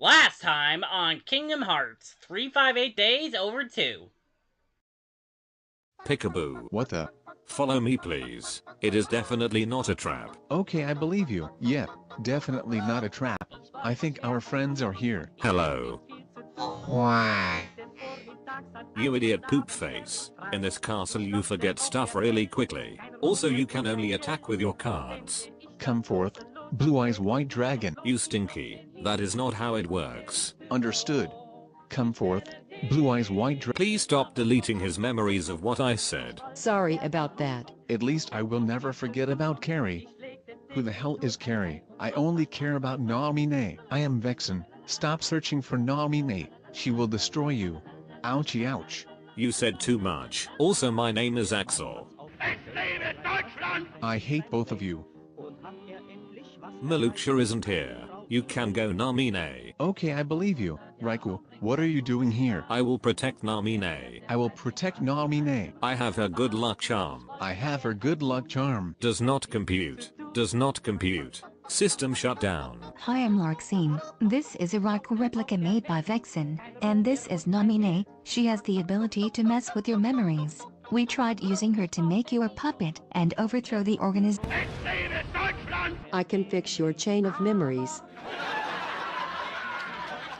Last time on Kingdom Hearts 358 Days Over 2. Peekaboo. What the? Follow me please. It is definitely not a trap. Okay, I believe you. Yep, definitely not a trap. I think our friends are here. Hello. Why? You idiot poop face. In this castle you forget stuff really quickly. Also you can only attack with your cards. Come forth, Blue Eyes White Dragon. You stinky. That is not how it works. Understood. Come forth, Blue Eyes White Dragon. Please stop deleting his memories of what I said. Sorry about that. At least I will never forget about Carrie. Who the hell is Carrie? I only care about Namine. I am Vexen. Stop searching for Namine. She will destroy you. Ouchie ouch. You said too much. Also my name is Axel. I hate both of you. Maluksha isn't here. You can go Namine. Okay, I believe you. Raikou, what are you doing here? I will protect Namine. I will protect Namine. I have her good luck charm. I have her good luck charm. Does not compute. Does not compute. System shut down. Hi, I'm Larxene. This is a Raikou replica made by Vexen, and this is Namine. She has the ability to mess with your memories. We tried using her to make you a puppet and overthrow the organization. I can fix your chain of memories.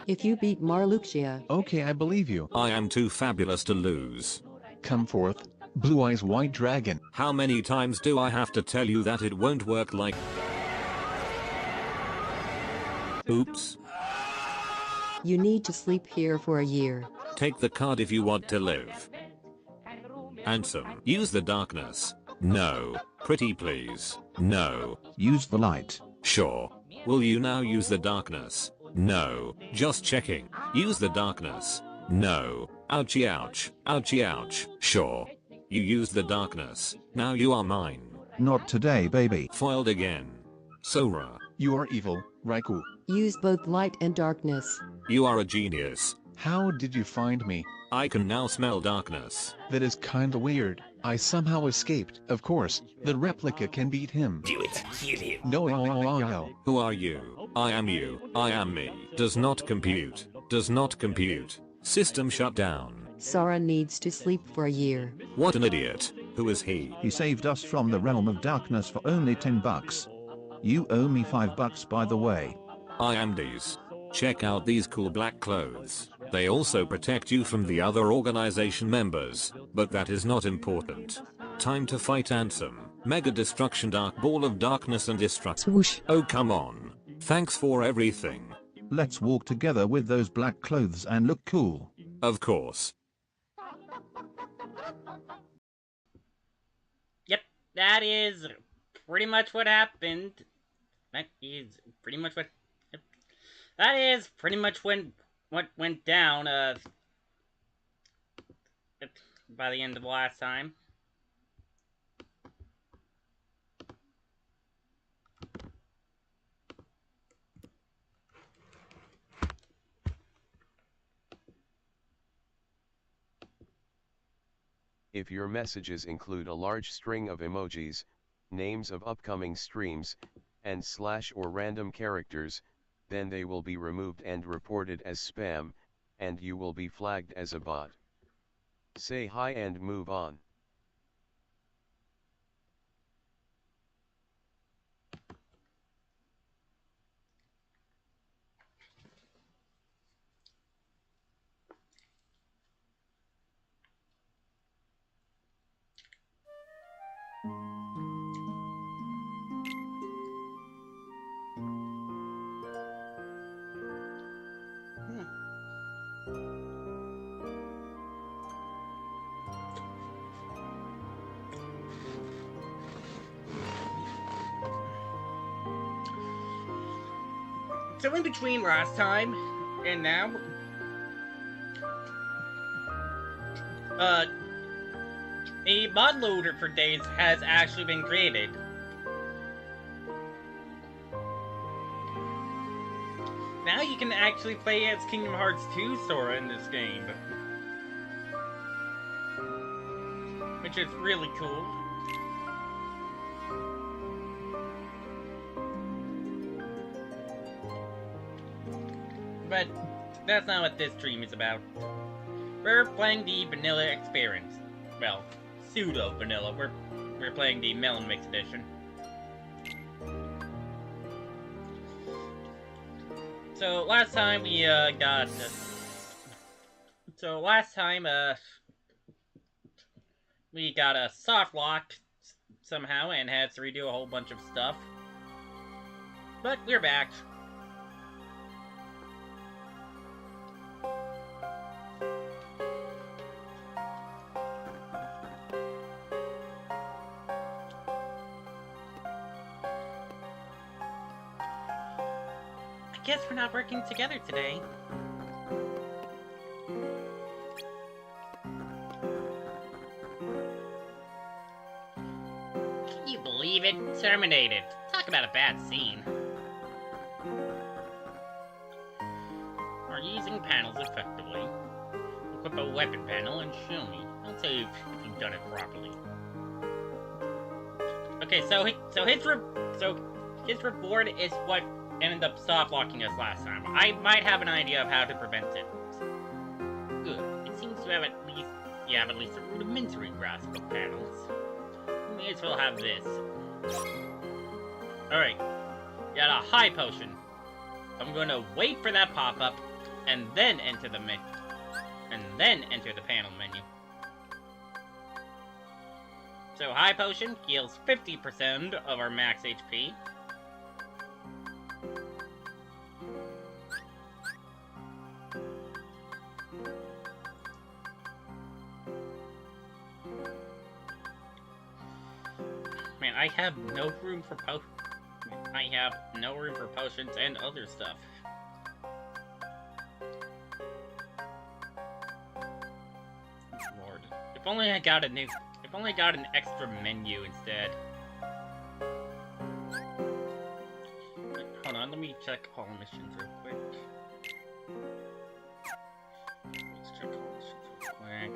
If you beat Marluxia. Okay, I believe you. I am too fabulous to lose. Come forth, Blue Eyes White Dragon. How many times do I have to tell you that it won't work like... Oops. You need to sleep here for a year. Take the card if you want to live. Ansem. Use the darkness. No. Pretty please. No. Use the light. Sure. Will you now use the darkness? No. Just checking. Use the darkness. No. Ouchie ouch. Ouchie ouch. Sure. You used the darkness. Now you are mine. Not today, baby. Foiled again. Sora. You are evil, Raikou. Use both light and darkness. You are a genius. How did you find me? I can now smell darkness. That is kinda weird. I somehow escaped. Of course, the replica can beat him. Do it. Kill him. No. Who are you? I am you. I am me. Does not compute. Does not compute. System shut down. Sora needs to sleep for a year. What an idiot. Who is he? He saved us from the realm of darkness for only 10 bucks. You owe me 5 bucks by the way. I am these. Check out these cool black clothes. They also protect you from the other organization members, but that is not important. Time to fight Ansem. Mega Destruction, Dark Ball of Darkness and Destruction. Swoosh. Oh come on. Thanks for everything. Let's walk together with those black clothes and look cool. Of course. Yep, that is pretty much what happened. That is pretty much what... Yep. That is pretty much what went down, by the end of last time. If your messages include a large string of emojis, names of upcoming streams, and slash or random characters, then they will be removed and reported as spam, and you will be flagged as a bot. Say hi and move on. So in between last time and now, a mod loader for Days has actually been created. Now you can actually play as Kingdom Hearts 2 Sora in this game. Which is really cool. But that's not what this stream is about. We're playing the vanilla experience. Well, pseudo vanilla. We're playing the Melon Mix edition. So last time we got we got a soft lock somehow and had to redo a whole bunch of stuff. But we're back. I guess we're not working together today. Can you believe it? Terminated. Talk about a bad scene. Are using panels effectively. Equip a weapon panel and show me. I'll tell you if you've done it properly. Okay, so his reward is what ended up soft locking us last time. I might have an idea of how to prevent it. Good. It seems you have at least a rudimentary grasp of panels. You may as well have this. Alright. Got a high potion. I'm gonna wait for that pop-up, and then enter the menu. And then enter the panel menu. So high potion heals 50% of our max HP. Man, I have no room for potions and other stuff. Lord, if only I got an extra menu instead. Wait, hold on, let me check all missions real quick. Let's check all missions real quick.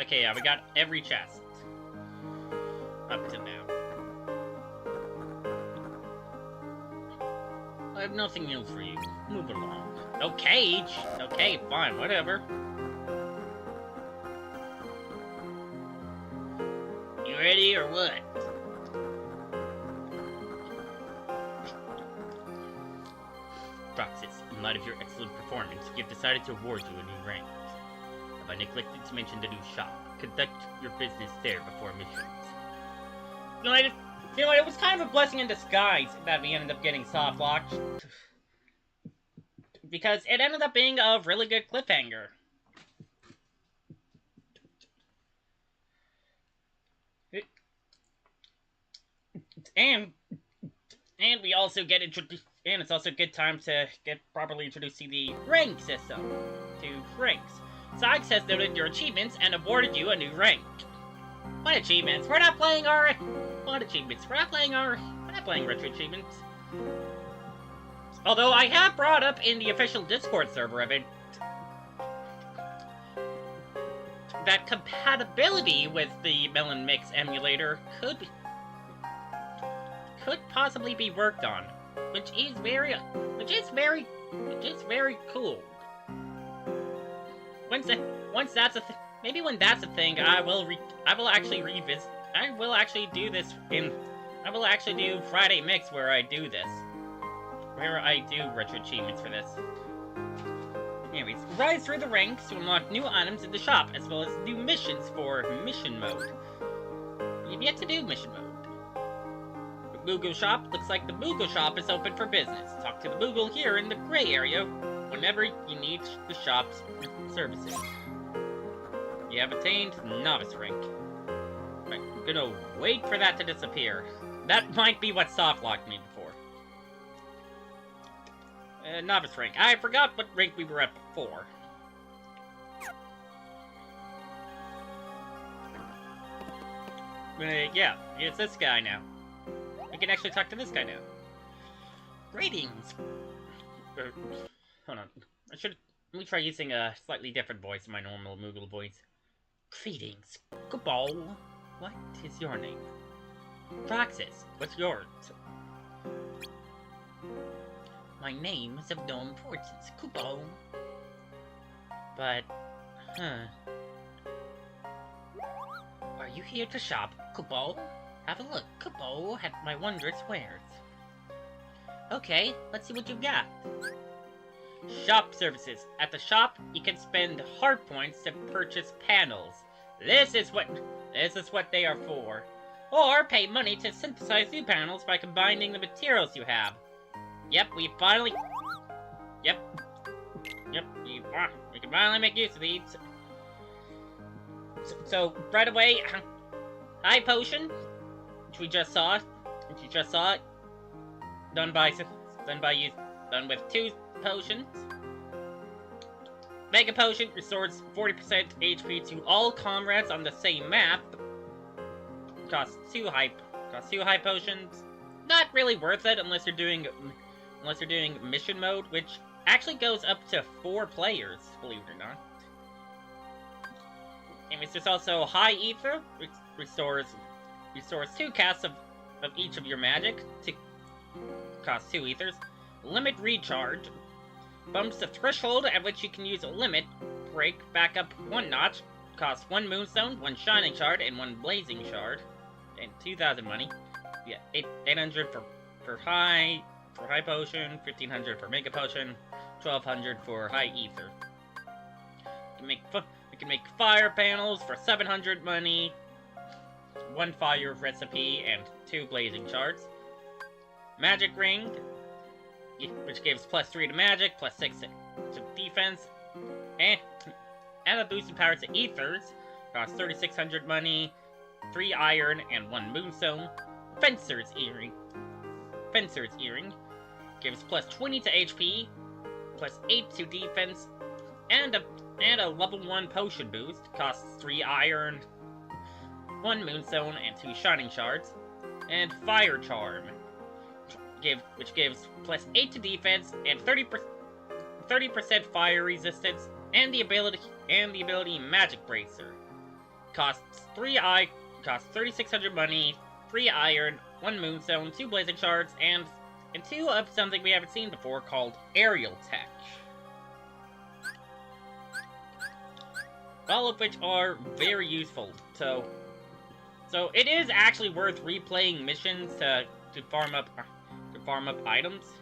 Okay, yeah, we got every chest. Up to now. I have nothing new for you. Move along. No cage! Okay, fine, whatever. You ready or what? Roxas, in light of your excellent performance, we have decided to award you a new rank. Have I neglected to mention the new shop? Conduct your business there before missions. You know, it was kind of a blessing in disguise that we ended up getting soft locked. Because it ended up being a really good cliffhanger. And we also get introduced, and it's also a good time to get properly introduced to the rank system. To ranks. Sonic has noted your achievements and awarded you a new rank. What achievements? We're not playing retro achievements. Although I have brought up in the official Discord server of it that compatibility with the Melon Mix emulator could possibly be worked on, which is very cool. Once that's a thing, maybe when that's a thing, I will actually do Friday Mix where I do this. Where I do retro achievements for this. Anyways, rise through the ranks to unlock new items in the shop, as well as new missions for mission mode. You've yet to do mission mode. The Moogle shop looks like the Moogle shop is open for business. Talk to the Moogle here in the gray area whenever you need the shop's services. You have attained novice rank. I'm gonna wait for that to disappear. That might be what soft locked me before. Novice rank. I forgot what rank we were at before. Yeah, it's this guy now. I can actually talk to this guy now. Greetings! Hold on. Let me try using a slightly different voice than my normal Moogle voice. Greetings, Goodbye. What is your name? Praxis, what's yours? My name is of no importance, Kubo. But, Are you here to shop, Kubo? Have a look, Kubo, at my wondrous wares. Okay, let's see what you've got. Shop services. At the shop, you can spend hard points to purchase panels. This is what they are for. Or pay money to synthesize new panels by combining the materials you have. Yep, we finally... Yep, we can finally make use of these. So right away, High Potion, which we just saw. Done with 2 potions. Mega Potion restores 40% HP to all comrades on the same map. Costs 2 high potions. Not really worth it unless you're doing mission mode, which actually goes up to 4 players, believe it or not. Anyways, there's also High Ether, which restores 2 casts of each of your magic to cost 2 ethers. Limit Recharge bumps the threshold at which you can use a limit break back up 1 notch. Costs 1 Moonstone, 1 Shining Shard, and 1 Blazing Shard, and 2,000 money. Yeah, 800 for high potion, 1,500 for mega potion, 1,200 for high ether. We can make fire panels for 700 money, 1 fire recipe, and 2 blazing shards. Magic ring, which gives +3 to magic, +6 to defense, and a boosted power to ethers. Costs 3,600 money, 3 iron, and 1 moonstone. Fencer's earring gives +20 to HP, +8 to defense, and a level 1 potion boost. Costs 3 iron, 1 moonstone, and 2 shining shards. And Fire Charm, which gives +8 to defense and 30% fire resistance, and the ability Magic Bracer. Costs 3,600 money, 3 iron, 1 moonstone, 2 blazing shards, and 2 of something we haven't seen before called Aerial Tech. All of which are very useful. So it is actually worth replaying missions to farm up items.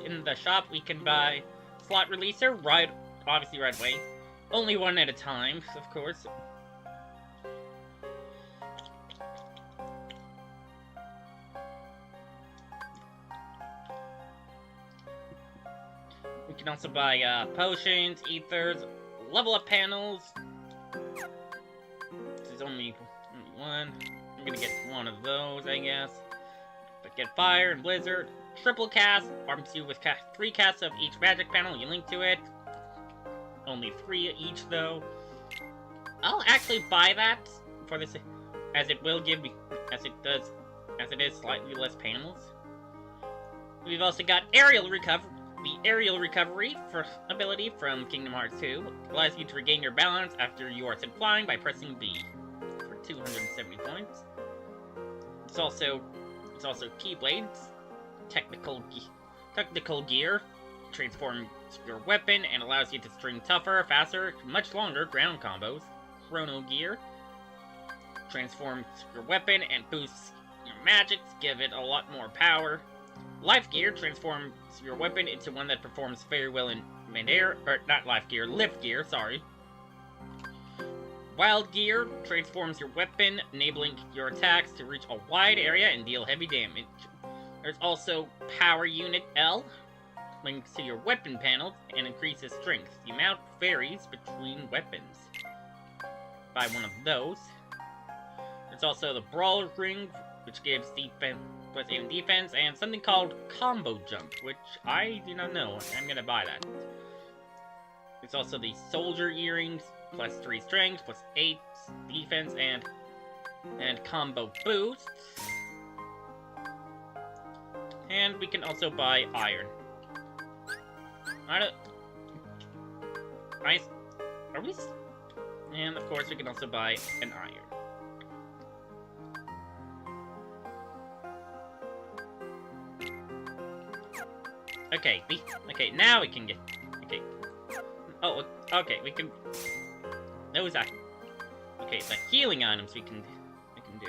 In the shop, we can buy Slot Releaser obviously right away. Only 1 at a time, of course. We can also buy potions, ethers, level up panels. This is only 1. I'm gonna get 1 of those, I guess. But get fire and blizzard. Triple cast arms you with 3 casts of each magic panel you link to it. Only 3 each, though. I'll actually buy that for this, as it is slightly less panels. We've also got Aerial Recovery. The Aerial Recovery ability from Kingdom Hearts 2 allows you to regain your balance after you are sent flying by pressing B for 270 points. It's also Keyblades, technical gear, transforms your weapon and allows you to string tougher, faster, much longer ground combos. Chrono Gear transforms your weapon and boosts your magics, give it a lot more power. Life Gear transforms your weapon into one that performs very well in midair, or not Life Gear, Lift Gear, sorry. Wild Gear transforms your weapon, enabling your attacks to reach a wide area and deal heavy damage. There's also Power Unit L, links to your weapon panels and increases strength. The amount varies between weapons. Buy 1 of those. There's also the Brawl Ring, which gives defense, +8 in defense, and something called Combo Jump, which I do not know. I'm gonna buy that. There's also the Soldier Earrings, +3 strength, +8 defense, and combo boosts. And we can also buy iron. Are we... And, of course, we can also buy an iron. Okay, okay, now we can get... Okay. Oh, okay, we can... Those are... Okay, the healing items we can do.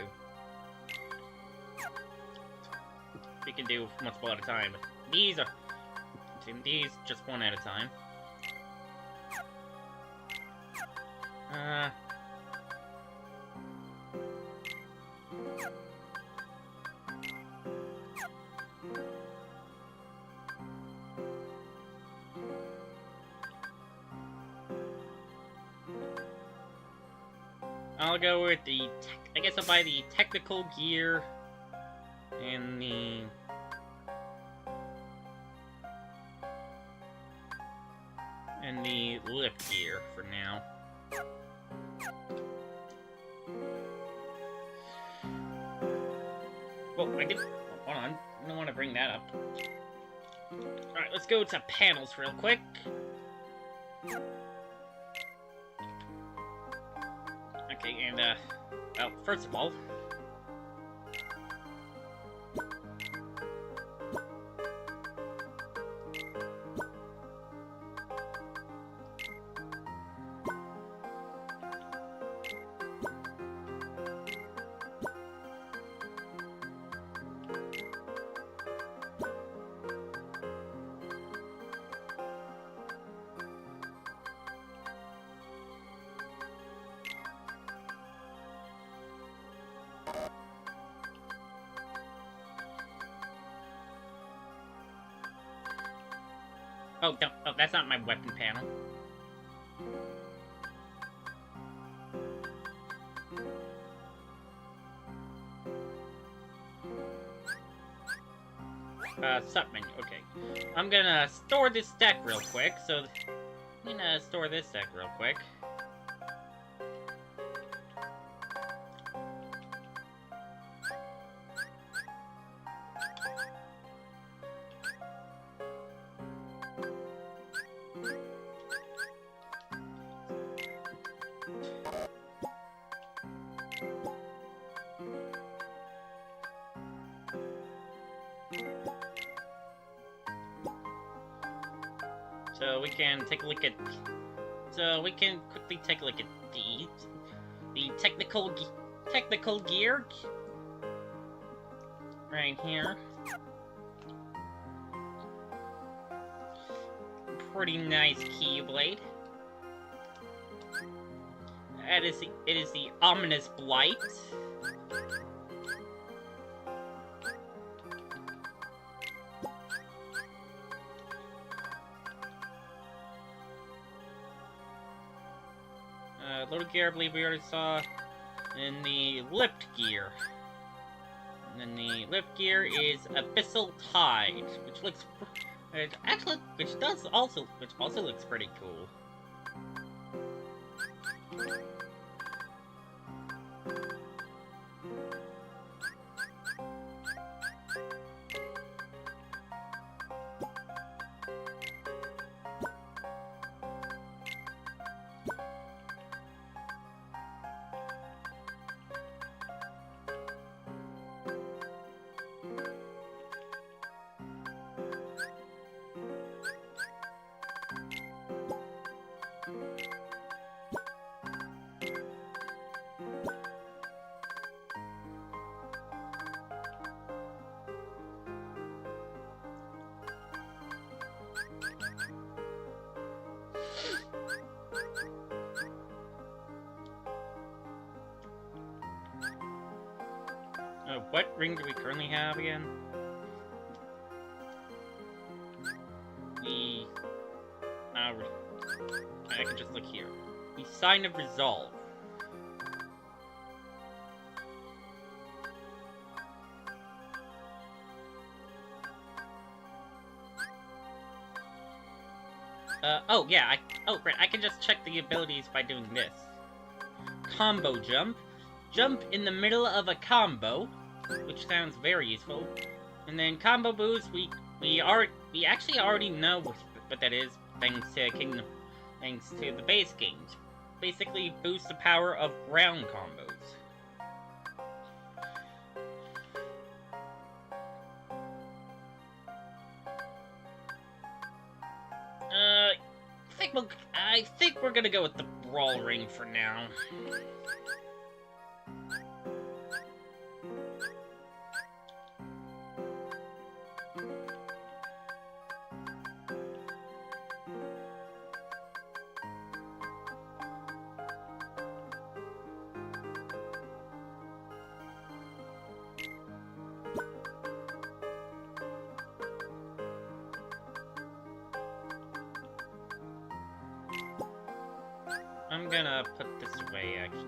We can do multiple at a time, but these are... These just one at a time. I'll go with the... I guess I'll buy the technical gear and the... lift gear for now. Well, I did... Hold on. I don't want to bring that up. Alright, let's go to panels real quick. Okay, and, well, first of all... Oh, no, oh, that's not my weapon panel. Sub menu, okay. I'm gonna store this deck real quick, so... I'm gonna store this deck real quick. So we can take a look at... So we can quickly take a look at the technical gear right here. Pretty nice keyblade. It is the ominous blight. Little gear, I believe we already saw. And the lift gear. And then the lift gear is Abyssal Tide, which looks actually, which also looks pretty cool. What ring do we currently have again? I can just look here. The Sign of Resolve. Oh yeah, right, I can just check the abilities by doing this. Combo jump. Jump in the middle of a combo, which sounds very useful. And then combo boost, we actually already know what that is, thanks to thanks to the base games. Basically boosts the power of ground combos. I think we're gonna go with the Brawl Ring for now. I'm gonna put this away, actually.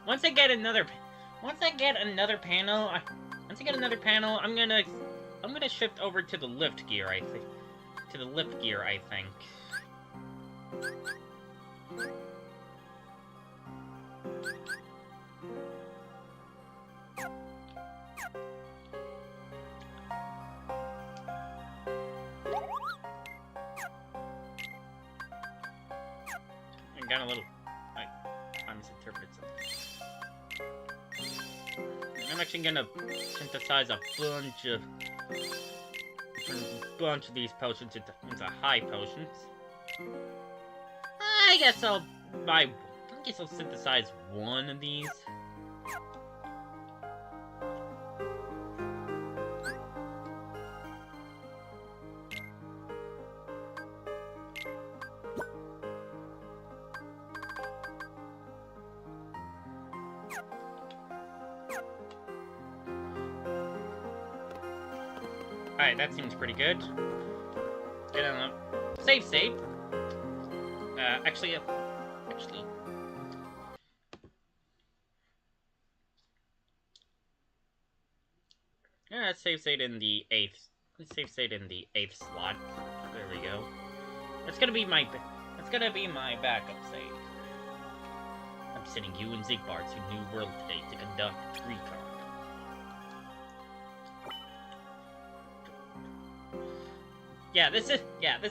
Once I get another panel, I'm gonna shift over to the lift gear, I think. I got a little... I misinterpreted something. I'm actually gonna synthesize a bunch of these potions into high potions. I guess I'll synthesize one of these. Alright, that seems pretty good. Get on a save. Actually. Yeah, let's save state in the 8th. Let's save state in the 8th slot. There we go. That's gonna be my backup save. I'm sending you and Zigbar to New World today to conduct recon. Yeah, this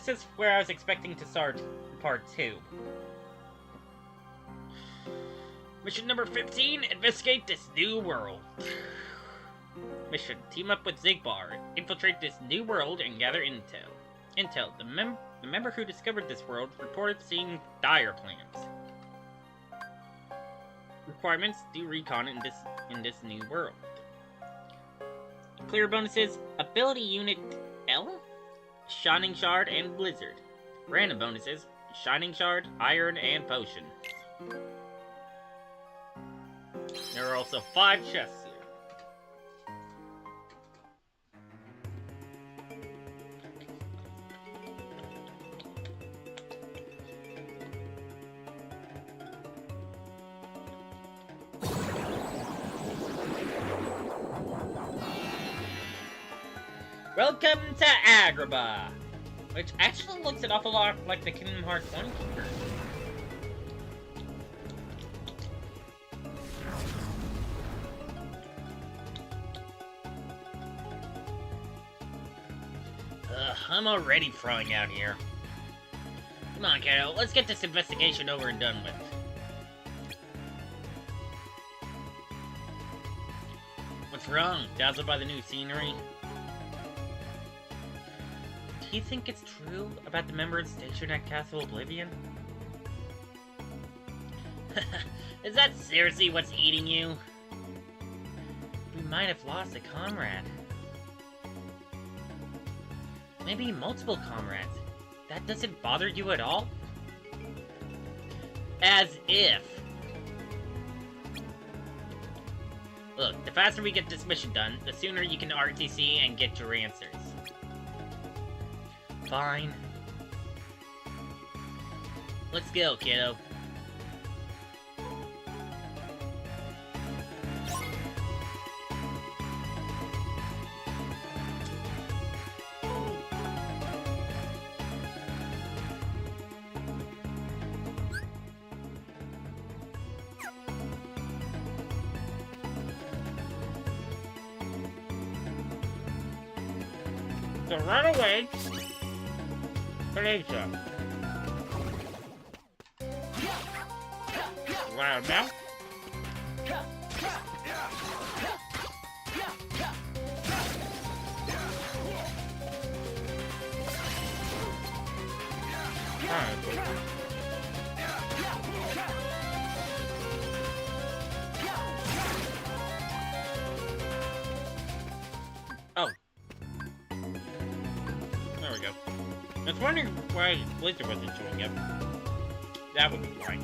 is where I was expecting to start part 2. Mission number 15, investigate this new world. Mission, team up with Zigbar, infiltrate this new world and gather intel. The member who discovered this world reported seeing dire plans. Requirements, do recon in this new world. Clear bonuses, ability unit L? Shining Shard and Blizzard. Random bonuses, Shining Shard, Iron, and Potion. There are also 5 chests here. Welcome to Agrabah, which actually looks an awful lot like the Kingdom Hearts 1 keeper. I'm already frying out here. Come on, kiddo, let's get this investigation over and done with. What's wrong? Dazzled by the new scenery? Do you think it's true about the members stationed at Castle Oblivion? Is that seriously what's eating you? We might have lost a comrade. Maybe multiple comrades. That doesn't bother you at all? As if. Look, the faster we get this mission done, the sooner you can RTC and get your answers. Fine. Let's go, kiddo. So run away. Pikachu. Loud now. Oh. There we go. I was wondering why Blizzard wasn't showing up. That would be why.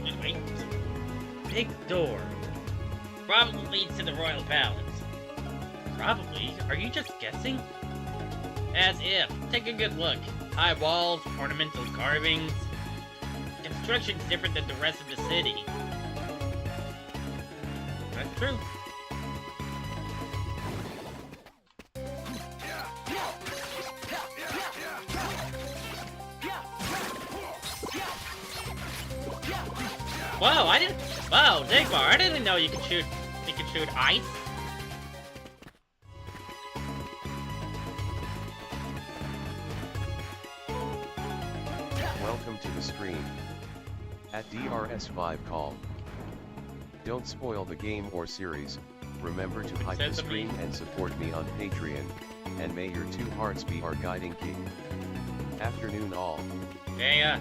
Anyway. Big door. Probably leads to the Royal Palace. Probably? Are you just guessing? As if. Take a good look. High walls, ornamental carvings. Construction's different than the rest of the city. That's true. Whoa, I didn't. Whoa, Digbar, I didn't know you could shoot. You could shoot ice. Welcome to the stream. At DRS5 call. Don't spoil the game or series. Remember to hype the stream and support me on Patreon. And may your 2 hearts be our guiding key. Afternoon all. Yeah.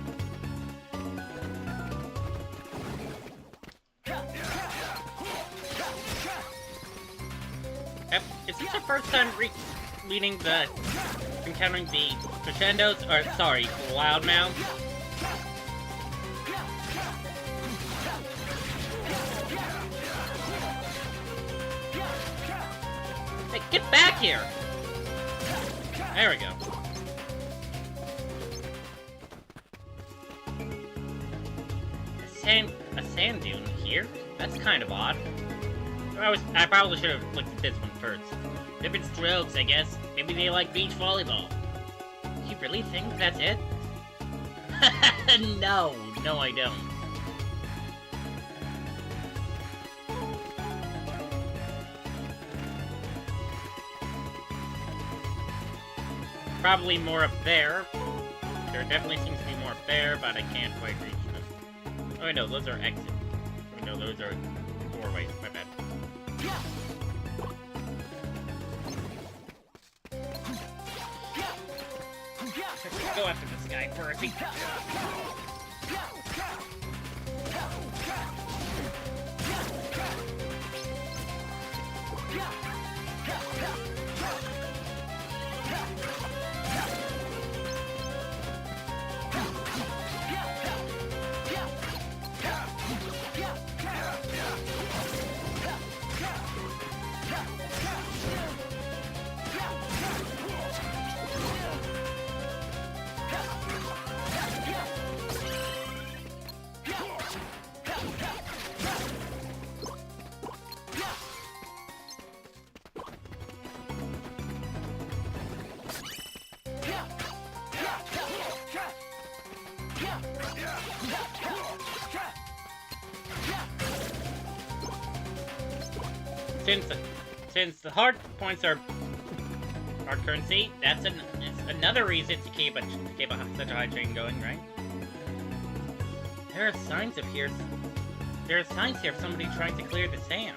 Is this your first time encountering the crescendos, or sorry, loudmouths? Hey, get back here! There we go. A sand dune here? That's kind of odd. I probably should have looked at this one first. Different strokes, I guess. Maybe they like beach volleyball. You really think that's it? No, I don't. Probably more up there. There definitely seems to be more up there, but I can't quite reach them. Oh, no, those are exits. Oh, no, those are doorways. My bad. Let's go after this guy first. Since the hard points are our currency, that's another reason to keep such a high train going, right? There are signs up here. There are signs here of somebody trying to clear the sand.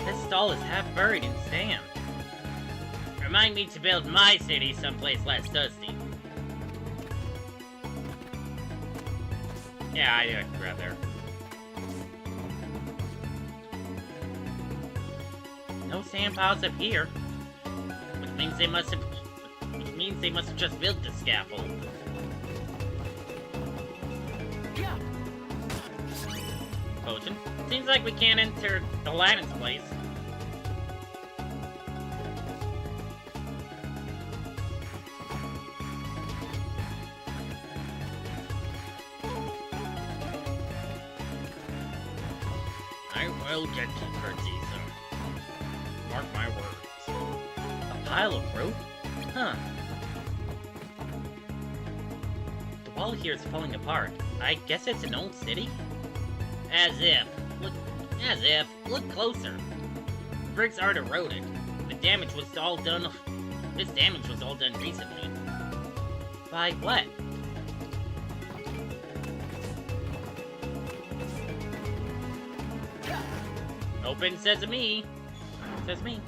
This stall is half buried in sand. Remind me to build my city someplace less dusty. Yeah, I could grab there. No sand piles up here. With Means they must have... Which means they must have just built the scaffold. Potion. Seems like we can't enter Aladdin's place. I will get to curtsy, sir. Mark my words. A pile of rope? Huh. The wall here is falling apart. I guess it's an old city? As if. Look closer. The bricks aren't eroded. The damage was all done... This damage was all done recently. By what? Open sesame. Sesame.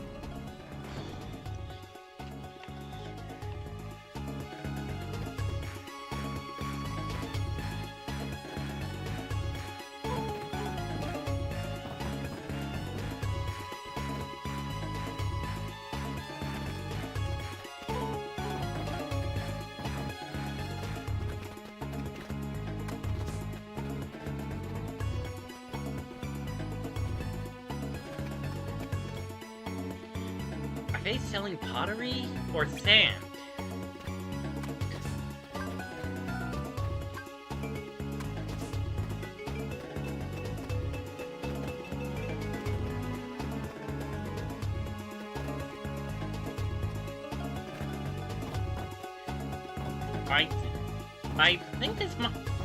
Are they selling pottery or sand?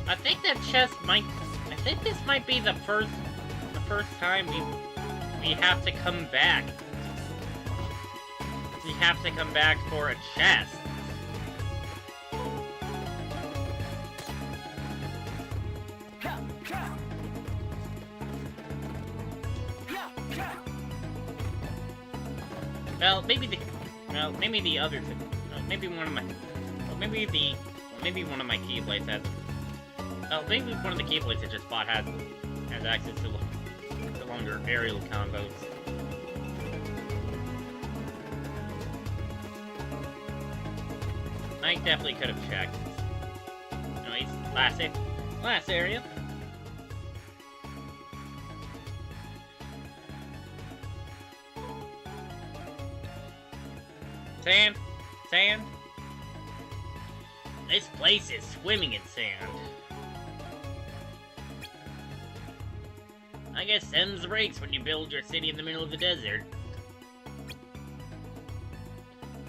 I think that chest might. I think this might be the first time we have to come back. We have to come back for a chest. Well, maybe the other thing. Maybe one of my. Maybe one of my keyblades has. Maybe one of the keyblades I just bought has access to the longer aerial combos. I definitely could have checked. Anyways, last area. Sand. This place is swimming in sand. I guess them's breaks when you build your city in the middle of the desert.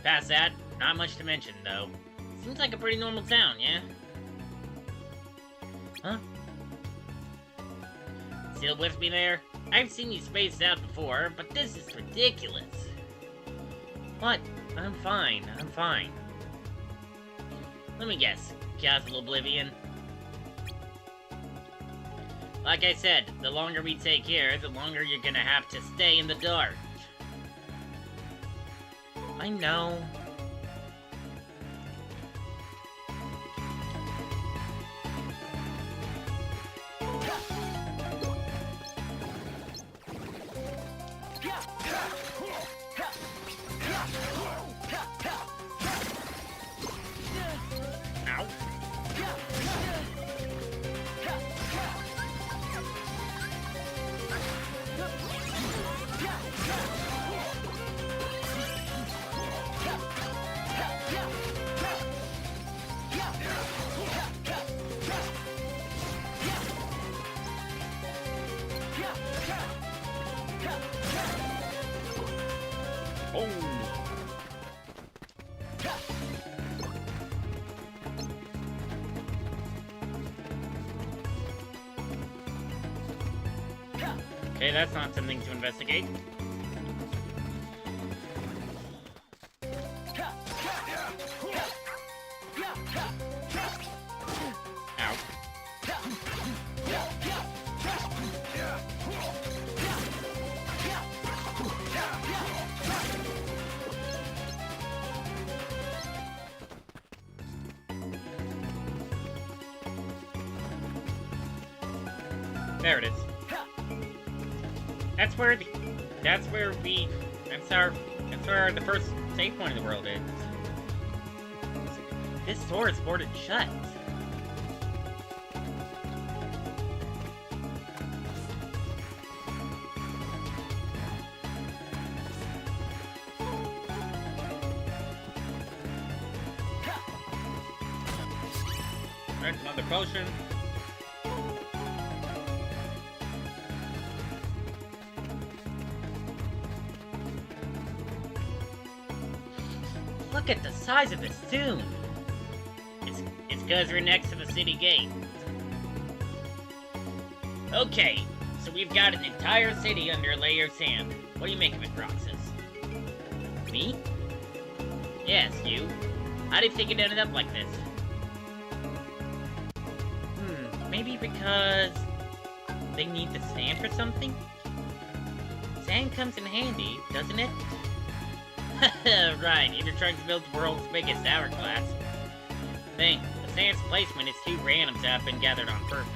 Past that, not much to mention, though. Seems like a pretty normal town, yeah? Huh? Still with me there? I've seen you spaced out before, but this is ridiculous. What? I'm fine. Let me guess. Castle Oblivion? Like I said, the longer we take here, the longer you're gonna have to stay in the dark. I know. Okay, that's not something to investigate. Ow. There it is. That's where the first safe point in the world is. This door is boarded shut. Alright, another potion. Look at the size of this tomb. It's because we're next to the city gate. Okay, so we've got an entire city under a layer of sand. What do you make of it, Roxas? Me? Yes, you. How do you think it ended up like this? Maybe because they need the sand for something? Sand comes in handy, doesn't it? Right, if you're trying to build the world's biggest hourglass. Think, the sand's placement is too random to have been gathered on purpose.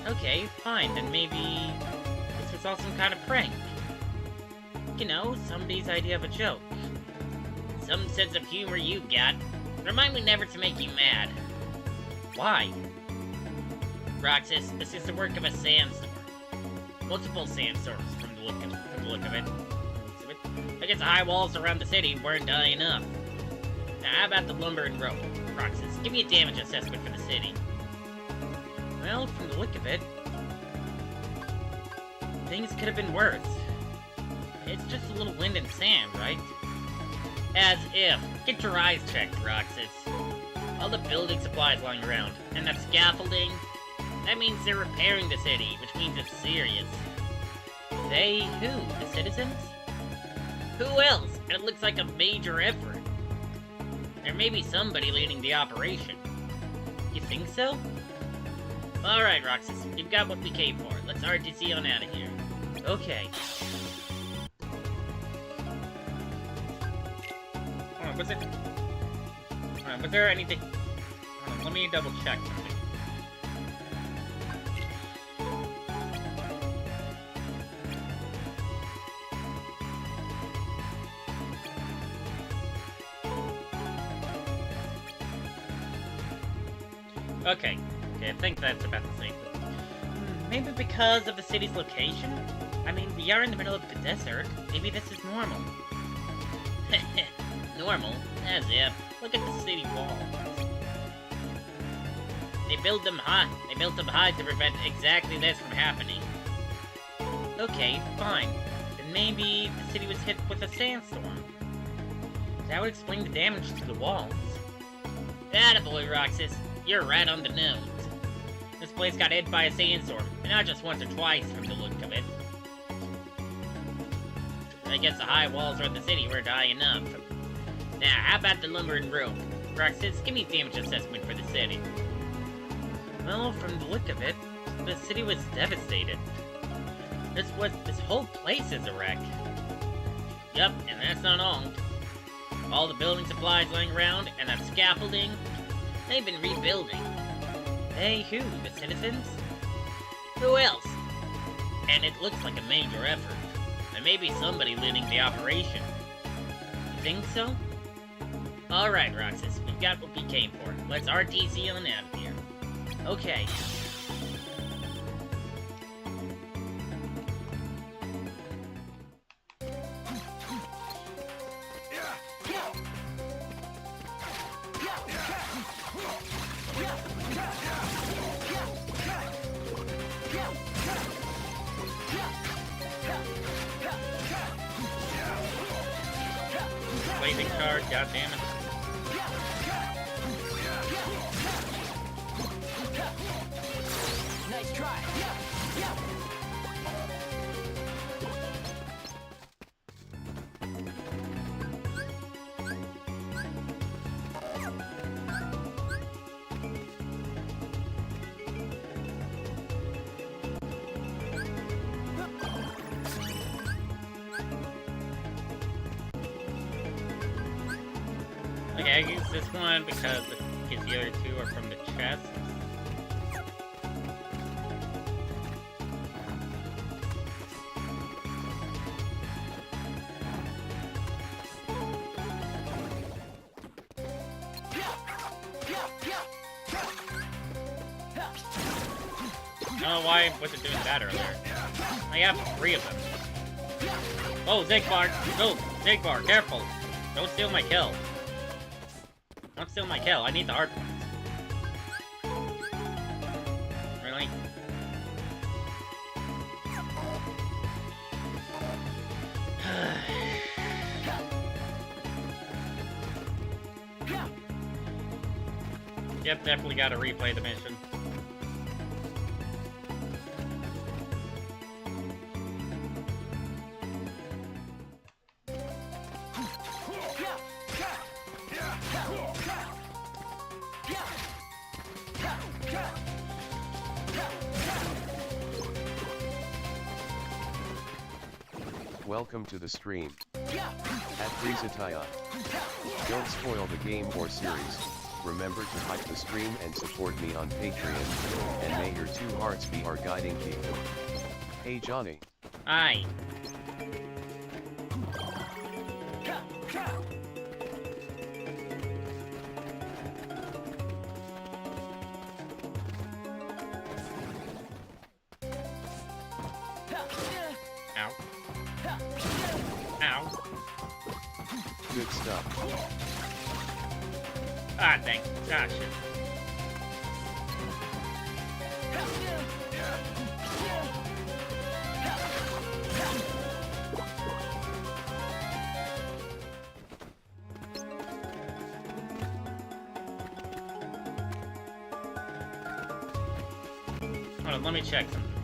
Okay, fine, then maybe this was all some kind of prank. You know, somebody's idea of a joke. Some sense of humor you've got. Remind me never to make you mad. Why? Roxas, this is the work of a sandstorm. Multiple sandstorms from the look of it. I guess the high walls around the city weren't high enough. Now, how about the lumber and rope? Roxas, give me a damage assessment for the city. Well, from the look of it, things could have been worse. It's just a little wind and sand, right? As if. Get your eyes checked, Roxas. All the building supplies lying around, and that scaffolding. That means they're repairing the city, which means it's serious. They who? The citizens? Who else? And it looks like a major effort. There may be somebody leading the operation. You think so? Alright, Roxas, you've got what we came for. Let's RTC on out of here. Okay. Hold on, was it... Hold on, was there anything... Hold on, let me double check something. Okay, I think that's about the same. Maybe because of the city's location? I mean, we are in the middle of the desert. Maybe this is normal. Normal? As if. Look at the city walls. They built them high to prevent exactly this from happening. Okay, fine. Then maybe the city was hit with a sandstorm. That would explain the damage to the walls. Attaboy, Roxas. You're right on the nose. This place got hit by a sandstorm, and not just once or twice from the look of it. I guess the high walls around the city weren't high enough. Now, how about the lumber and rope? Roxas, give me a damage assessment for the city. Well, from the look of it, the city was devastated. This whole place is a wreck. Yup, and that's not all. All the building supplies laying around, and that scaffolding, they've been rebuilding. They who? The citizens? Who else? And it looks like a major effort. There may be somebody leading the operation. You think so? Alright, Roxas, we've got what we came for. Let's RTC on out of here. Okay. Blazing charge, goddammit. Nice try. Okay, I use this one because the other two are from the chest. I don't know why I wasn't doing that earlier. I have 3 of them. Oh, Zigbar! No! Zigbar, careful! Don't steal my kill. Don't steal my kill, I need the hard points. Really? Yep, definitely gotta replay the mission. Welcome to the stream. At Freezataya. Don't spoil the game or series. Remember to like the stream and support me on Patreon, and may your 2 hearts be our guiding key. Hey Johnny. Hi. Ow. Ow. Good stuff. Ah, thanks. Ah, shit. Hold on, let me check something.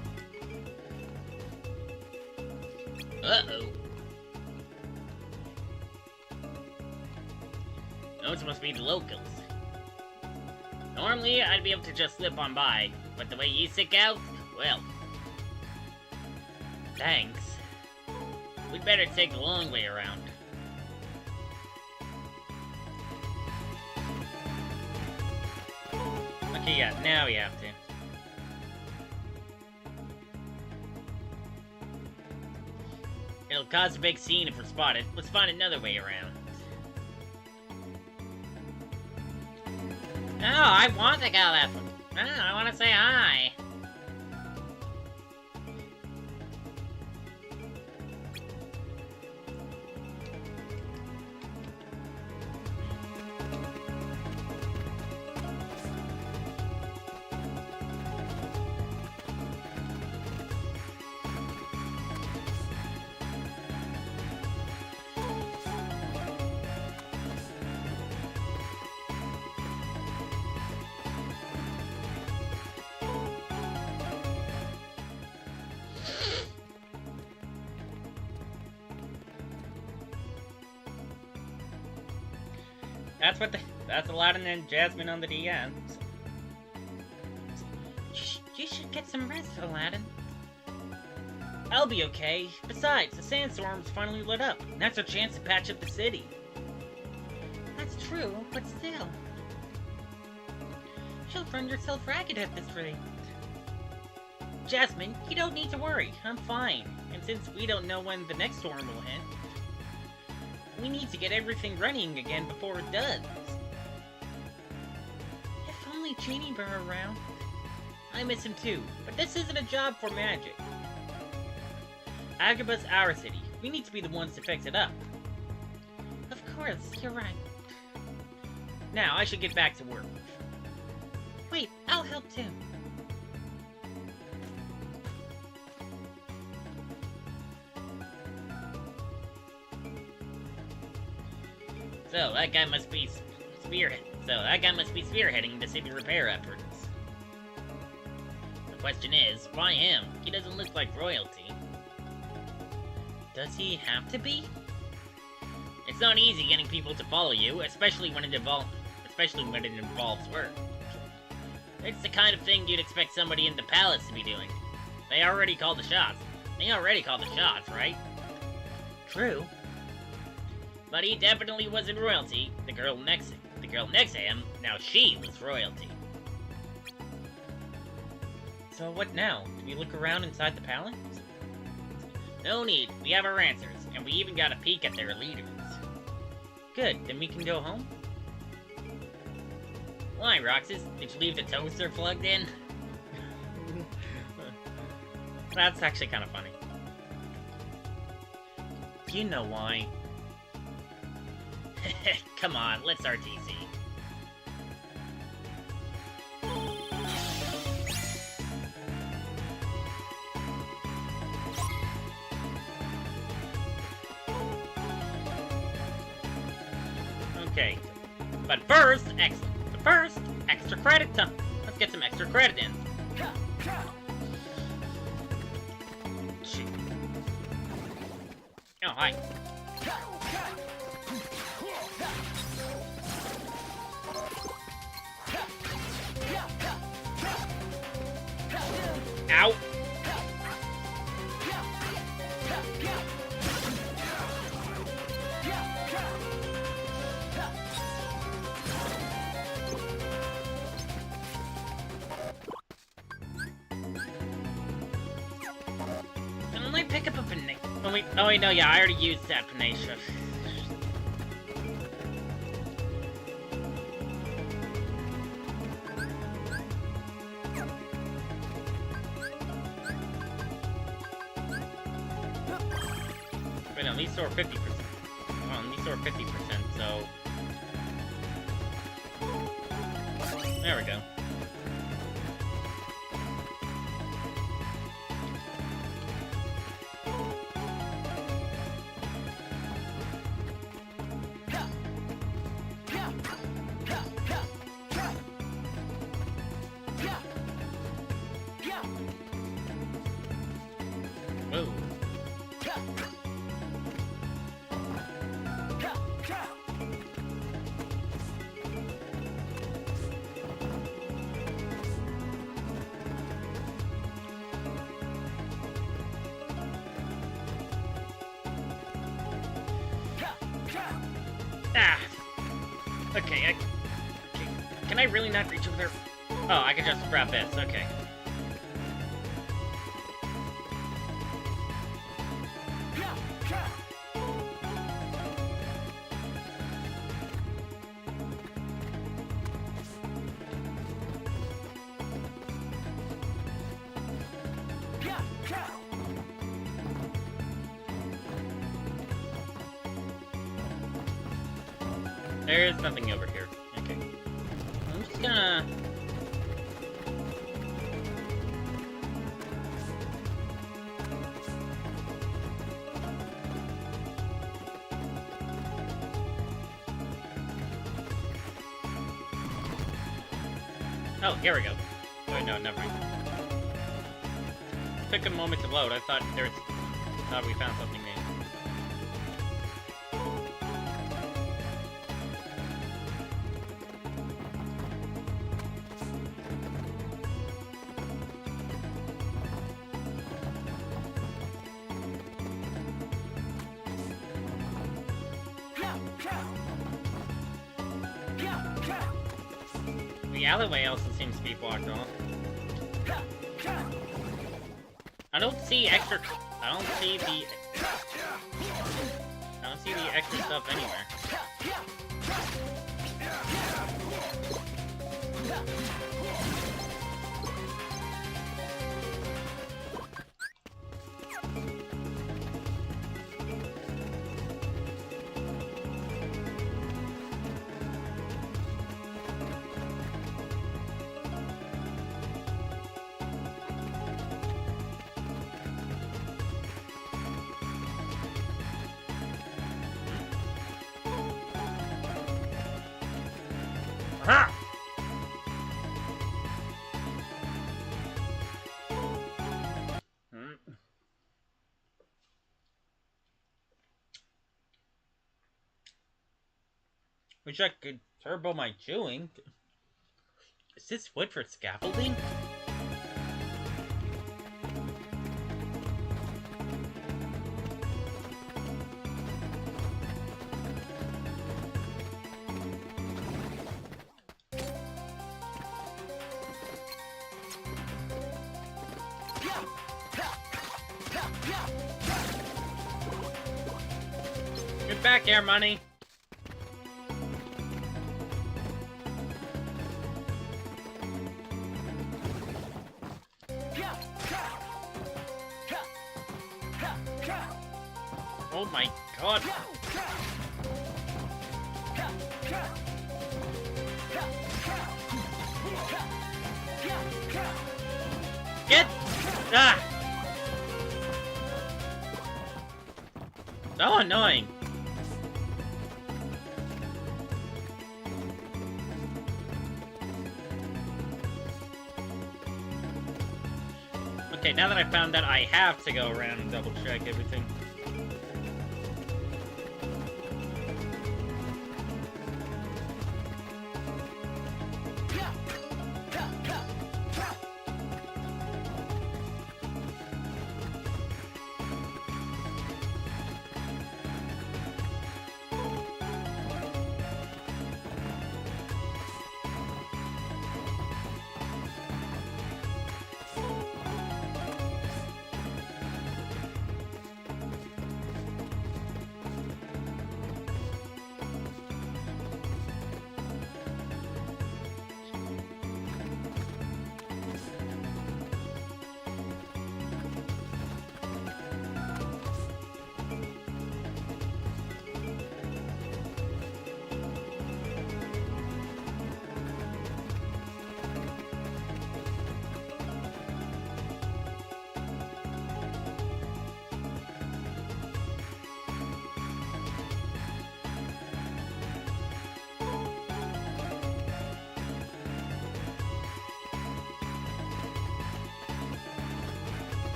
Uh-oh. Those must be the locals. Normally, I'd be able to just slip on by, but the way you stick out, well... Thanks. We'd better take the long way around. Okay, yeah, now we have to. It'll cause a big scene if we're spotted. Let's find another way around. Oh, I want to go that way. Oh, I want to say hi. That's Aladdin and Jasmine on the DMs. You should get some rest, Aladdin. I'll be okay. Besides, the sandstorm's finally lit up, and that's our chance to patch up the city. That's true, but still. You'll run yourself ragged at this rate. Jasmine, you don't need to worry. I'm fine. And since we don't know when the next storm will hit, we need to get everything running again before it does. If only Genie were around. I miss him too, but this isn't a job for magic. Agrabah's our city. We need to be the ones to fix it up. Of course, you're right. Now, I should get back to work. Wait, I'll help too. So that guy must be spearheading the city repair efforts. The question is, why him? He doesn't look like royalty. Does he have to be? It's not easy getting people to follow you, especially when it involves work. It's the kind of thing you'd expect somebody in the palace to be doing. They already called the shots. Right? True. But he definitely wasn't royalty. The girl next to him, now she was royalty. So what now? Do we look around inside the palace? No need. We have our answers, and we even got a peek at their leaders. Good, then we can go home? Why, Roxas? Did you leave the toaster plugged in? That's actually kind of funny. You know why? Come on, let's RTC. Okay, but first, extra credit time. Let's get some extra credit in. Shoot. Oh, hi. Ow! Can only pick up a banana. Oh wait, no, yeah, I already used that banana. Wait, no, these are 50%. Oh, these are 50%, so... There we go. Whoa. Ah! Okay, okay. Can I really not reach over there? Oh, I can just grab this, okay. There is nothing over here. Okay. I'm just gonna... Oh, here we go. Oh, no, never mind. Took a moment to load. I thought we found something new. The alleyway also seems to be blocked off. I don't see the extra stuff anywhere. Aha! Wish I could turbo my chewing. Is this wood for scaffolding? Get back here, money! Oh my god. Get! Ah! So annoying. Okay, now that I found that, I have to go around and double check everything.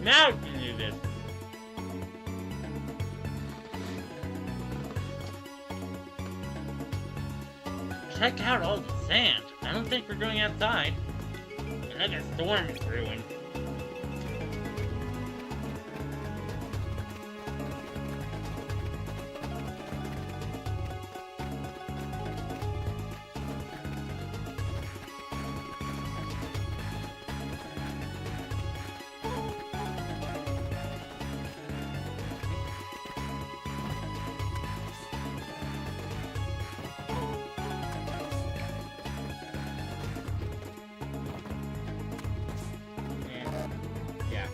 Now we can do this. Check out all the sand. I don't think we're going outside. Another storm is brewing. Yeah.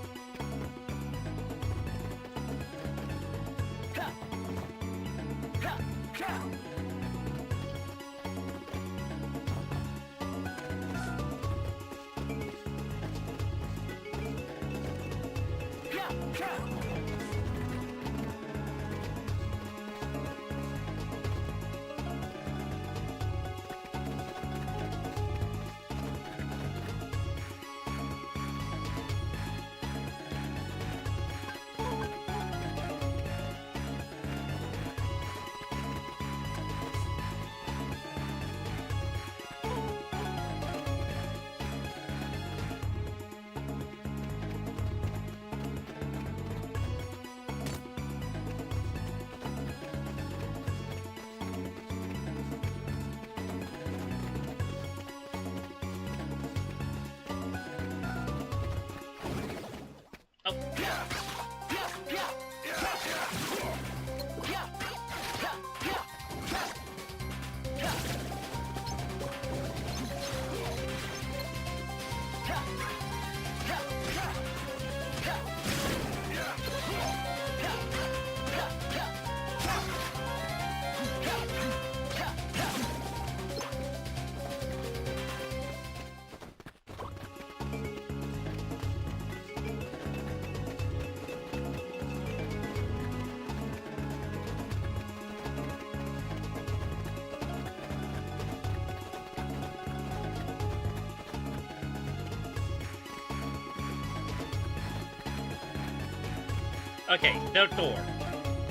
Okay, the door.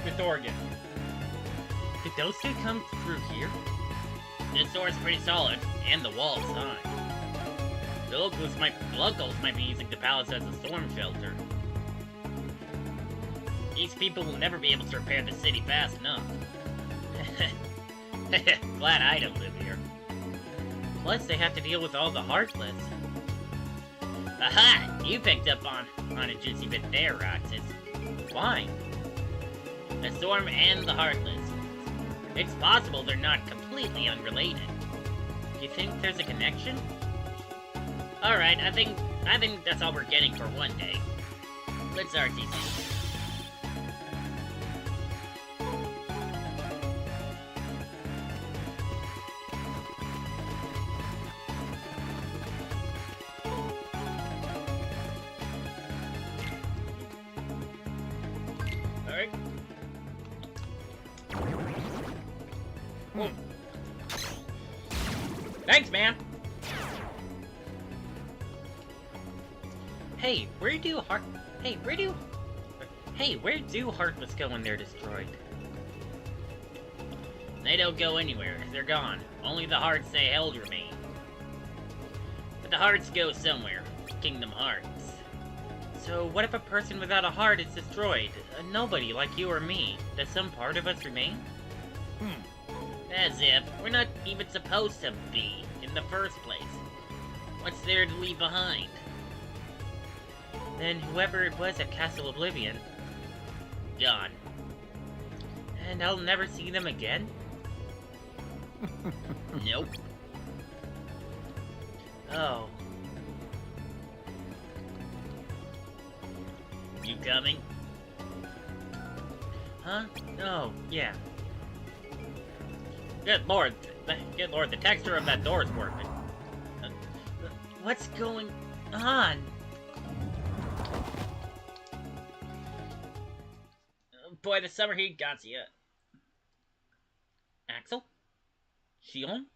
The door again. Did those two come through here? This door is pretty solid, and the wall is high. The locals might be using the palace as a storm shelter. These people will never be able to repair the city fast enough. Glad I don't live here. Plus, they have to deal with all the Heartless. Aha! You picked up on a juicy bit there, Roxas. Why? The Storm and the Heartless. It's possible they're not completely unrelated. You think there's a connection? Alright, I think that's all we're getting for one day. Let's start these. Alright. Thanks, man! Hey, where do Heartless go when they're destroyed? They don't go anywhere, they're gone. Only the hearts they held remain. But the hearts go somewhere. Kingdom Hearts. So what if a person without a heart is destroyed? Nobody like you or me. Does some part of us remain? As if. We're not even supposed to be, in the first place. What's there to leave behind? Then whoever it was at Castle Oblivion, gone. And I'll never see them again? Nope. Oh. You coming? Huh? Oh, yeah. Good lord, the texture of that door is working. What's going on? Boy, the summer heat got you. Axel? Shion?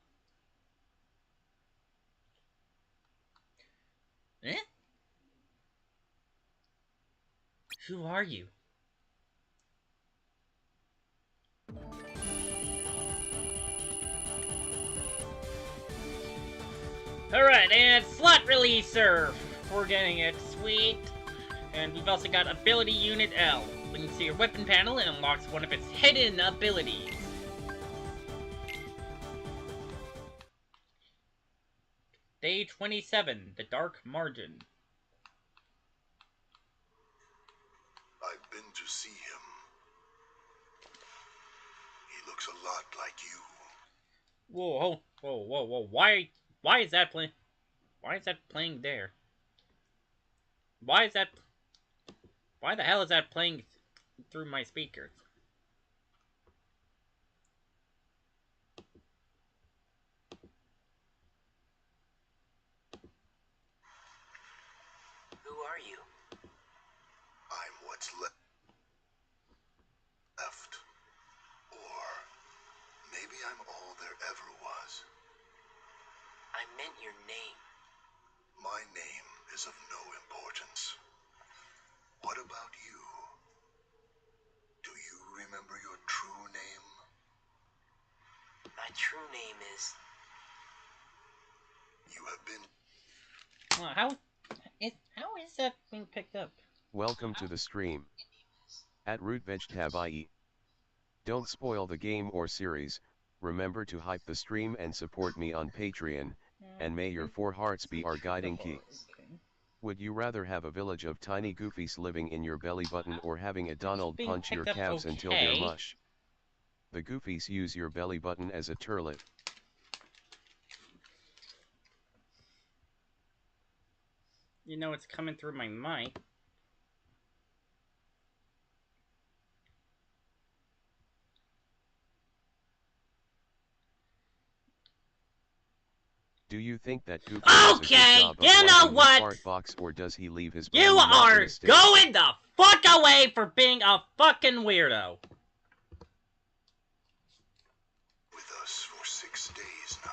Eh? Who are you? Alright, and slot releaser! We're getting it, sweet. And we've also got ability unit L. Links to your weapon panel and unlocks one of its hidden abilities. Day 27, the Dark Margin. I've been to see him. He looks a lot like you. Whoa. Why is that playing? Why is that playing there? Why the hell is that playing through my speakers? Who are you? I'm what's left. Or maybe I'm all there ever was. I meant your name. My name is of no importance. What about you? Do you remember your true name? My true name is... You have been... How is that being picked up? Welcome to the stream. At RootVegTab.ie. Don't spoil the game or series, remember to hype the stream and support me on Patreon, and may your 4 hearts be our guiding key. Would you rather have a village of tiny goofies living in your belly button or having a Donald punch your calves until they're mush? The goofies use your belly button as a turlet. You know it's coming through my mic. Do you think that Goofy does a good job of you know wiping what? the fart box, or does he leave his You button are in a state? going the fuck away for being a fucking weirdo. with us for 6 days now.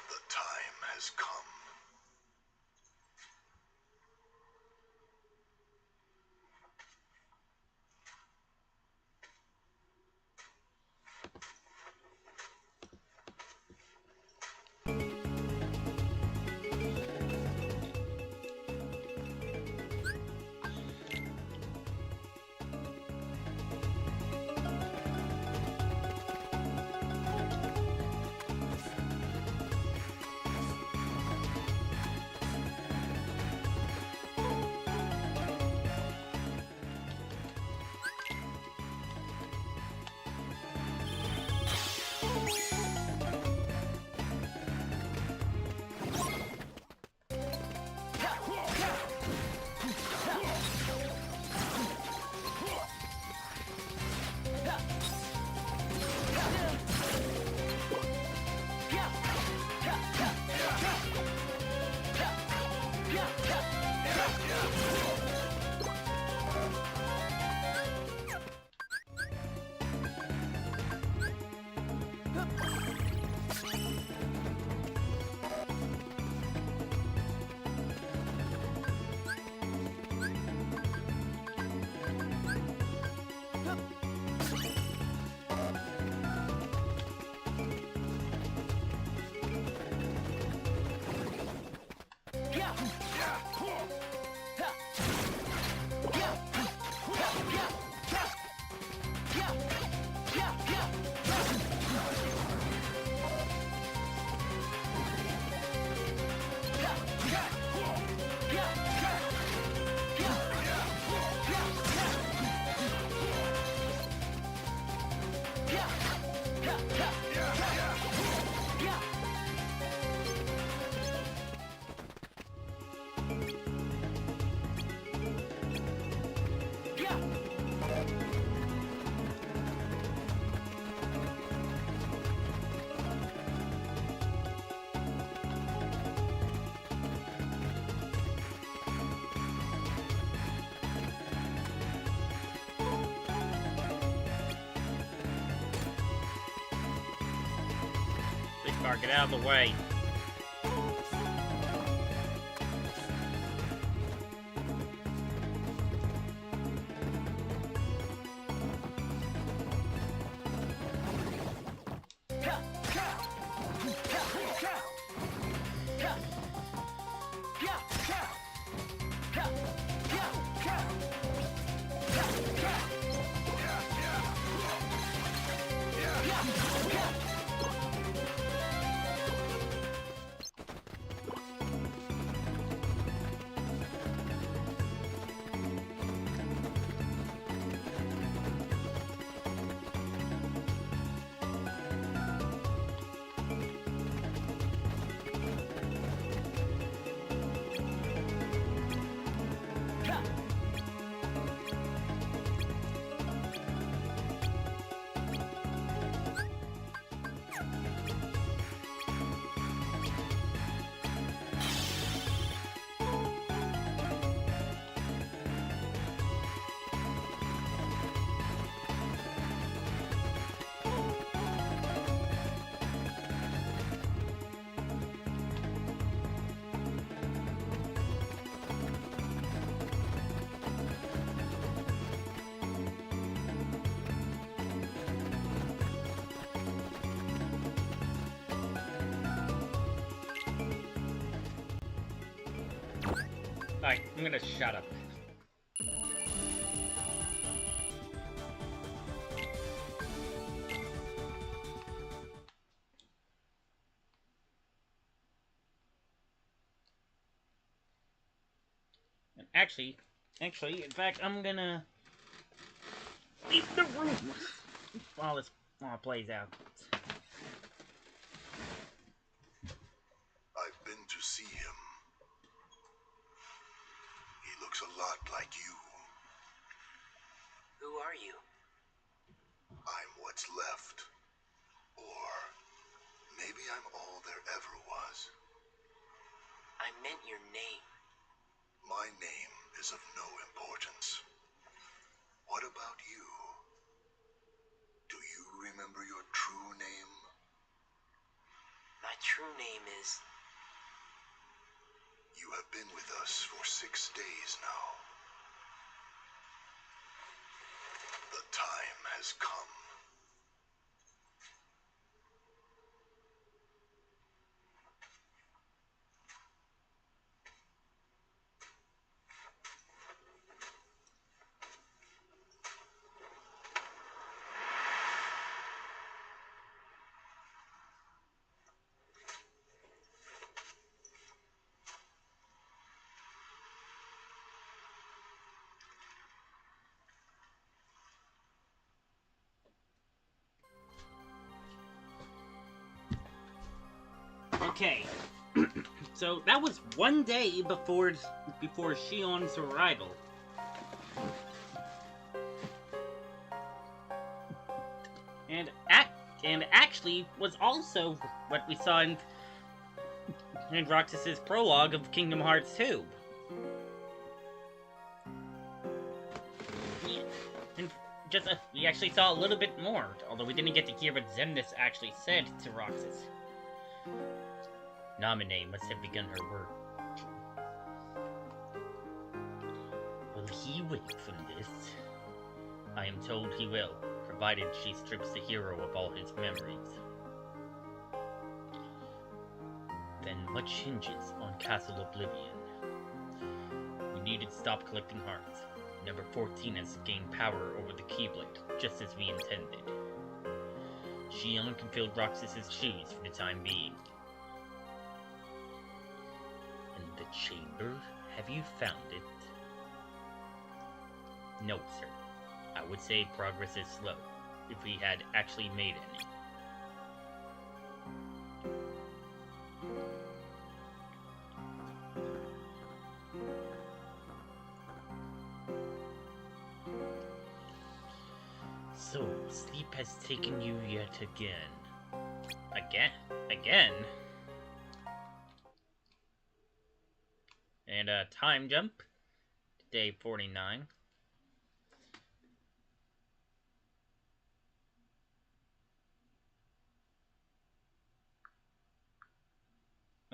The time has come. car, get out of the way. Alright, I'm gonna shut up. And actually, in fact, I'm gonna leave the room while it plays out. I've been to see him. He looks a lot like you. Who are you? I'm what's left. Or maybe I'm all there ever was. I meant your name. My name is of no importance. What about you? Do you remember your true name? My true name is... You have been with us for 6 days now. The time has come. Okay, so that was one day before Shion's arrival. And actually was also what we saw in Roxas's prologue of Kingdom Hearts 2. And just we actually saw a little bit more, although we didn't get to hear what Xemnas actually said to Roxas. Naminé must have begun her work. Will he wake from this? I am told he will, provided she strips the hero of all his memories. Then much hinges on Castle Oblivion. We needed to stop collecting hearts. Number 14 has gained power over the Keyblade, just as we intended. Shion can fill Roxas's shoes for the time being. The chamber? Have you found it? No, sir. I would say progress is slow, if we had actually made any. So, sleep has taken you yet again. Again? And time jump to day 49.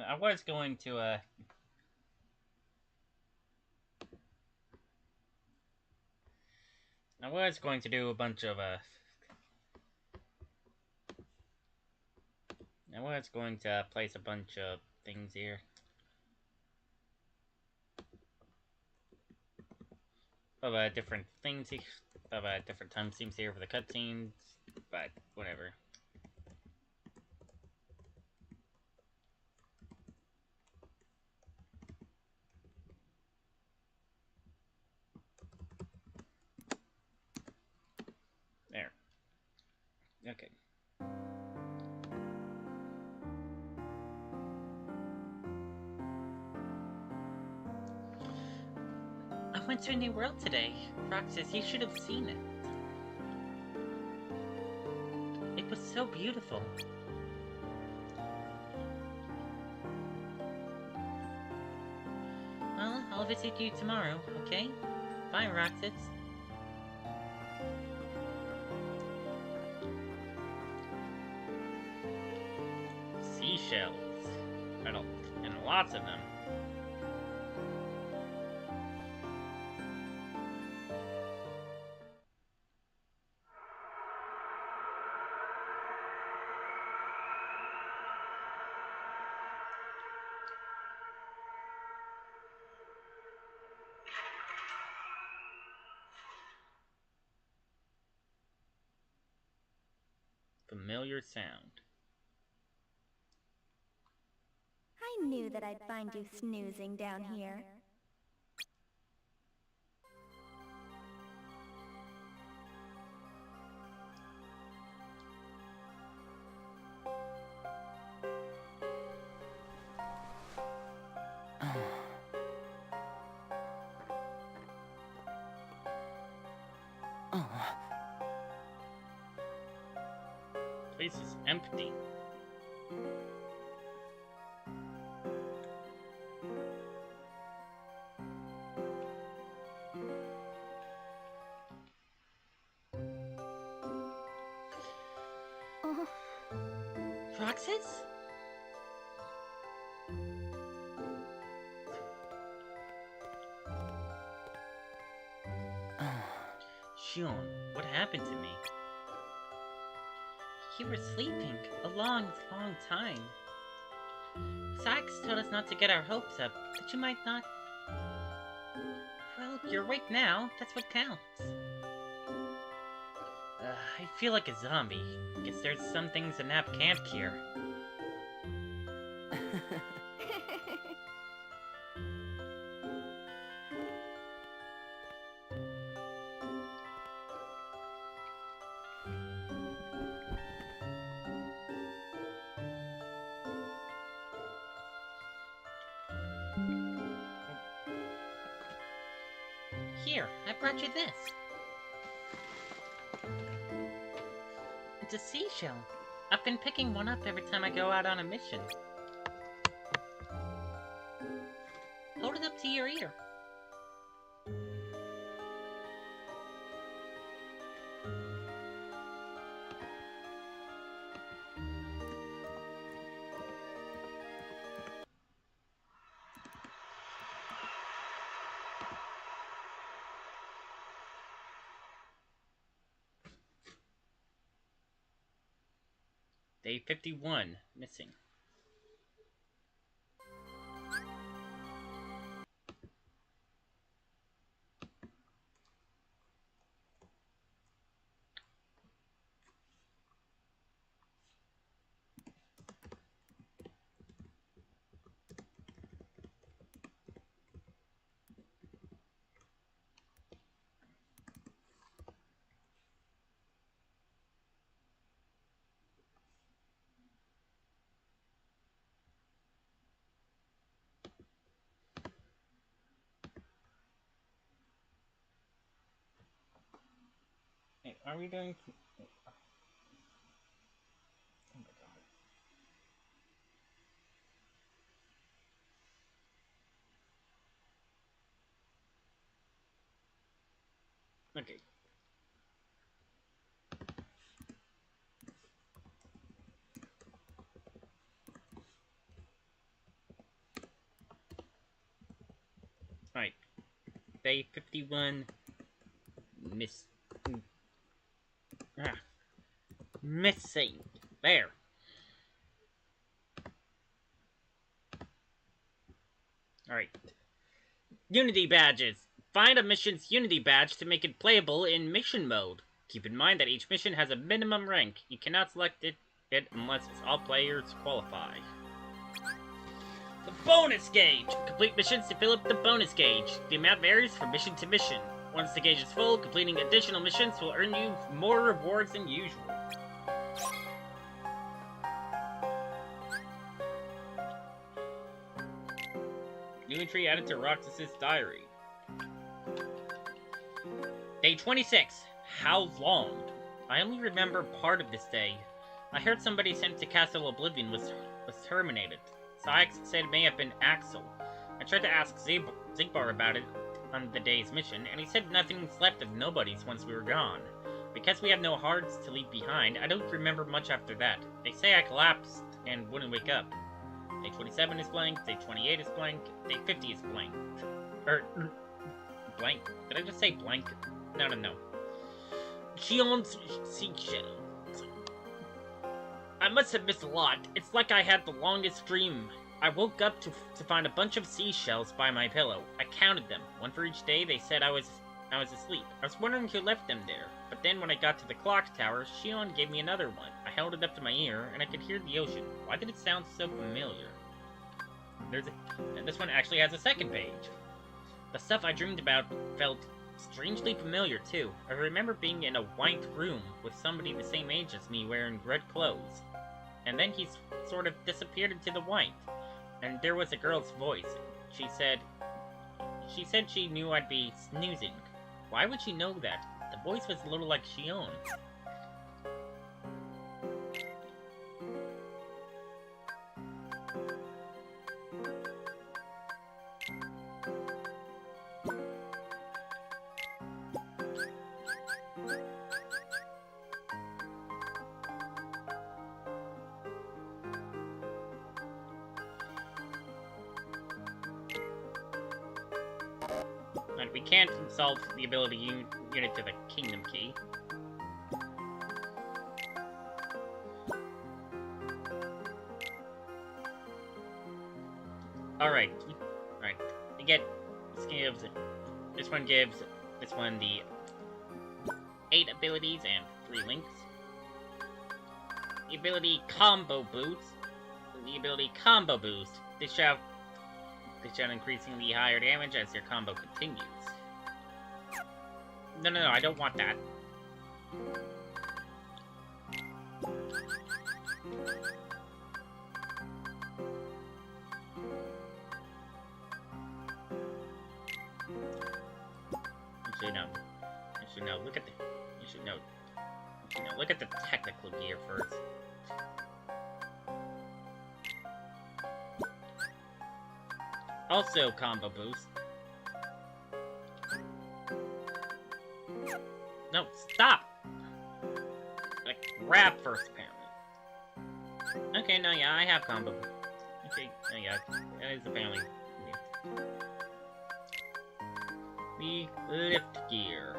I was going to, do a bunch of, I was going to place a bunch of things here. Of, different things here. Of, different time seams here for the cutscenes. But, whatever. There. Okay. I went to a new world today. Roxas, you should have seen it. It was so beautiful. Well, I'll visit you tomorrow, okay? Bye, Roxas. Seashells. And lots of them. Familiar sound. I knew that I'd find you snoozing down here. Place is empty. Roxas? Sean, what happened to me? You were sleeping a long, long time. Sax told us not to get our hopes up, but you might not. Well, you're awake now. That's what counts. I feel like a zombie. Guess there's some things a nap can't cure. Here, I brought you this. It's a seashell. I've been picking one up every time I go out on a mission. Hold it up to your ear. Day 51, missing. Hey, are we doing... Oh my god. Okay. Right. Day 51. Missing. There. Alright. Unity badges. Find a mission's Unity badge to make it playable in mission mode. Keep in mind that each mission has a minimum rank. You cannot select it unless all players qualify. The bonus gauge! Complete missions to fill up the bonus gauge. The amount varies from mission to mission. Once the gauge is full, completing additional missions will earn you more rewards than usual. New entry added to Roxas's diary. Day 26. How long? I only remember part of this day. I heard somebody sent to Castle Oblivion was terminated. Sykes said it may have been Axel. I tried to ask Zigbar about it on the day's mission, and he said nothing's left of nobodies once we were gone. Because we have no hearts to leave behind, I don't remember much after that. They say I collapsed and wouldn't wake up. Day 27 is blank, day 28 is blank, day 50 is blank. Blank? Did I just say blank? No. Shion's seashell. I must have missed a lot. It's like I had the longest dream. I woke up to find a bunch of seashells by my pillow. I counted them. One for each day. They said I was asleep. I was wondering who left them there. But then when I got to the clock tower, Shion gave me another one. I held it up to my ear, and I could hear the ocean. Why did it sound so familiar? And this one actually has a second page. The stuff I dreamed about felt strangely familiar, too. I remember being in a white room with somebody the same age as me wearing red clothes. And then he sort of disappeared into the white. And there was a girl's voice. She said she knew I'd be snoozing. Why would she know that? The voice was a little like Shion. We can't solve the ability unit to the Kingdom Key. Alright. You get... This one gives this one the 8 abilities and 3 links. The ability Combo Boost. They shout increasingly higher damage as your combo continues. No, I don't want that. Look at the technical gear first. Also combo boost. No, stop! Like, grab first, apparently. Okay, no, yeah, I have combo. Okay, oh yeah, that is apparently new. The lift gear.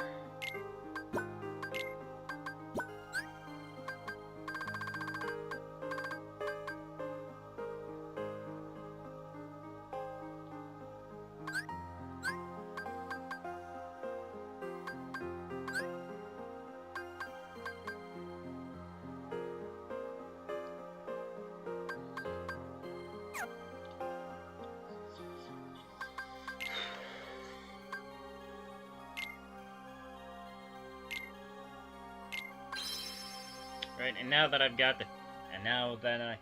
Right, and now that I've got the... And now that I...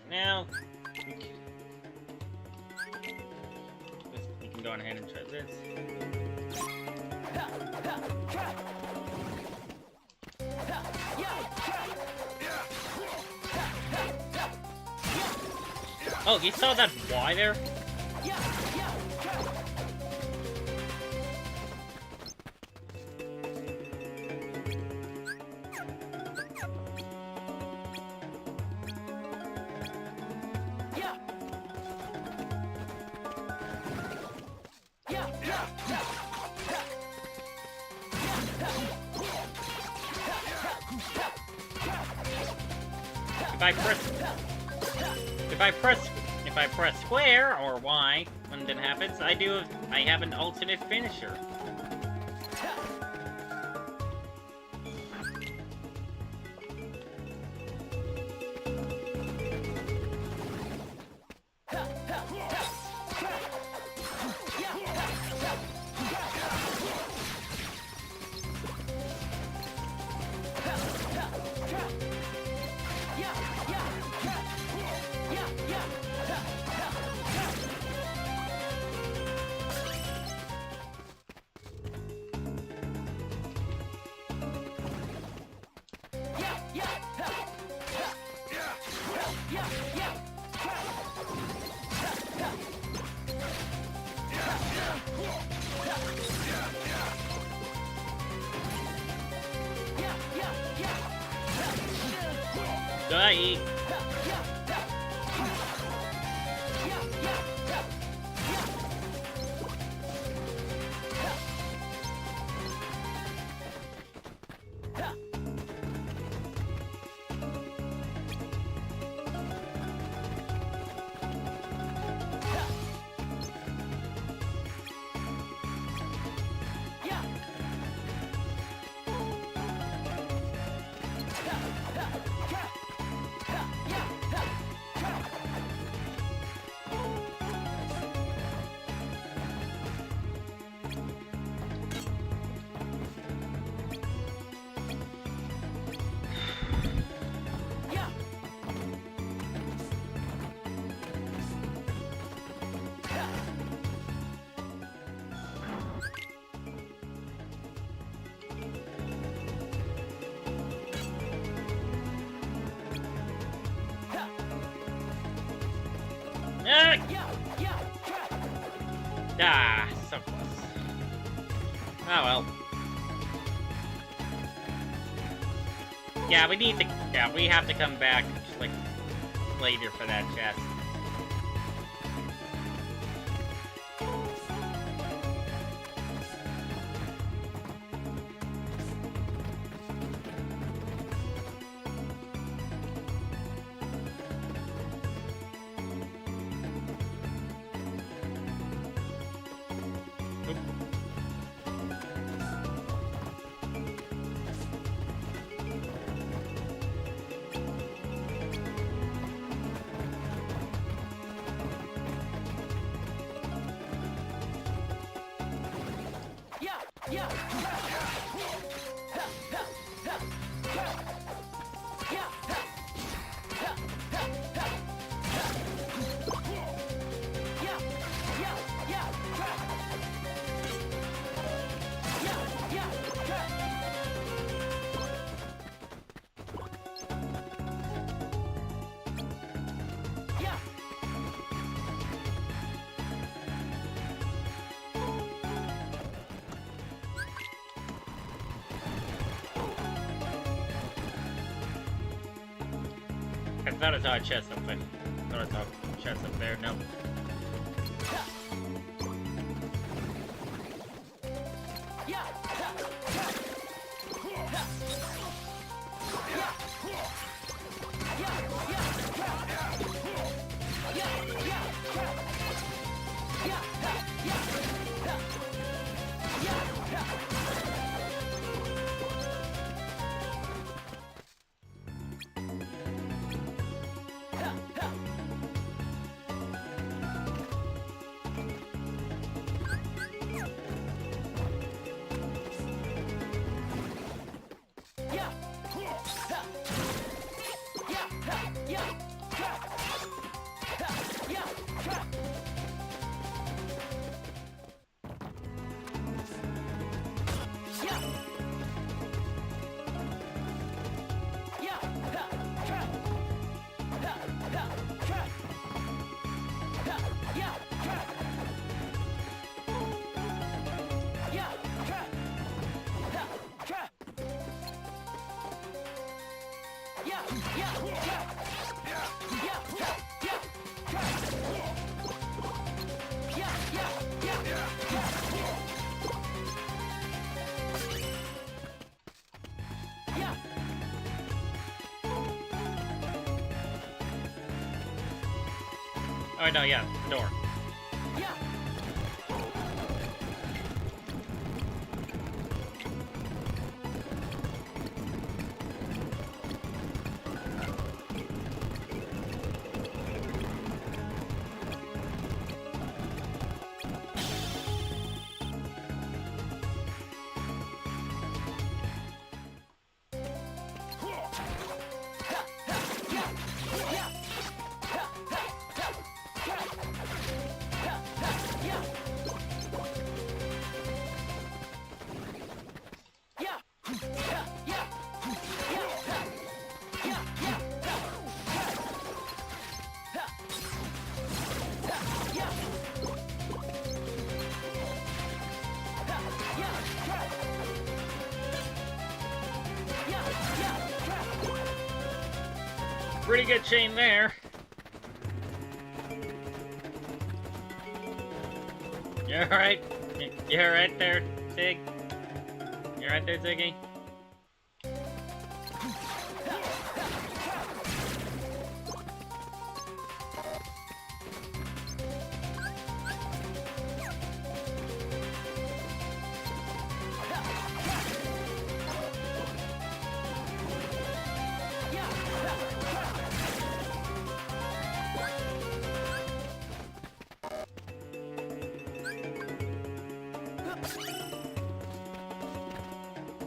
Now... We can go on ahead and try this. Oh, you saw that Y there? if I press square or Y when that happens, I have an alternate finisher. Die. Ah, so close. Oh well. Yeah, we have to come back, like, later for that chest. I thought I saw a chest up there. Thought I saw a chest up there. Nope. Oh, no, yeah, the door. Pretty good chain there. You alright? You alright there, Zig? You alright there, Ziggy?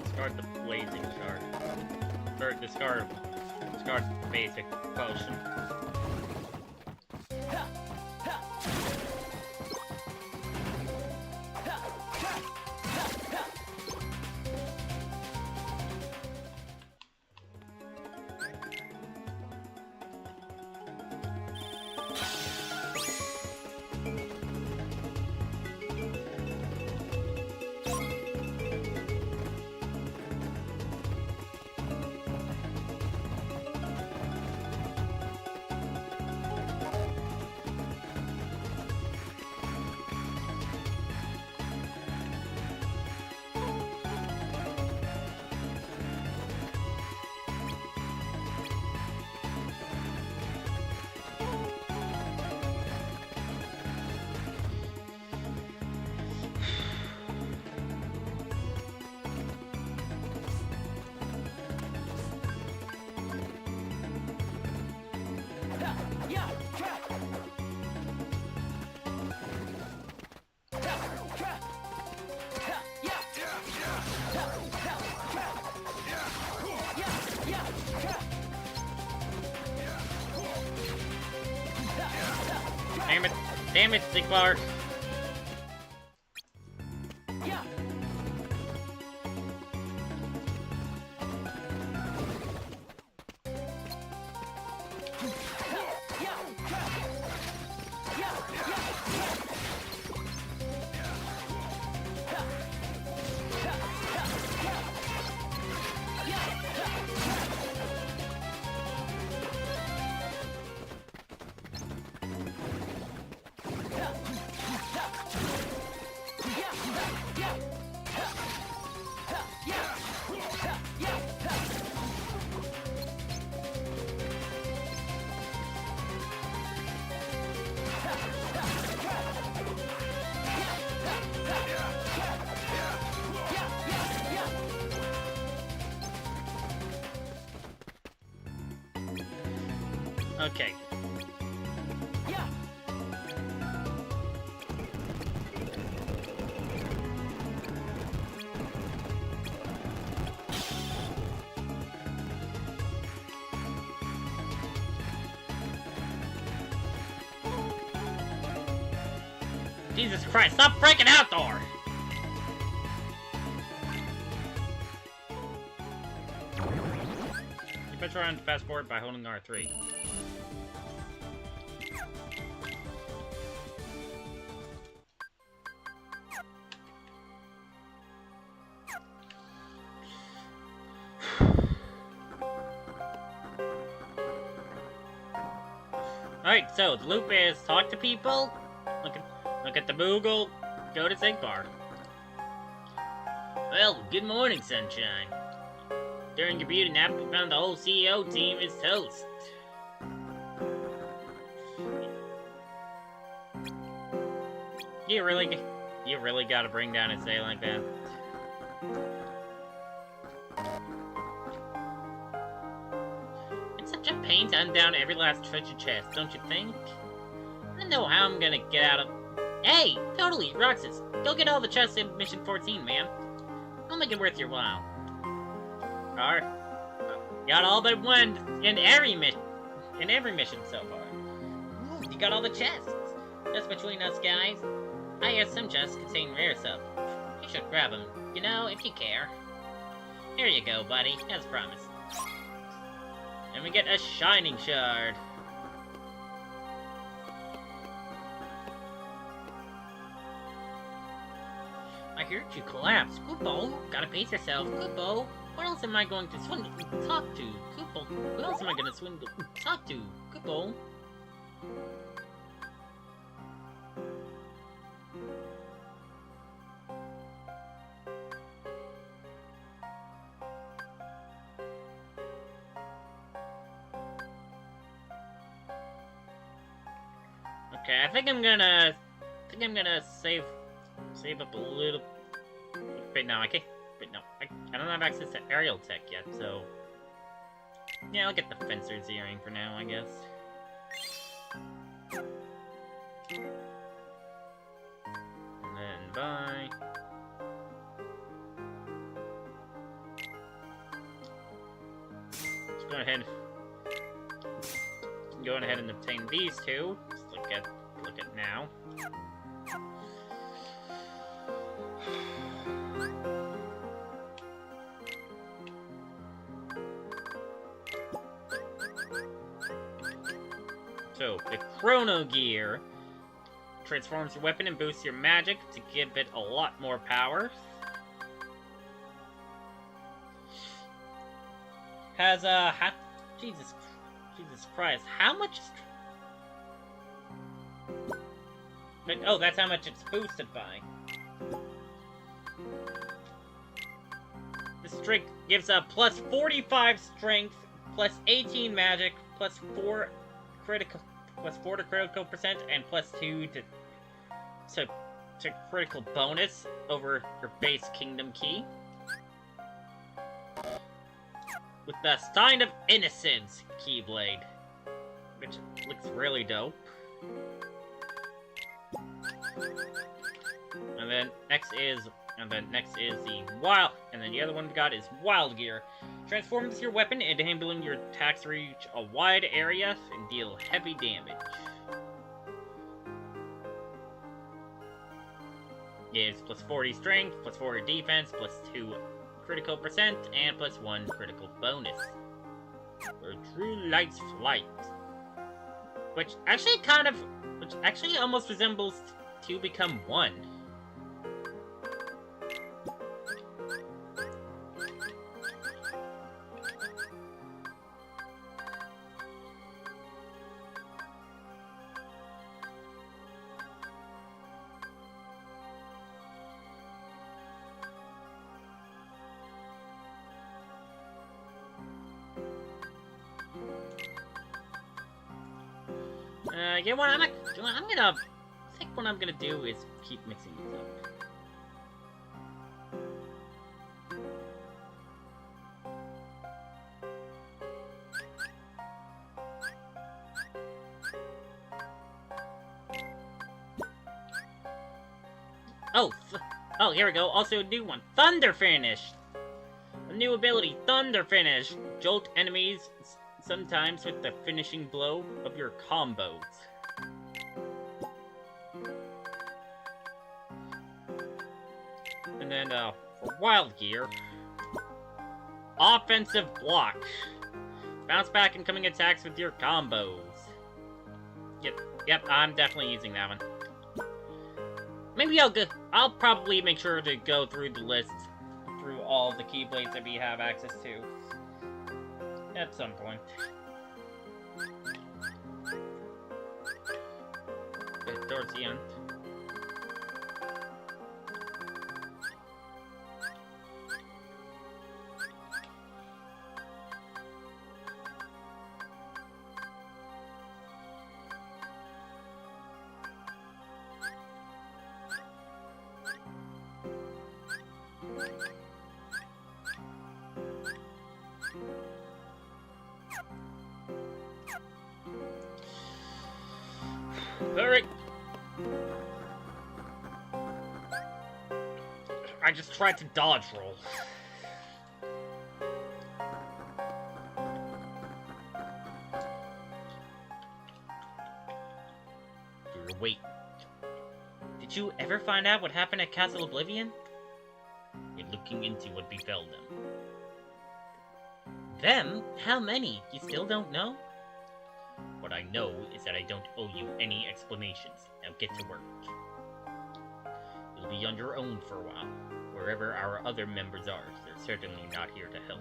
Discard the blazing shard. Or discard basic potion. Damn it, Zigbar. Okay. Jesus Christ, stop breaking out, door! You put around fast forward by holding R3. Alright, so the loop is talk to people, look at the Moogle, go to Zigbar. Well, good morning, Sunshine. During your beauty nap, we found the whole CEO team is toast. You really gotta bring down a say like that. It's such a pain to undown every last treasure chest, don't you think? I don't know how I'm gonna get out of... Hey! Totally, Roxas! Go get all the chests in Mission 14, man. I'll make it worth your while. Alright. Got all but one in every mission so far. Ooh, you got all the chests. Just between us guys, I hear some chests contain rare stuff. You should grab them, you know, if you care. Here you go, buddy, as promised. And we get a shining shard. I heard you collapse. Kupo, gotta pace yourself. Kupo, what else am I going to talk to? Kupo, who else am I gonna talk to? Kupo. Okay, I think I'm gonna save up a little. Wait, no, I can't. Wait, no, I don't have access to aerial tech yet, so yeah, I'll get the fencer's earring for now, I guess. And then bye. Let's go ahead. Go ahead and obtain these two. Let's look at now. So, the Chrono Gear transforms your weapon and boosts your magic to give it a lot more power. Has, Jesus Christ, how much... Oh, that's how much it's boosted by. The strength gives a plus 45 strength, plus 18 magic, plus 4 to critical percent, and plus 2 to critical bonus over your base kingdom key. With the Sign of Innocence Keyblade, which looks really dope. And then next is the Wild, and then the other one we got is Wild Gear. Transforms your weapon, enabling your attacks to reach a wide area and deal heavy damage. It's plus 40 strength, plus 40 defense, plus 2 critical percent, and plus 1 critical bonus. For True Light's Flight. Which actually almost resembles 2 become 1. Yeah, I think what I'm gonna do is keep mixing these up. Oh, here we go. Also a new one. Thunder Finish! A new ability, Thunder Finish. Jolt enemies sometimes with the finishing blow of your combos. And then, for Wild Gear, Offensive Block. Bounce back incoming attacks with your combos. Yep, I'm definitely using that one. Maybe I'll probably make sure to go through the list, through all the Keyblades that we have access to. At some point. Towards the end. Alright. I just tried to dodge roll. Wait. Did you ever find out what happened at Castle Oblivion? We're looking into what befell them. Them? How many? You still don't know? What I know is that I don't owe you any explanations. Now get to work. You'll be on your own for a while. Wherever our other members are, they're certainly not here to help.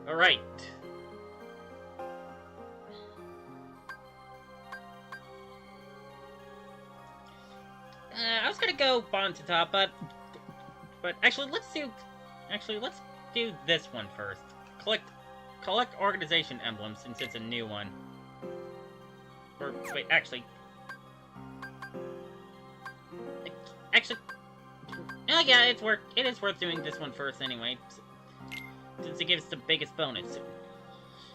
Alright. I was gonna go bottom to top, but actually let's do this one first. Collect organization emblems since it's a new one. Or wait, actually, oh yeah, it is worth doing this one first anyway, since it gives the biggest bonus.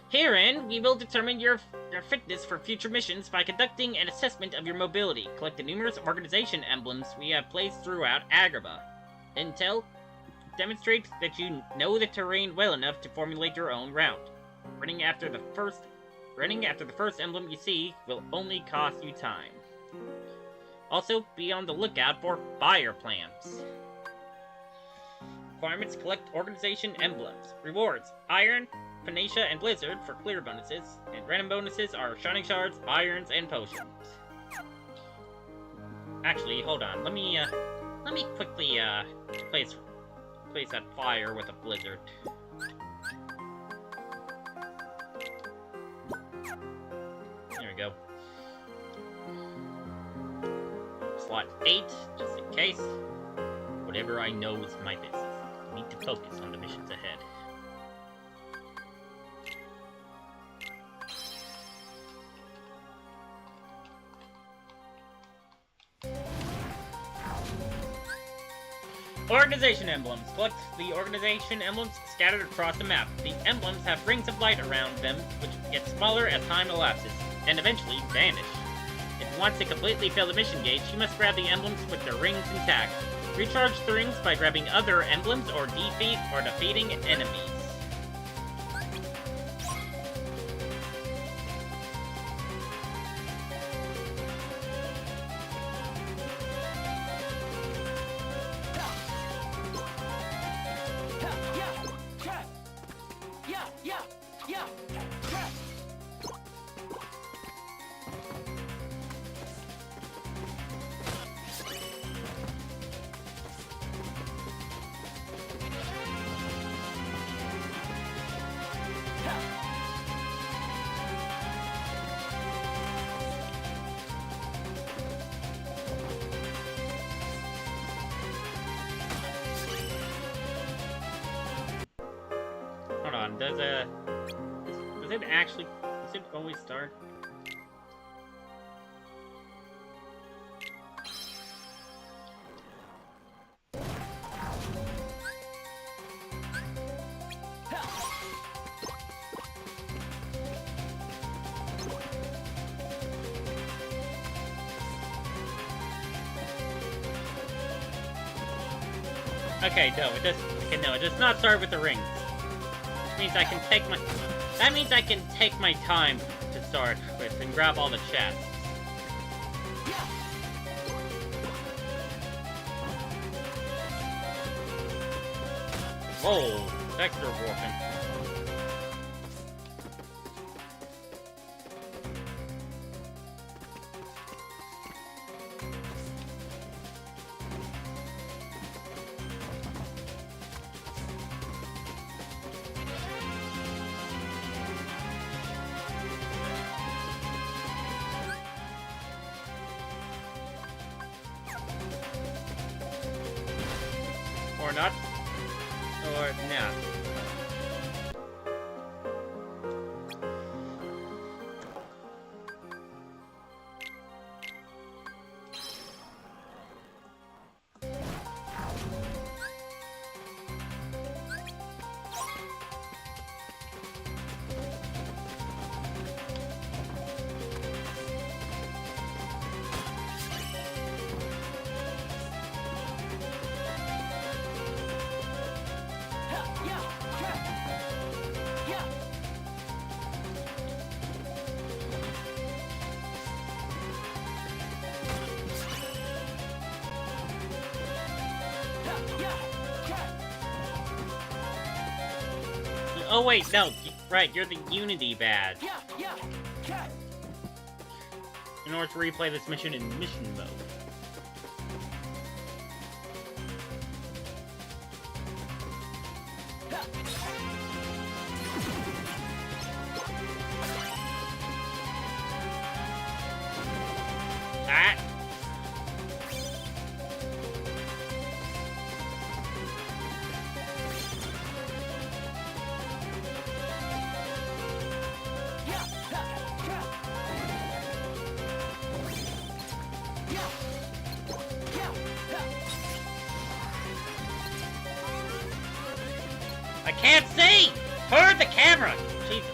Herein, we will determine your fitness for future missions by conducting an assessment of your mobility. Collect the numerous organization emblems we have placed throughout Agrabah. Intel demonstrates that you know the terrain well enough to formulate your own route. Running after the first emblem you see will only cost you time. Also, be on the lookout for buyer plans. Requirements: collect organization emblems. Rewards: Iron, Panacia, and Blizzard for clear bonuses, and random bonuses are Shining Shards, Irons, and Potions. Actually, hold on. Let me quickly place that fire with a Blizzard. There we go. Slot 8, just in case. Whatever I know is my business. I need to focus on the missions ahead. Organization emblems. Collect the organization emblems scattered across the map. The emblems have rings of light around them, which get smaller as time elapses, and eventually vanish. If you want to completely fill the mission gauge, you must grab the emblems with their rings intact. Recharge the rings by grabbing other emblems or defeating enemies. Does it always start? Okay, no, it does. Okay, no, it does not start with the rings. Which means I can take my. That means I can take my time to start with and grab all the chests. Whoa, extra warping. Or not. Or nah. Oh wait, no, right, you're the Unity badge. In order to replay this mission in mission mode. Ah! I can't see! Heard the camera! Jesus.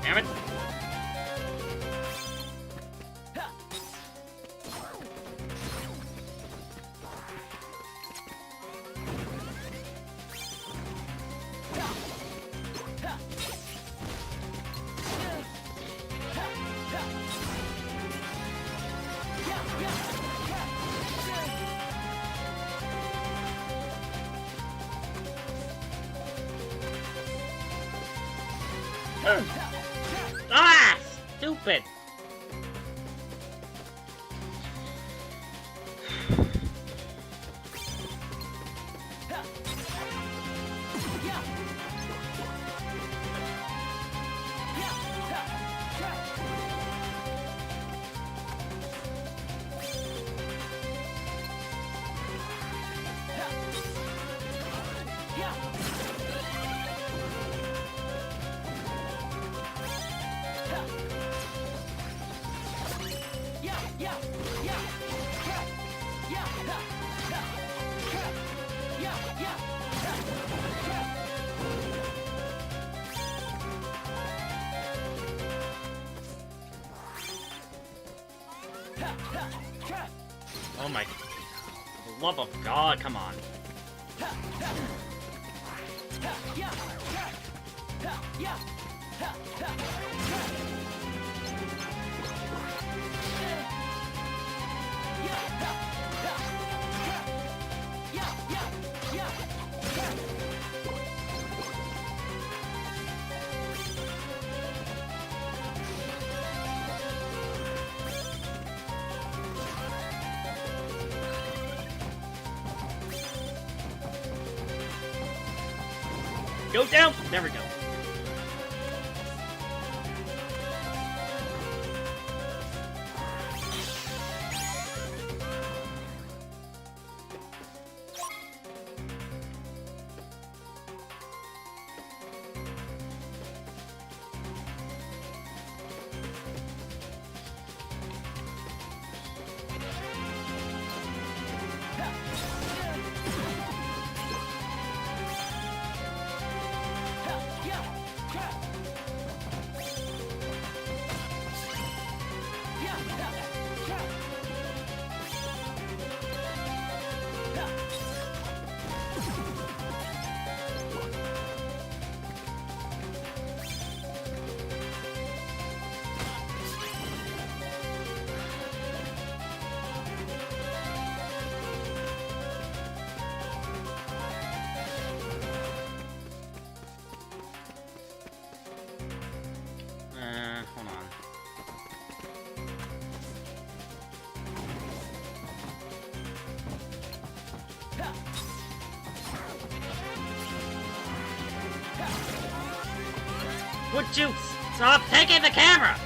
Damn it. Ah! Stupid! Oh my... For the love of God, come on. Go down! There we go. Would you stop taking the camera?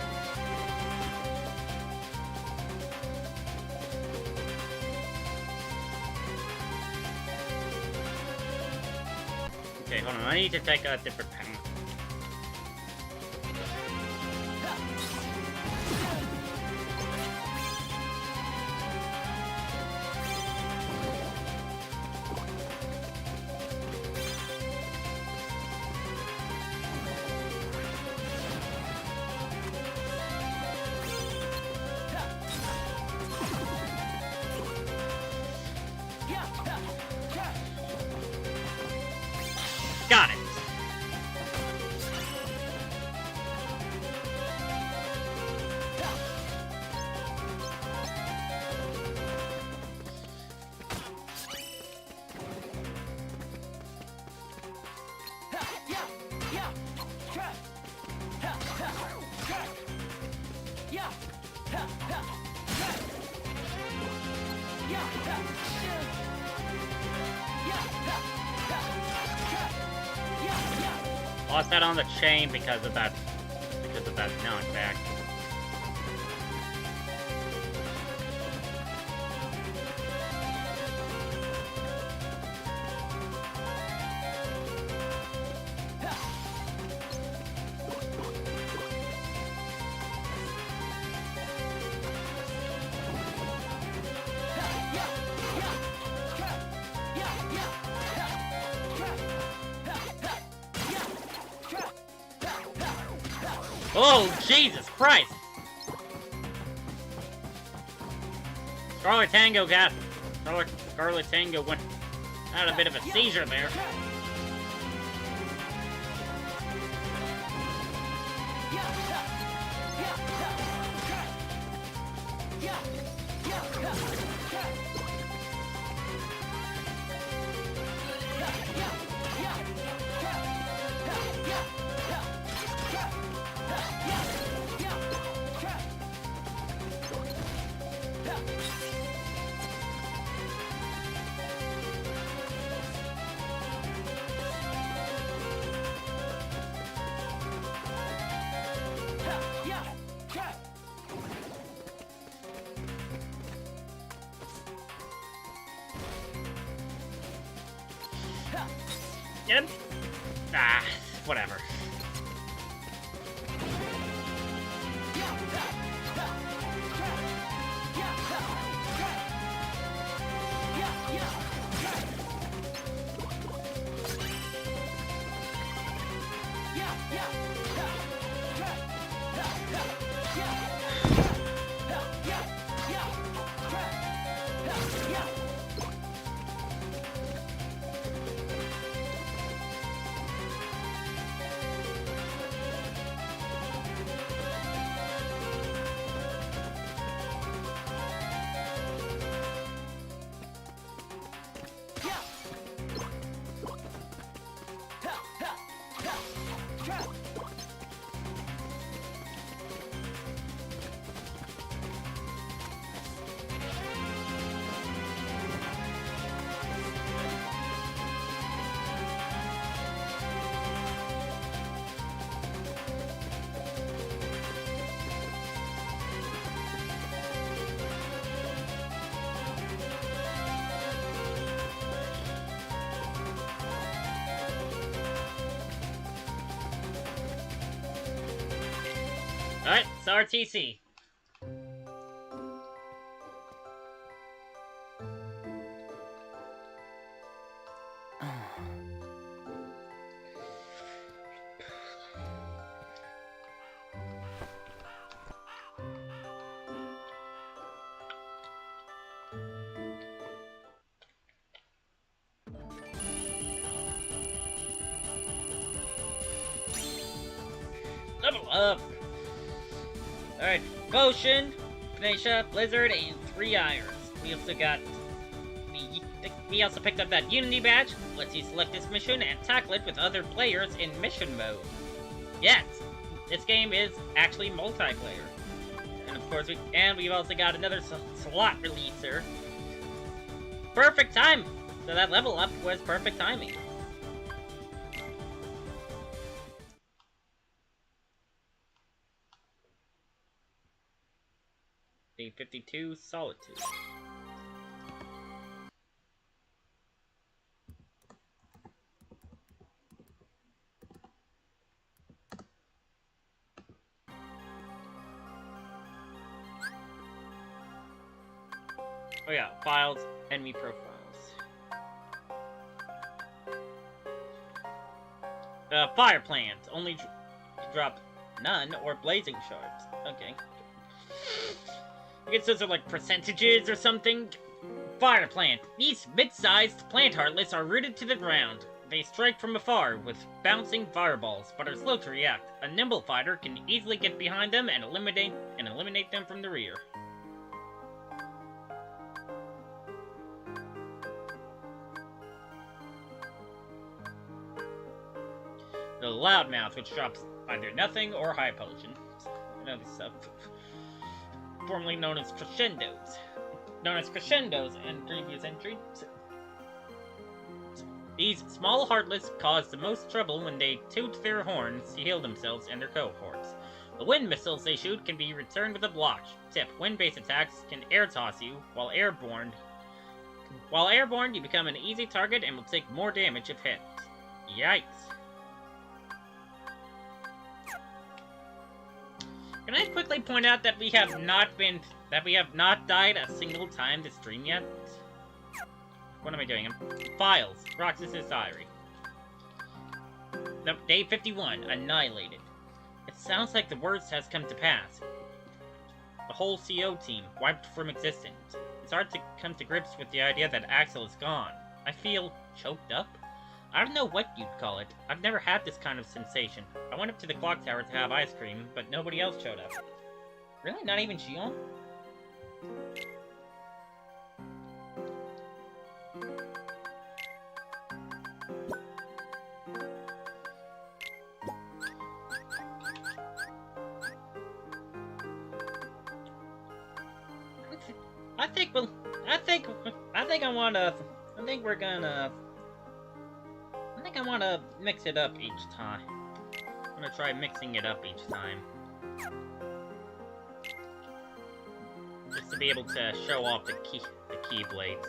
Okay, hold on. I need to take a different pen. Got it. Lost that on the chain because of that knockback. Oh, Jesus Christ! Scarlet Tango went had a bit of a seizure there. Get him? Ah, whatever. Alright, it's RTC. Level up! Alright, Potion, Phoenicia, Blizzard, and 3 Irons. We also picked up that Unity badge, lets you select this mission and tackle it with other players in mission mode. Yes, this game is actually multiplayer. And of course, we've also got another slot releaser. Perfect time! So that level up was perfect timing. Day 52, Solitude. Oh yeah, files, enemy profiles. Fire plant. Only drop none or blazing shards. Okay. I guess those are like percentages or something. Fire plant. These mid-sized plant heartless are rooted to the ground. They strike from afar with bouncing fireballs, but are slow to react. A nimble fighter can easily get behind them and eliminate them from the rear. The loudmouth, which drops either nothing or high potion. Another stuff. Formerly known as crescendos. In previous entries. These small heartless cause the most trouble when they toot their horns to heal themselves and their cohorts. The wind missiles they shoot can be returned with a block. Tip: wind-based attacks can air toss you, while airborne, you become an easy target and will take more damage if hit. Yikes. Can I quickly point out that we have not died a single time this stream yet? What am I doing? Files. Roxas' diary. No, Day 51. Annihilated. It sounds like the worst has come to pass. The whole CO team wiped from existence. It's hard to come to grips with the idea that Axel is gone. I feel choked up. I don't know what you'd call it. I've never had this kind of sensation. I went up to the clock tower to have ice cream, but nobody else showed up. Really? Not even Xion? I want to mix it up each time. I'm gonna try mixing it up each time. Just to be able to show off the keyblades.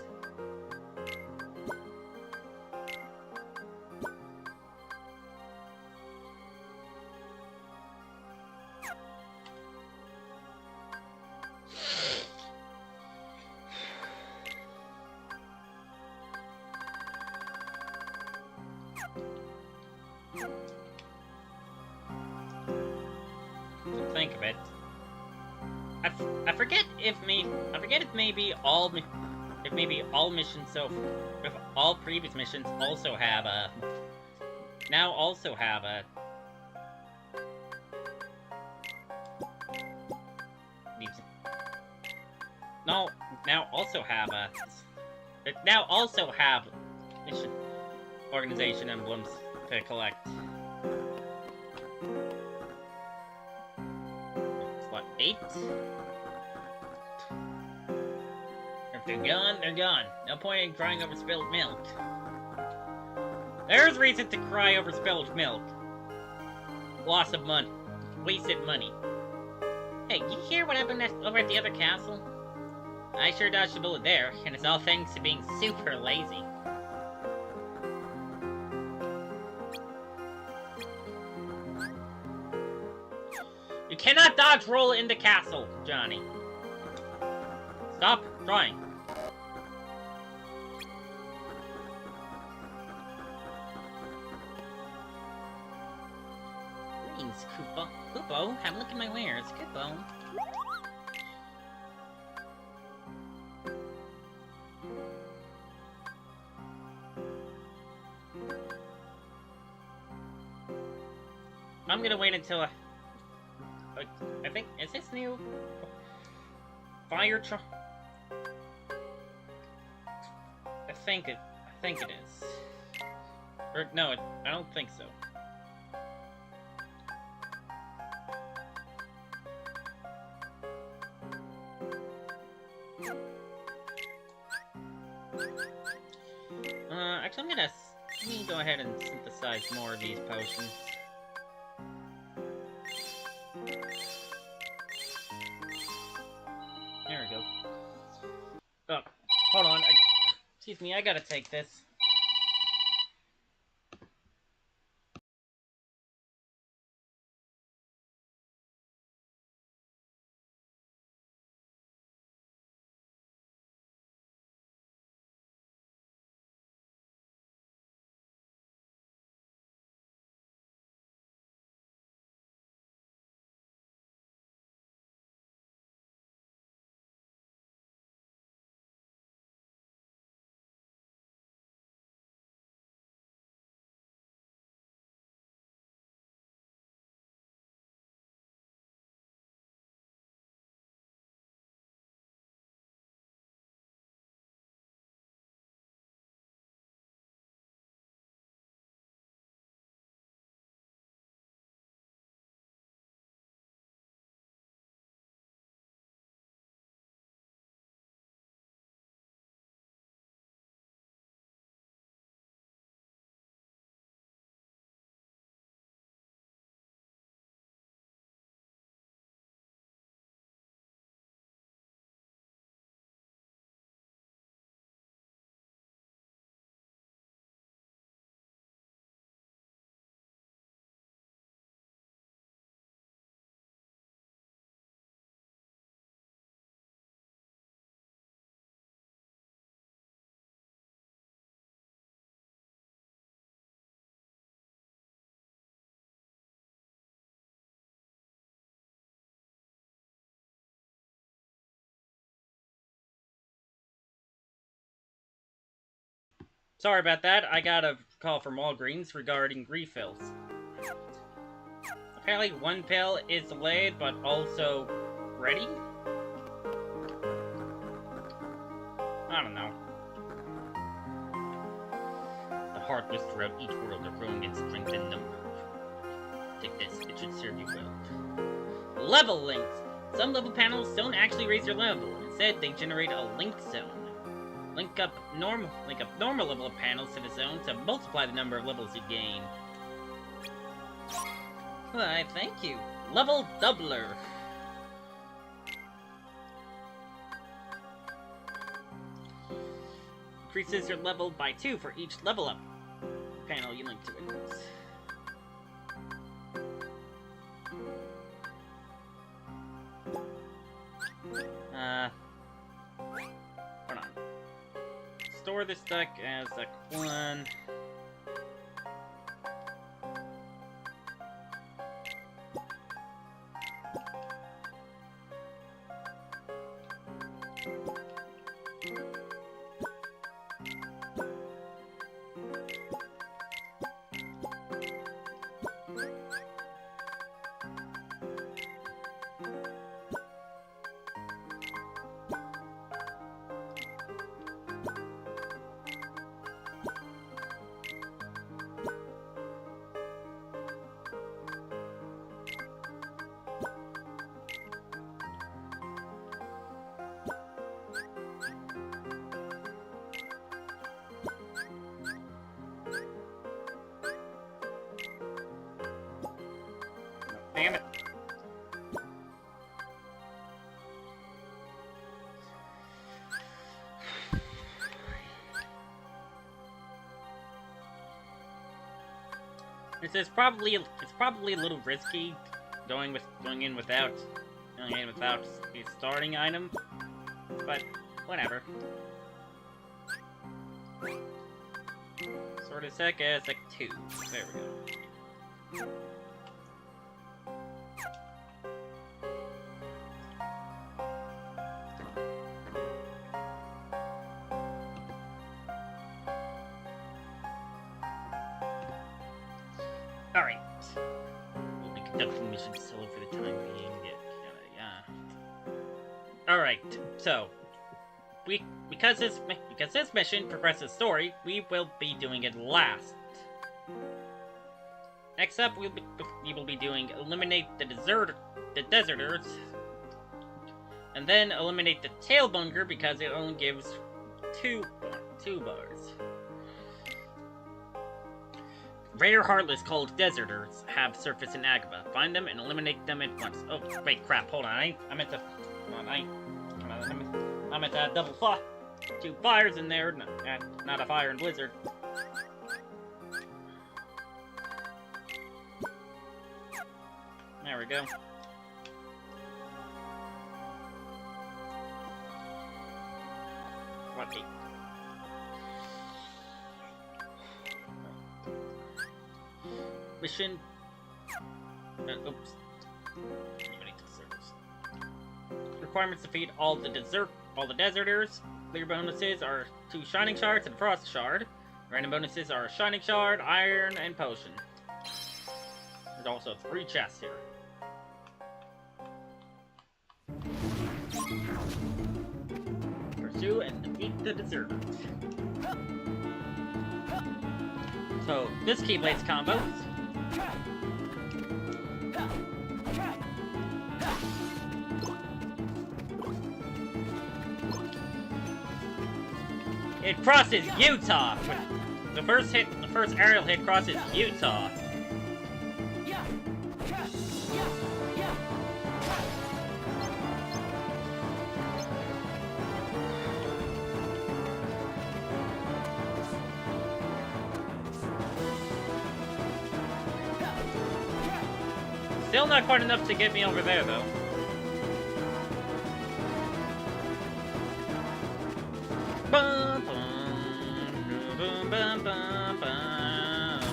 Think of it. I forget if maybe all missions if all previous missions also have a now also have a mission organization emblems to collect. What, 8? If they're gone, they're gone. No point in crying over spilled milk. There's reason to cry over spilled milk. Loss of money. Wasted money. Hey, you hear what happened over at the other castle? I sure dodged a bullet there, and it's all thanks to being super lazy. You cannot dodge roll in the castle, Jonny. Stop trying. Greetings, Kupo. Have a look at my wares, Kupo. I'm gonna wait until I think, is this new? Fire truck? I think it is. Or, no, I don't think so. Actually, let me go ahead and synthesize more of these potions. There Excuse me, I gotta take this. Sorry about that, I got a call from Walgreens regarding refills. Apparently one pill is delayed, but also ready? I don't know. The heartless throughout each world are growing in strength and number. Take this, it should serve you well. Level links! Some level panels don't actually raise your level. Instead, they generate a link zone. Link up normal level of panels to the zone to multiply the number of levels you gain. Why, thank you. Level doubler. Increases your level by 2 for each level up panel you link to it. Hold on. Store this deck as a 1. Damn it. It's probably a little risky going in without the starting item, but whatever. Sort of sec as like 2. There we go. Alright. We'll be conducting missions solo for the time being. Yeah. Alright, so because this mission progresses story, we will be doing it last. Next up, we will be doing eliminate the deserters, and then eliminate the tailbunger because it only gives two bars. Rare heartless called deserters have surface in Agrabah. Find them and eliminate them at once. Oh wait, crap! Hold on, I meant to. Hold on, I meant to double thought. 2 fires in there, not a fire and blizzard. There we go. What the? Mission. Oops. Requirements: defeat all the deserters. Clear bonuses are 2 shining shards and frost shard. Random bonuses are shining shard, iron, and potion. There's also 3 chests here. Pursue and defeat the deserters. So this Keyblades combo. It crosses Utah. The first aerial hit crosses Utah. Still not quite enough to get me over there, though. Bum, bum, bum, bum, bum,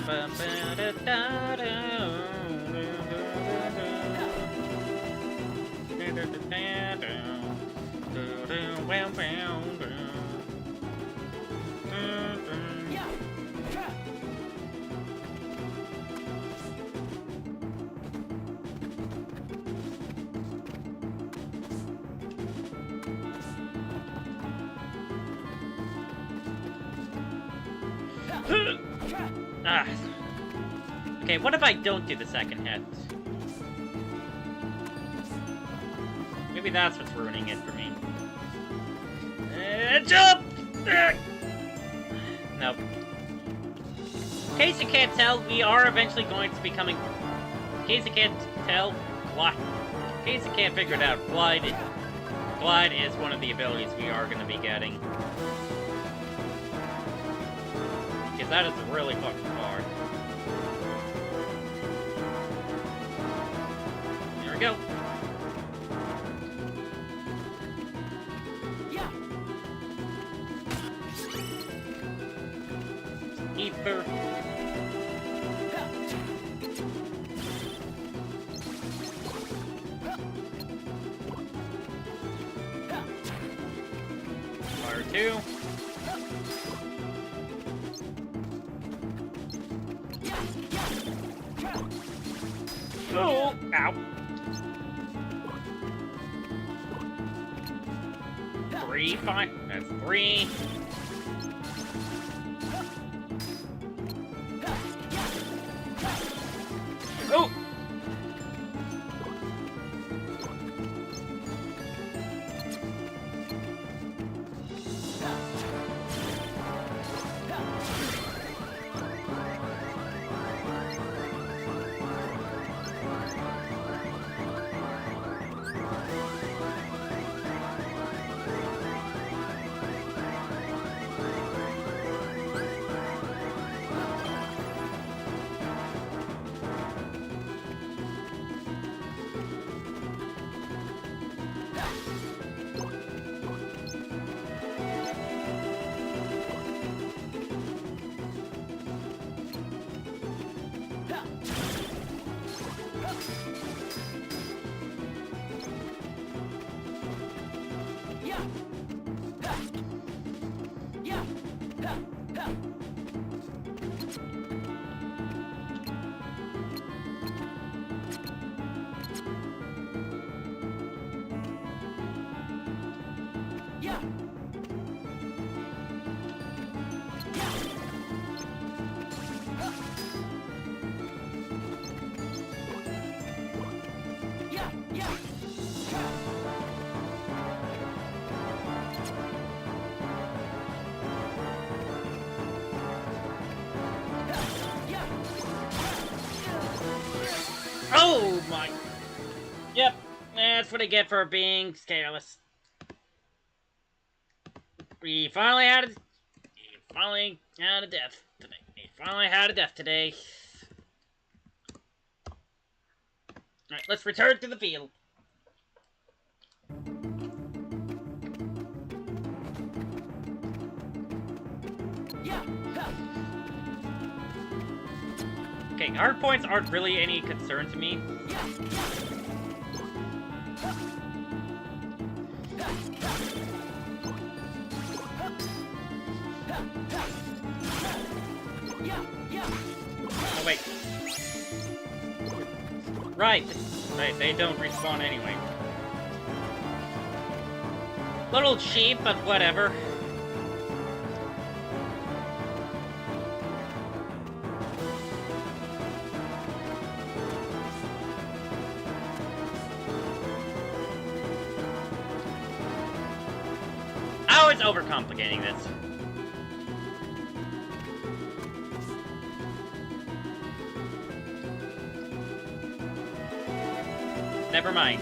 bum, da, da, Ah. Okay, what if I don't do the second hit? Maybe that's what's ruining it for me. Jump! Nope. In case you can't tell, we are eventually going to be coming... In case you can't tell, Glide. In case you can't figure it out, Glide is one of the abilities we are going to be getting. Because that is really fucking hard. There we go. Ether. Fire 2. Oh, ow. 3, 5. That's 3. Oh! Oh my... Yep, that's what I get for being careless. We finally had a death today. We finally had a death today. Alright, let's return to the field. Okay, hard points aren't really any concern to me. Oh, wait. Right, they don't respawn anyway. Little cheap, but whatever. I was overcomplicating this. Never mind.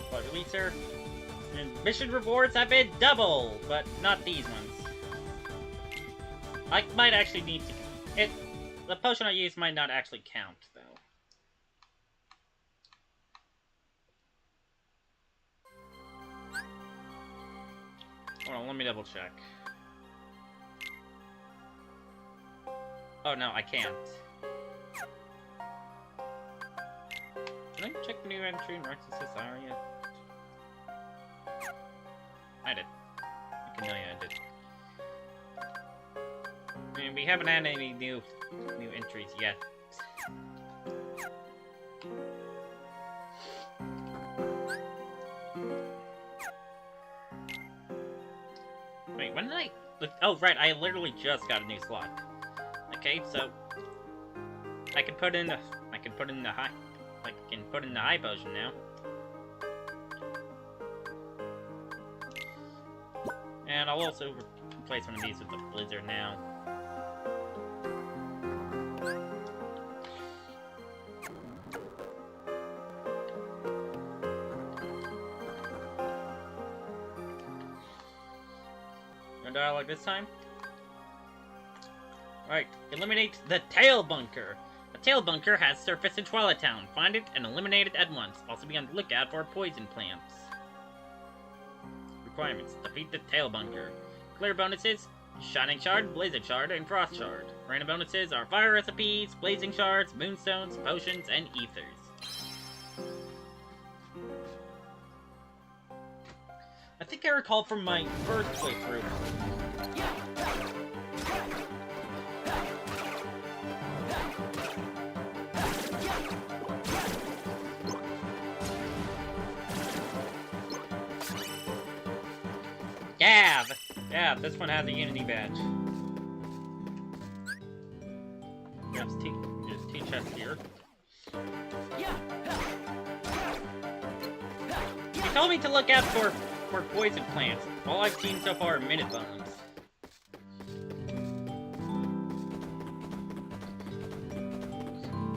Plug releaser. And mission rewards have been double, but not these ones. I might actually need to... The potion I use might not actually count, though. Hold on, let me double check. Oh, no, I can't. Can I check the new entry in Rex's area? I did. Okay, no, yeah, I did. I mean, we haven't had any new entries yet. Wait, when did I... Oh, right, I literally just got a new slot. Okay, so... I can put in the high... I can put in the high potion now. And I'll also replace one of these with the blizzard now. Dialogue this time. Alright, eliminate the tail bunker. The tail bunker has surfaced in Twilight Town. Find it and eliminate it at once. Also be on the lookout for poison plants. Requirements: defeat the tail bunker. Clear bonuses: Shining Shard, Blazing Shard, and Frost Shard. Random bonuses are fire recipes, blazing shards, moonstones, potions, and ethers. I think I recall from my first playthrough. Yeah, this one has a Unity badge. There's two chests here. He told me to look out for poison plants. All I've seen so far are minute bombs.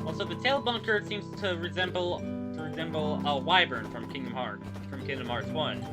Also, the tail bunker seems to resemble a wyvern from Kingdom Hearts 1.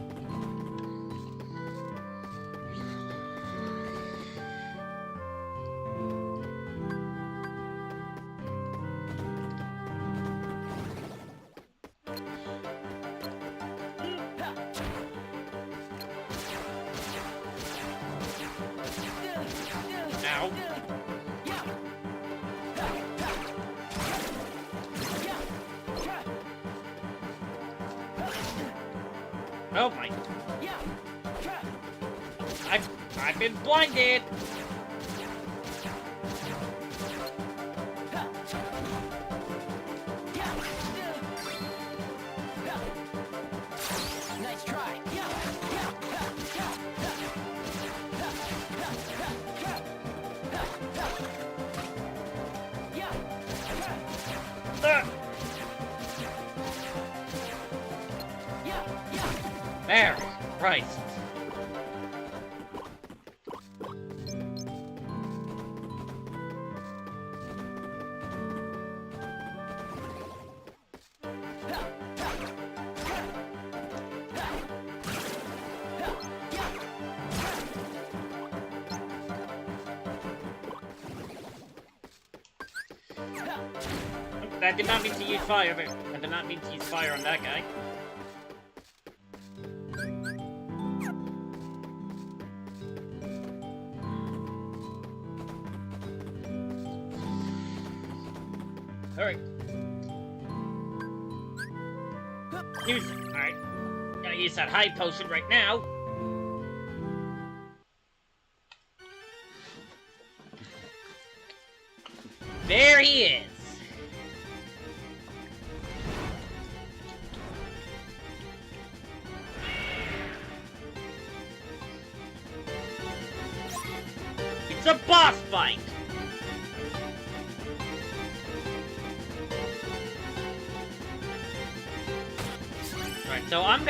Oh my... I've been blinded! Nice try. There! Right. I did not mean to use fire. I did not mean to use fire on that guy. Alright. Alright. Gotta use that high potion right now. There he is! It's a boss fight! Alright, so I'm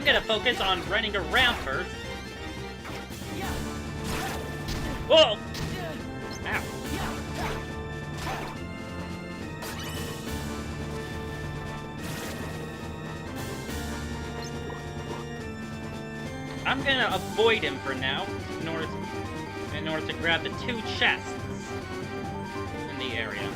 gonna focus on running around first. Whoa! Ow. I'm gonna avoid him for now, in order to grab the 2 chests in the area.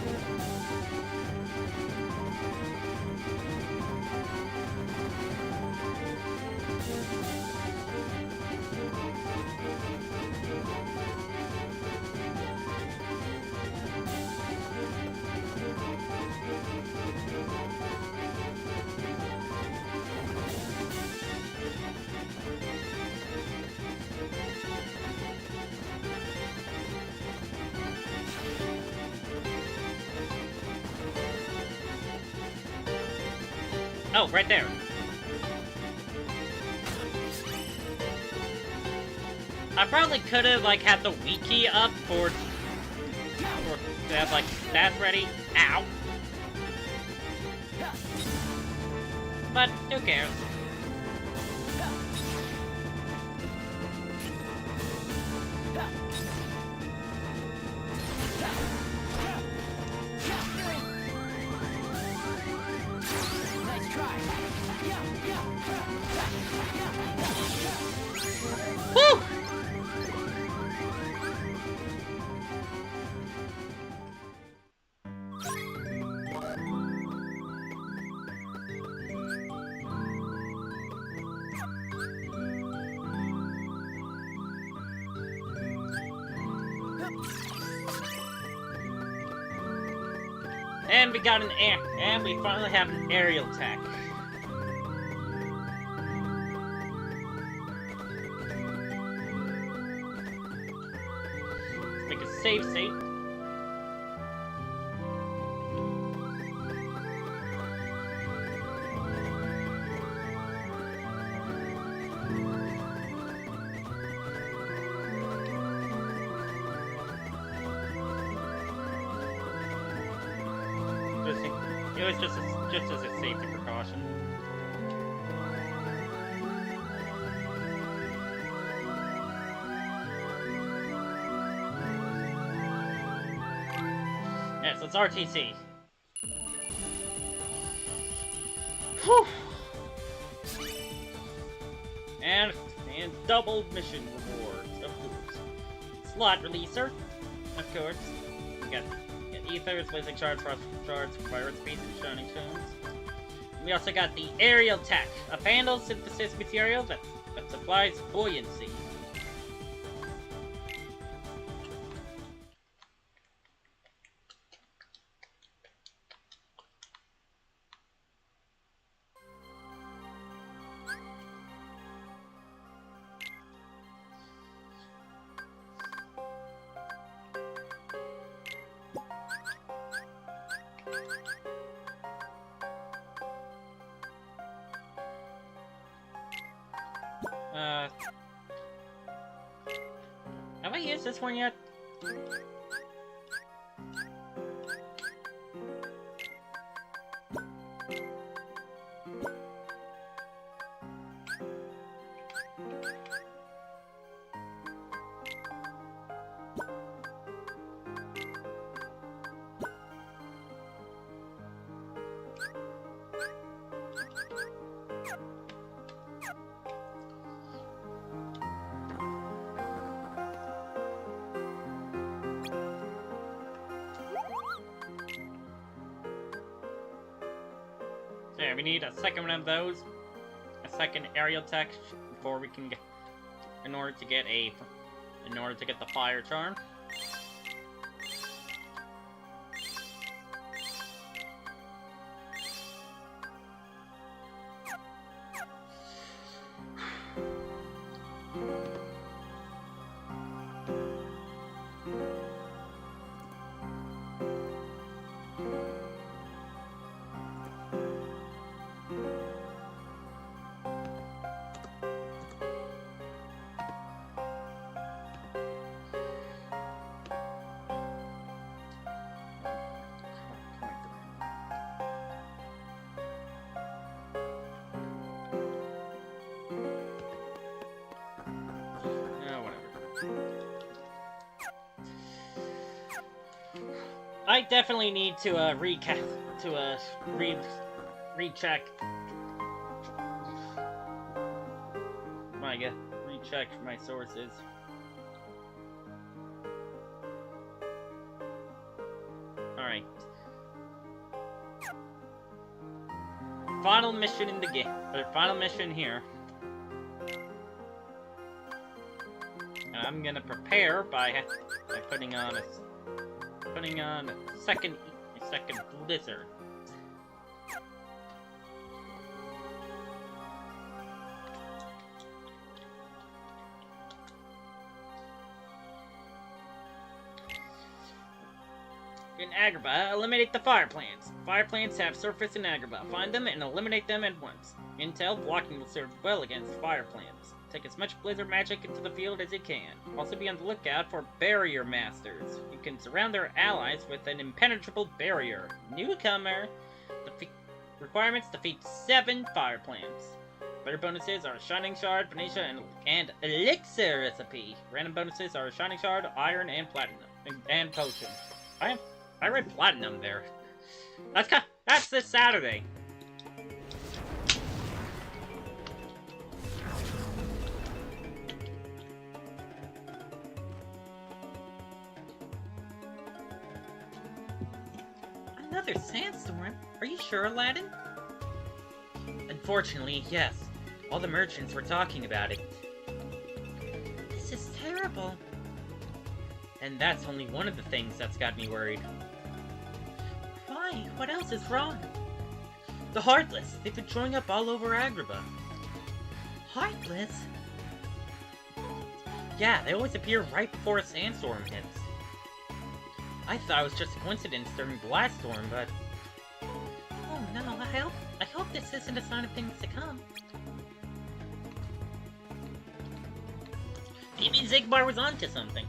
Oh, right there. I probably could have, like, had the wiki up for to have, like, stats ready. Ow. But, who cares? Woo! And we got an and we finally have an aerial attack. Let's make a save state. It was just as a safety precaution. Yes, let's RTC. Whew. And double mission rewards, of course. Slot releaser, of course. We got Ethers, Blazing Shards, Frost Shards, Pirate Speed, and Shining Stones. We also got the Aerial Tech, a Vandal synthesis material that supplies buoyancy. Have I used this one yet? Yeah, we need a second one of those. A second aerial tech before we can get... In order to get the fire charm. I definitely need to recheck recheck my sources. Alright. Final mission in the game. Final mission here. And I'm gonna prepare by putting on a second blizzard. In Agrabah, eliminate the fire plants. Fire plants have surface in Agrabah. Find them and eliminate them at once. Intel, blocking will serve well against fire plants. Take as much blizzard magic into the field as you can. Also be on the lookout for barrier masters. You can surround their allies with an impenetrable barrier. Newcomer. Requirements: defeat 7 fire plants. Better bonuses are Shining Shard, Venetia, and Elixir recipe. Random bonuses are Shining Shard, Iron, and Platinum. And Potion. I read Platinum there. That's this Saturday. Another sandstorm? Are you sure, Aladdin? Unfortunately, yes. All the merchants were talking about it. This is terrible. And that's only one of the things that's got me worried. Why? What else is wrong? The Heartless! They've been showing up all over Agrabah. Heartless? Yeah, they always appear right before a sandstorm hits. I thought it was just a coincidence during Blast Storm, but... Oh no, I hope this isn't a sign of things to come. Maybe Zigbar was onto something.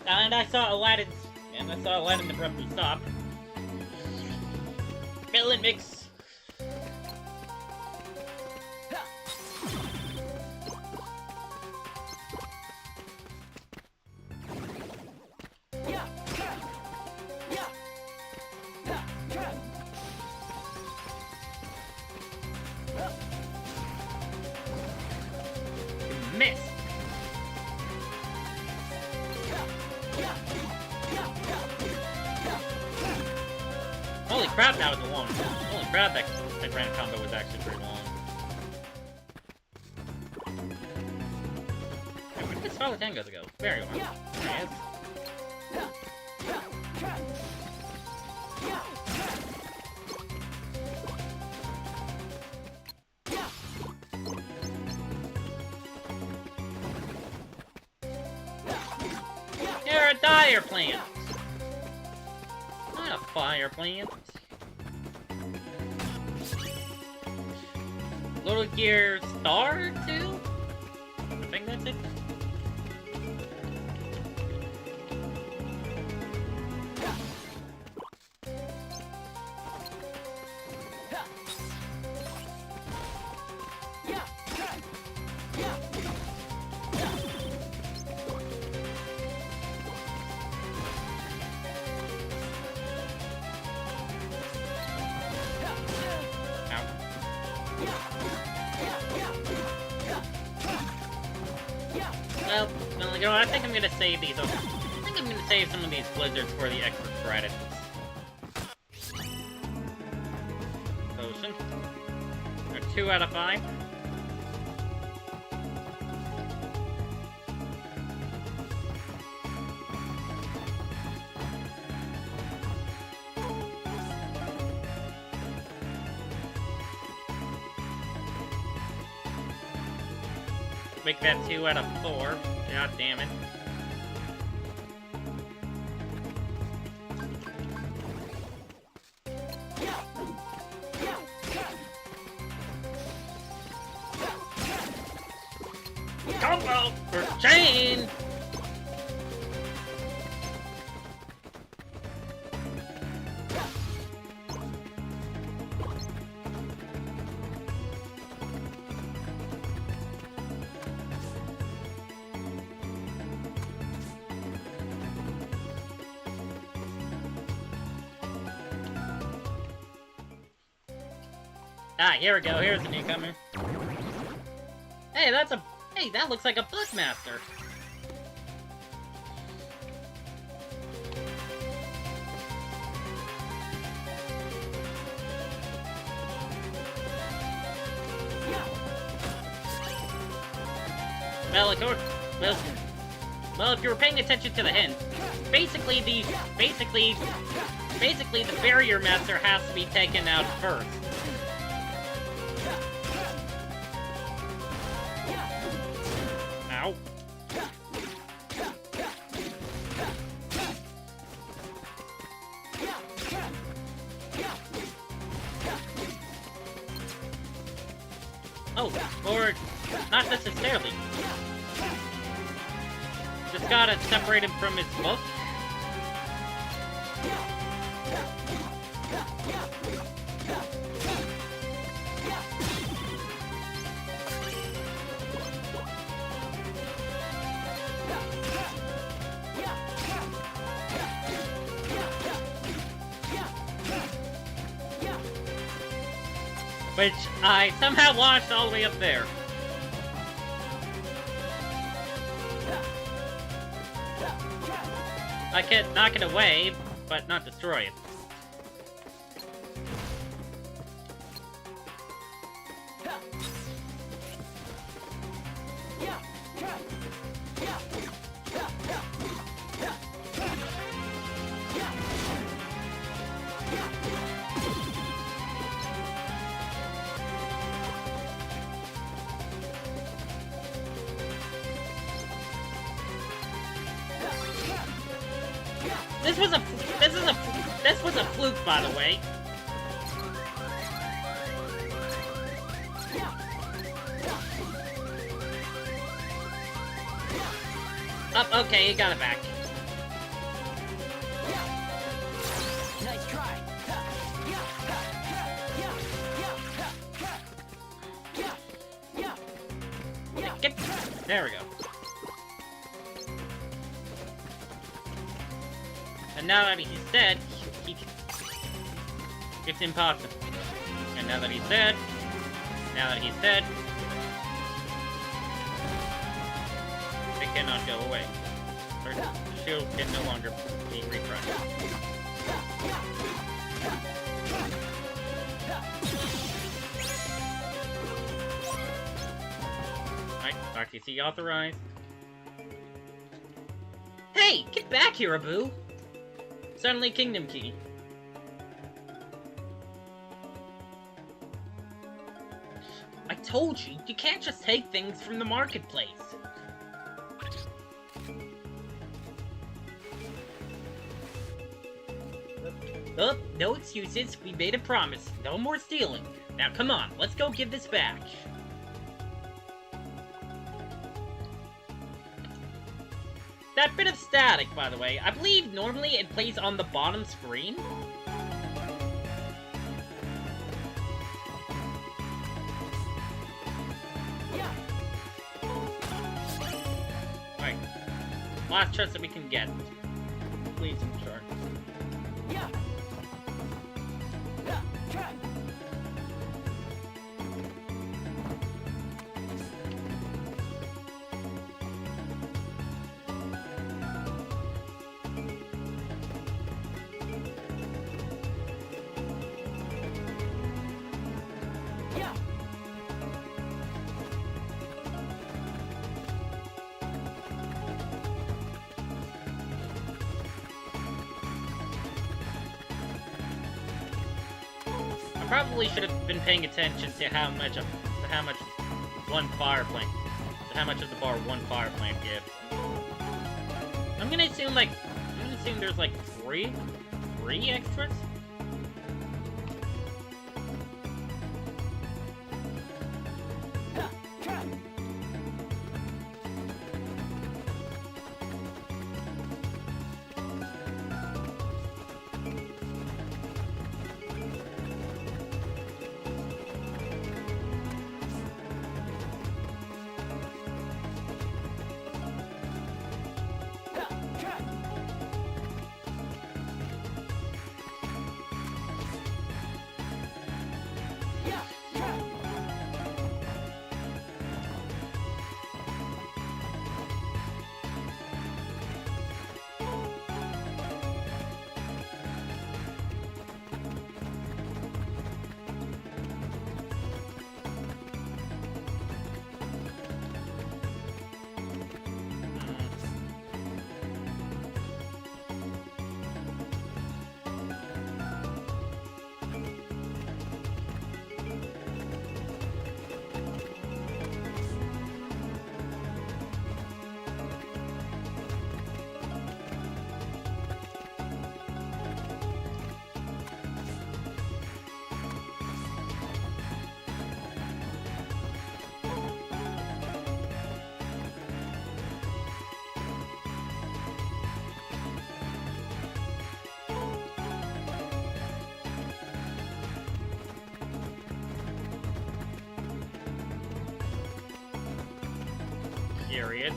And I saw Aladdin abruptly stop. Melon mix. Miss. Holy crap, that was long. Holy crap, that random combo was actually pretty long. Hey, where did the Scarlet Tangos go? Very long. There he is. You're a dire plant! Not a fire plant. Little Gear Star 2? I think that's it. Well, you know what, I think I'm gonna save these. I think I'm gonna save some of these blizzards for the extra credits. Potion. 2 out of 5. Make that 2 out of 4. God damn it. Combo for chain! Ah, here we go. Here's a newcomer. Hey, Hey, that looks like a Buckmaster. Well, if you were paying attention to the hint, basically the barrier master has to be taken out first. Ow. Oh, or not necessarily. Just gotta separate him from his book. Which I somehow launched all the way up there. I could knock it away, but not destroy it. This was a fluke, by the way. Up, okay, he got it back. Nice try. Get, there we go. And now that he's dead, it's impossible. And now that he's dead, it cannot go away. Or the shield can no longer be refreshed. Alright, RTC authorized. Hey, get back here, Abu! Suddenly Kingdom Key. I told you, you can't just take things from the marketplace. Oh, no excuses. We made a promise. No more stealing. Now come on, let's go give this back. That bit of static, by the way, I believe normally it plays on the bottom screen. Alright. Last chest that we can get. Please, sure. probably should have been paying attention to how much one fire plant, how much of the bar one fire plant gives. I'm gonna assume there's like three extras. Curious.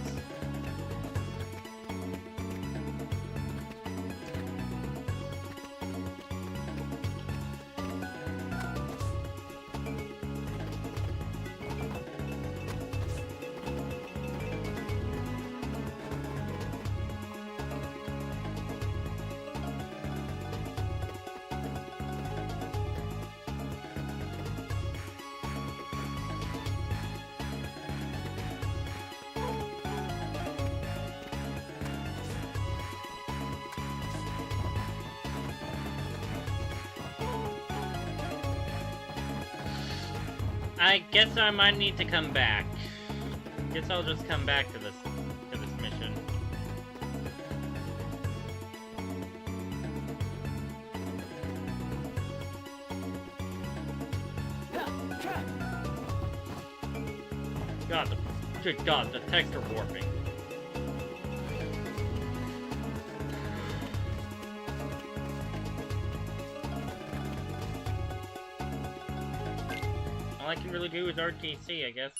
I guess I might need to come back. Guess I'll just come back to this mission. Good God, the texture warping. All I can really do is RTC, I guess.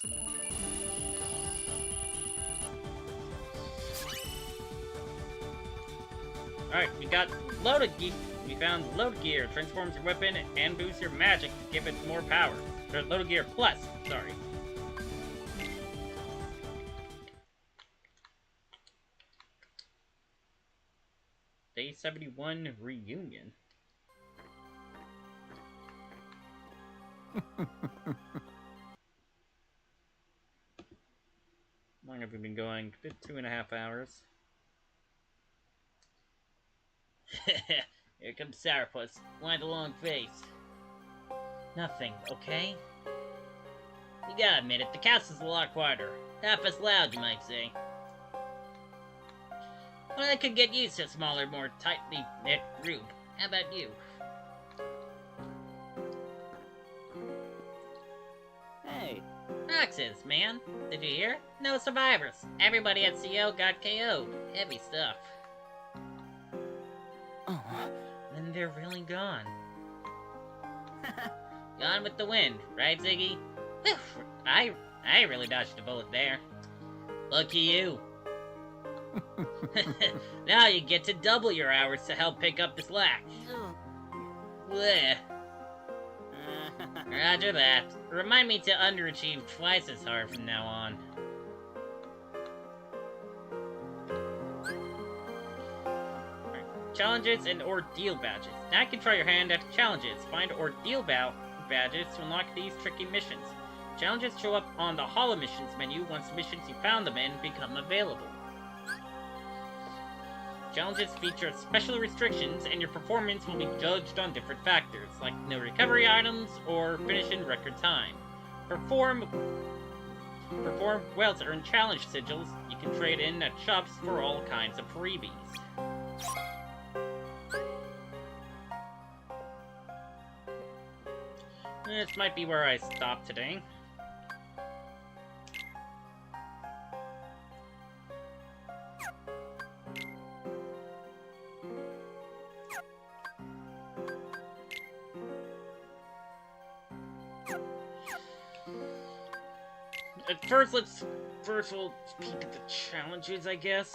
Alright, we got loaded gear. We found loaded gear. Transforms your weapon and boosts your magic to give it more power. Or loaded gear plus, sorry. Day 71 reunion. How long have we been going? 2.5 hours. Here comes Sourpuss. Why the long face? Nothing, okay? You gotta admit it, the castle's a lot quieter. Half as loud, you might say. Well, I could get used to a smaller, more tightly knit group. How about you? Hey. Roxas, man. Did you hear? No survivors. Everybody at CO got KO'd. Heavy stuff. Oh. Then they're really gone. Gone with the wind, right, Ziggy? Whew, I really dodged a bullet there. Lucky you. Now you get to double your hours to help pick up the slack. Blech. Roger that. Remind me to underachieve twice as hard from now on. Right. Challenges and ordeal badges. Now you can try your hand at challenges. Find ordeal badges to unlock these tricky missions. Challenges show up on the Holo Missions menu once missions you found them in become available. Challenges feature special restrictions, and your performance will be judged on different factors, like no recovery items or finish in record time. Perform well to earn challenge sigils. You can trade in at shops for all kinds of freebies. This might be where I stop today. First we'll peek at the challenges, I guess.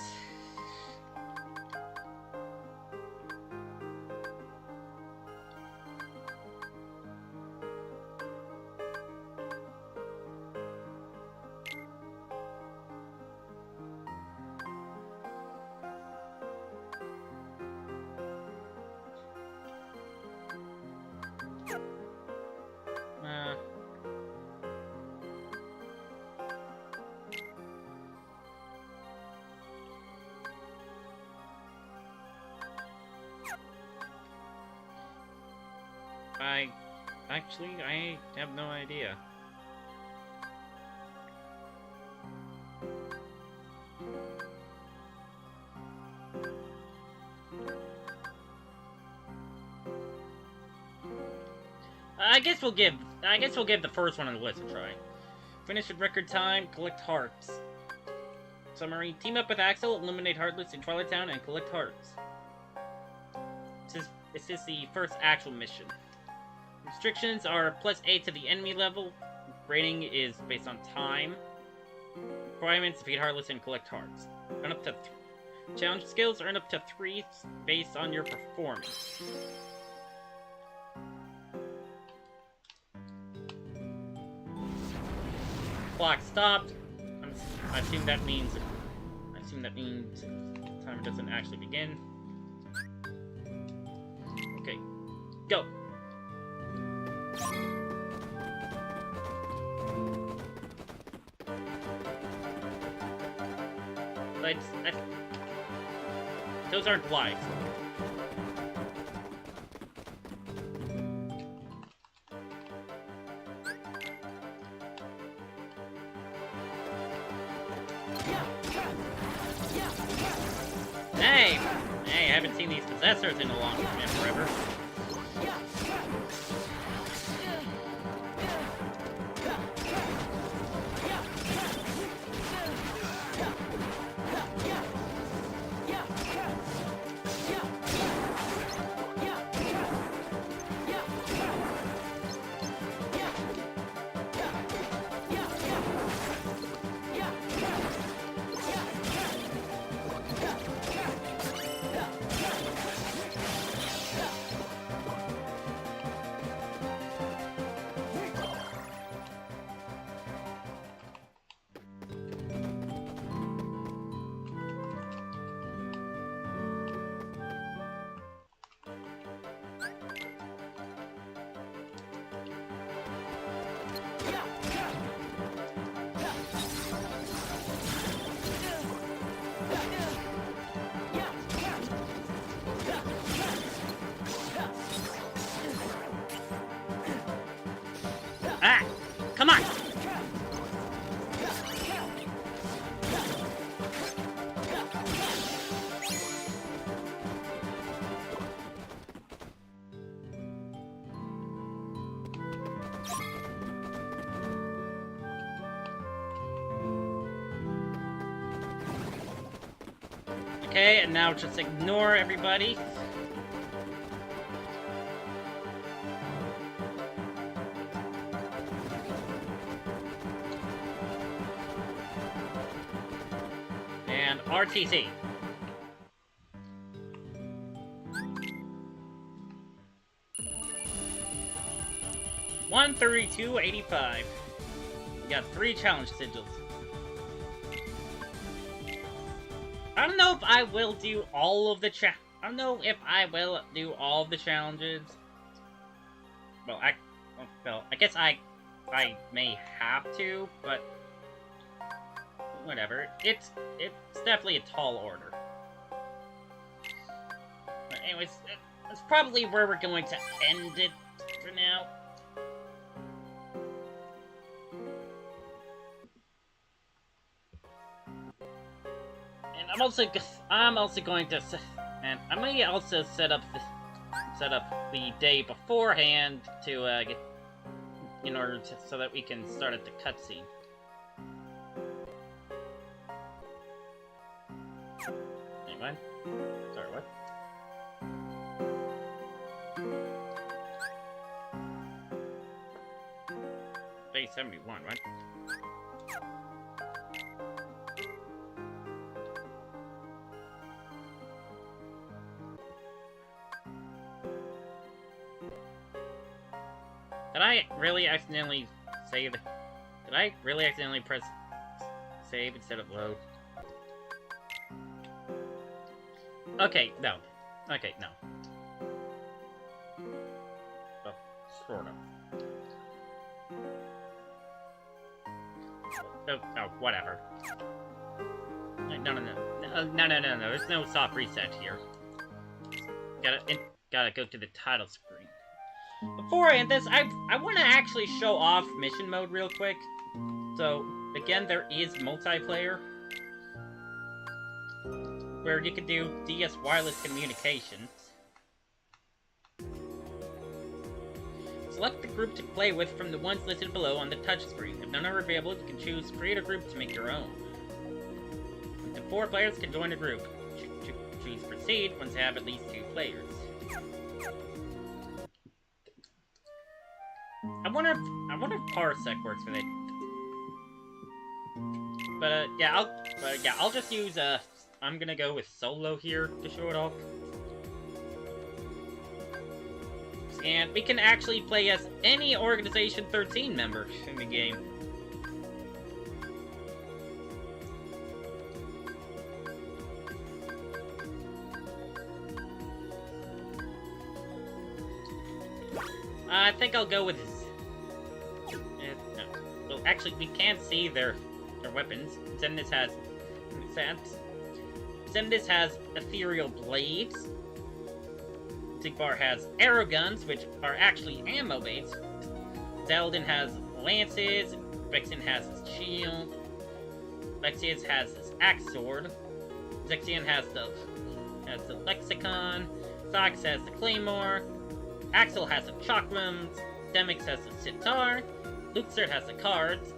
I have no idea. I guess we'll give the first one on the list a try. Finish in record time, collect hearts. Summary: team up with Axel, eliminate Heartless in Twilight Town, and collect hearts. This is the first actual mission. Restrictions are +8 to the enemy level. Rating is based on time. Requirements: defeat Heartless and collect hearts. Earn up to challenge skills earn up to 3 based on your performance. Clock stopped. I assume that means time doesn't actually begin. Okay, go. Those aren't flies. Hey, I haven't seen these possessors in forever. Come on! Okay, and now just ignore everybody. And RTC. $132.85. We got 3 challenge sigils. I don't know if I will do all of the I don't know if I will do all of the challenges. Well, I guess I may have to, but whatever. It's definitely a tall order. But anyways, that's probably where we're going to end it for now. And I'm also going to, and I may also set up the day beforehand to get, in order to, so that we can start at the cutscene. Anyway, sorry, what? Day 71, right? Did I really accidentally save? Did I really accidentally press save instead of load? Okay, no. Okay, no. Oh, sort of. Oh, whatever. No. There's no soft reset here. Gotta go to the title screen. Before I end this, I want to actually show off mission mode real quick. So, again, there is multiplayer, where you can do DS wireless communications. Select the group to play with from the ones listed below on the touchscreen. If none are available, you can choose create a group to make your own. Up to 4 players can join a group. Choose proceed once you have at least 2 players. I wonder if Parsec works for that. But yeah, I'll just use I'm gonna go with solo here to show it off. And we can actually play as any Organization 13 member in the game. I think I'll go with no. Well, actually, we can't see their weapons. Xemnas has ethereal blades. Sigbar has arrow guns, which are actually ammo based. Zeldin has lances. Vexen has his shield. Lexius has his axe sword. Zexion has the lexicon. Sox has the claymore. Axel has the chakrams. Demix has the sitar. Luxert has the cards.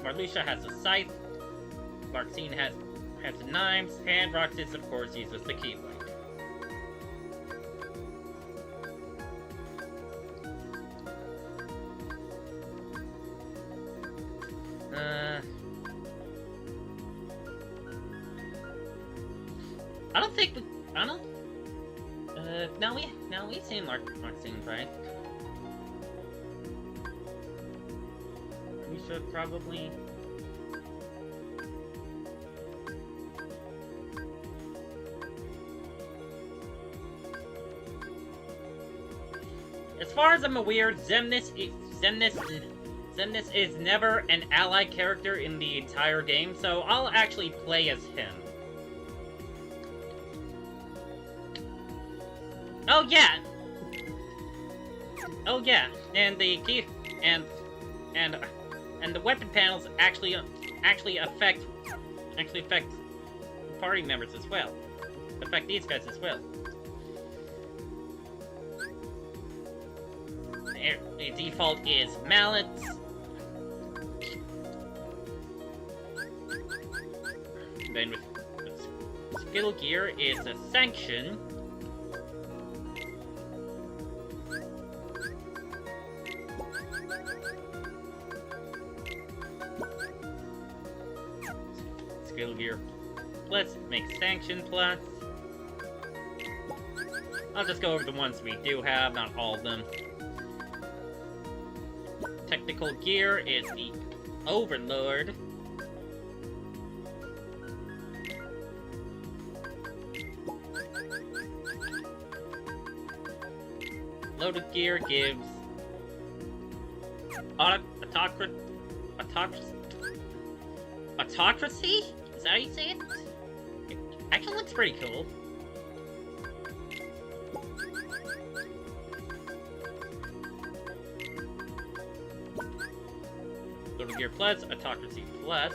Marluxia has the scythe. Larxene has the knives. And Roxas, of course, uses the keyblade. we've seen Larxene, right? We should probably... As far as I'm aware, Xemnas is never an ally character in the entire game, so I'll actually play as him. Oh yeah! Oh yeah, and the key and the weapon panels actually affect party members as well. Affect these guys as well. The default is mallets. Then with skill gear is a sanction. Skill gear plus makes sanction plus. I'll just go over the ones we do have, not all of them. Technical gear is the Overlord. Loaded gear gives autocracy? Is that how you say it? It actually looks pretty cool. Total Gear Plus, Autocracy Plus.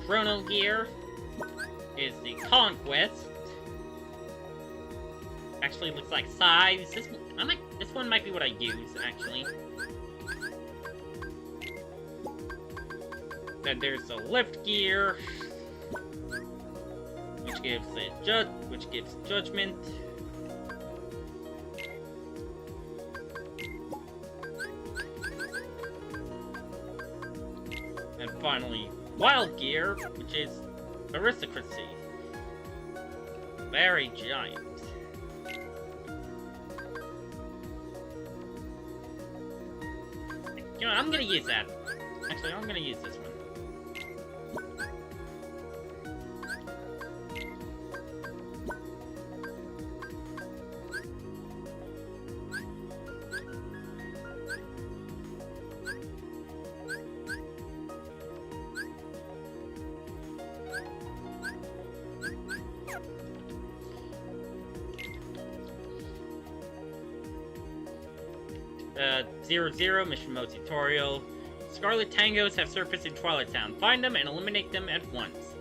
Chrono Gear is the Conquest. Actually, looks like size. This one might be what I use, actually. Then there's the Lift Gear, which gives Judgment. And finally, Wild Gear, which is Aristocracy. Very giant. You know, I'm gonna use that. Actually, I'm gonna use this one. Zero Mission Mode Tutorial. Scarlet Tangos have surfaced in Twilight Town. Find them and eliminate them at once.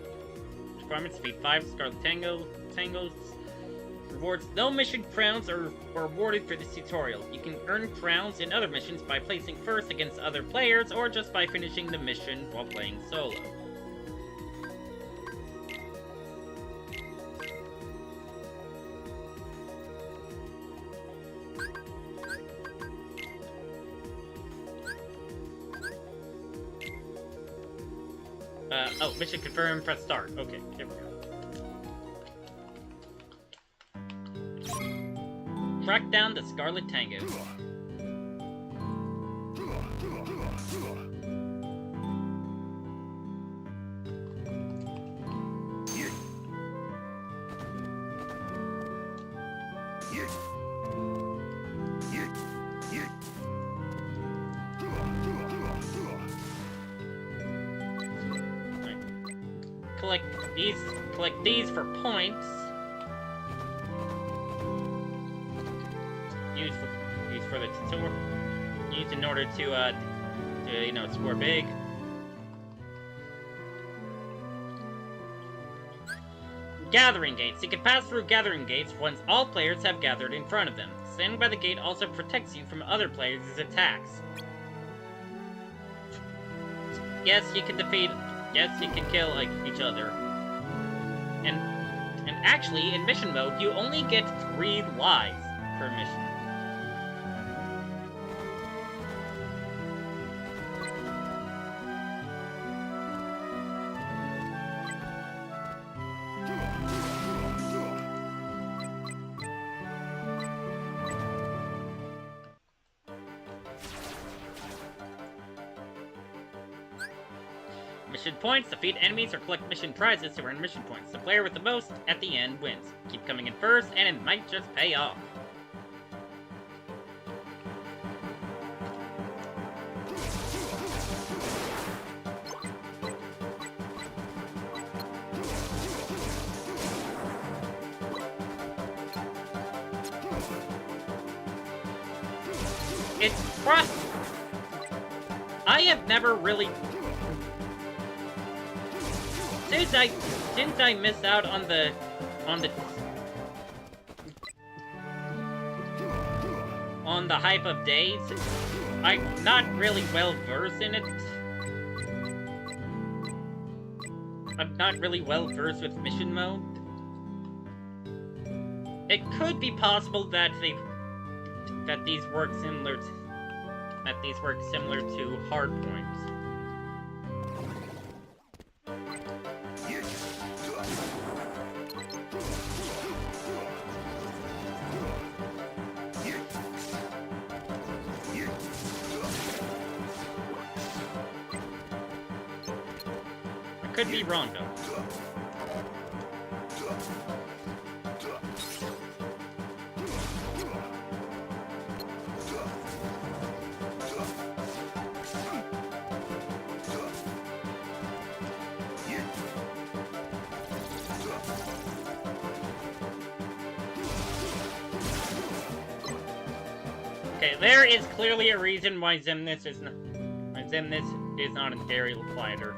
Requirements: defeat 5 Scarlet Tangos. Rewards: no mission crowns are awarded for this tutorial. You can earn crowns in other missions by placing first against other players, or just by finishing the mission while playing solo. Oh, mission confirmed, press start. Okay, here we go. Track down the Scarlet Tangos. Collect these for points. Use for the tutorial. Use in order to you know, score big. Gathering gates. You can pass through gathering gates once all players have gathered in front of them. Standing by the gate also protects you from other players' attacks. Yes, you can defeat. Yes, you can kill like each other. And actually, in mission mode, you only get 3 lives per mission. Mission points. Defeat enemies or collect mission prizes to earn mission points. The player with the most at the end wins. Keep coming in first, and it might just pay off. It's I have never really... Since I missed out on the hype of days, I'm not really well versed in it. I'm not really well versed with mission mode. It could be possible that these work similar to hardpoints. Could be wrong though. Okay, there is clearly a reason why Xemnas is not a dairy fighter.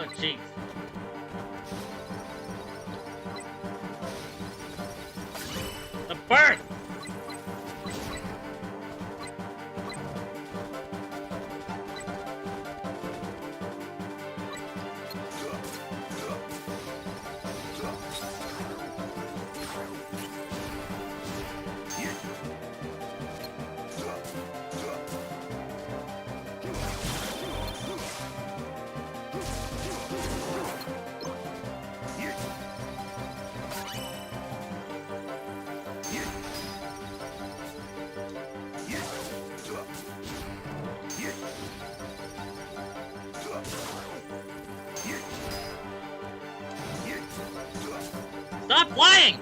Oh, jeez. The bird! Stop flying!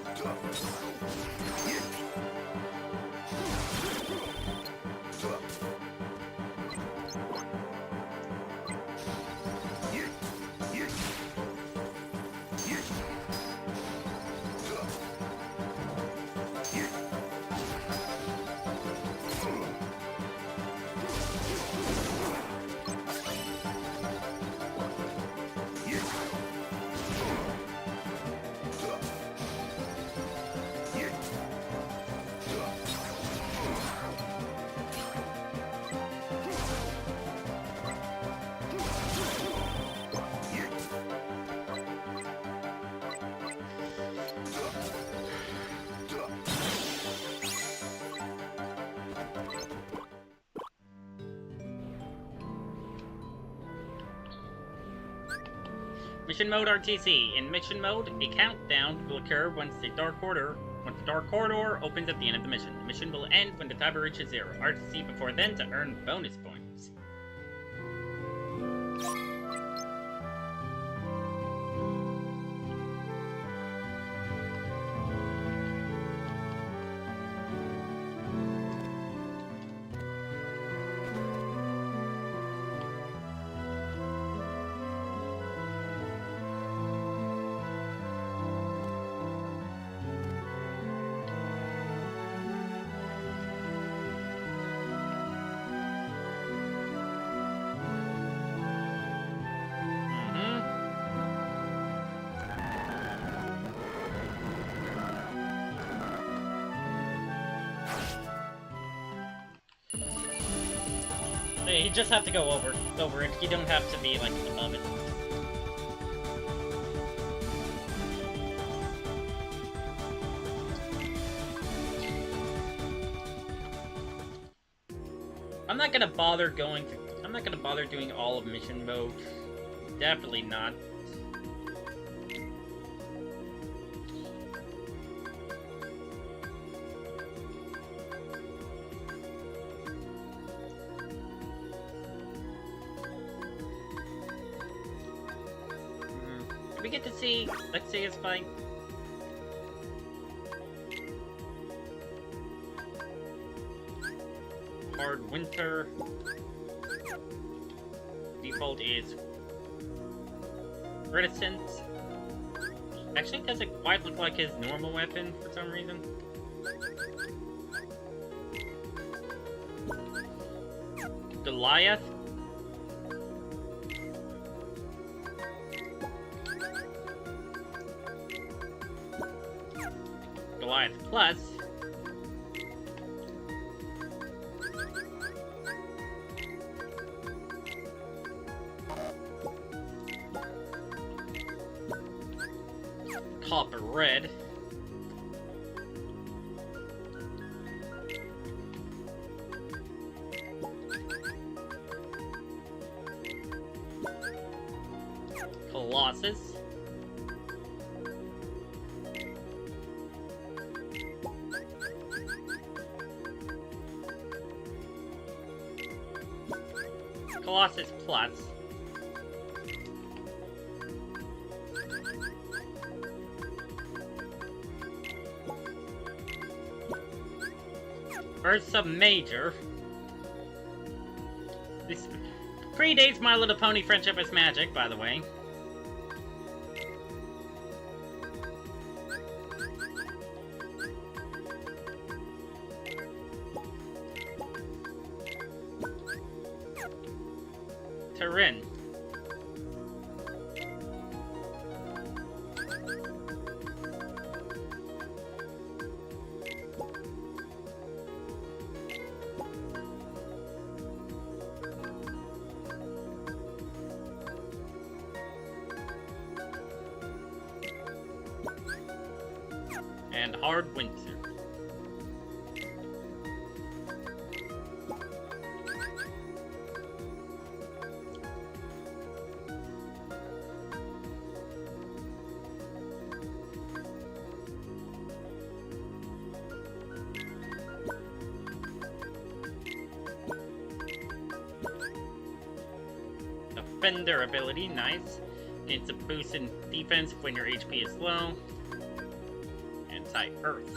Mission mode RTC. In mission mode, a countdown will occur once the dark corridor opens at the end of the mission. The mission will end when the timer reaches 0. RTC before then to earn bonus points. You just have to go over it. You don't have to be, like, above it. I'm not gonna bother doing all of mission mode. Definitely not. We get to see, let's see his fight. Hard winter. Default is reticence. Actually, doesn't quite look like his normal weapon for some reason. Goliath. Goliath Plus. Copper Red. Colossus. Colossus Plus. Ursa Major. This predates My Little Pony Friendship is Magic, by the way. Terminated. And Hard Winter. Defender ability, nice. It's a boost in defense when your HP is low. Anti-Earth.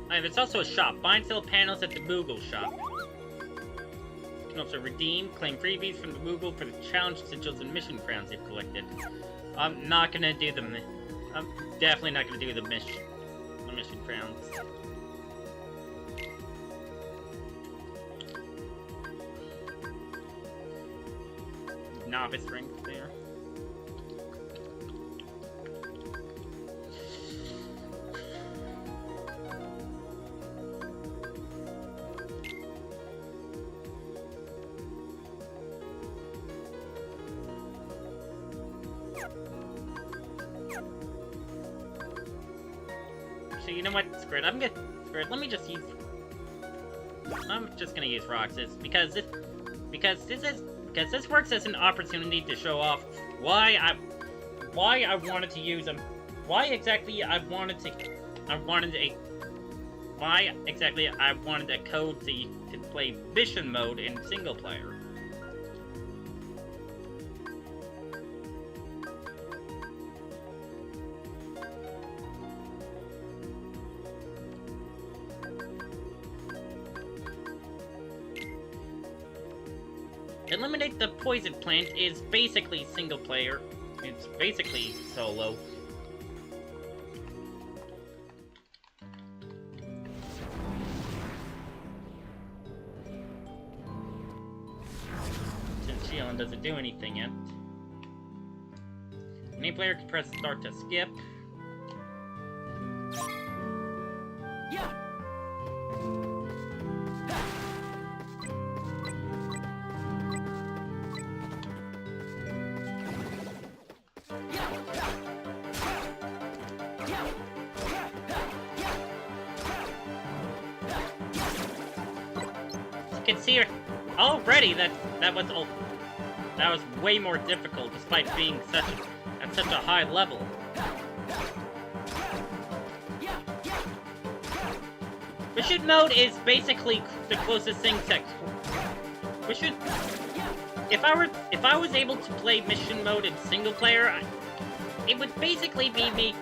There's also a shop. Buy and sell panels at the Moogle shop. You can also redeem, claim freebies from the Moogle for the challenge sigils and mission crowns you've collected. I'm not gonna do the... I'm definitely not gonna do the mission crowns. Novice rank there. So you know what? Screw it. Let me just use. I'm just gonna use Roxas because this works as an opportunity to show off why I wanted to use them. Why exactly I wanted a code to play mission mode in single player. Eliminate the Poison Plant is basically single player. It's basically solo. Since Sheelan doesn't do anything yet. Any player can press start to skip. Yeah. You can see her already that was way more difficult despite being at such a high level. Mission mode is basically the closest thing to if I was able to play mission mode in single player, it would basically be the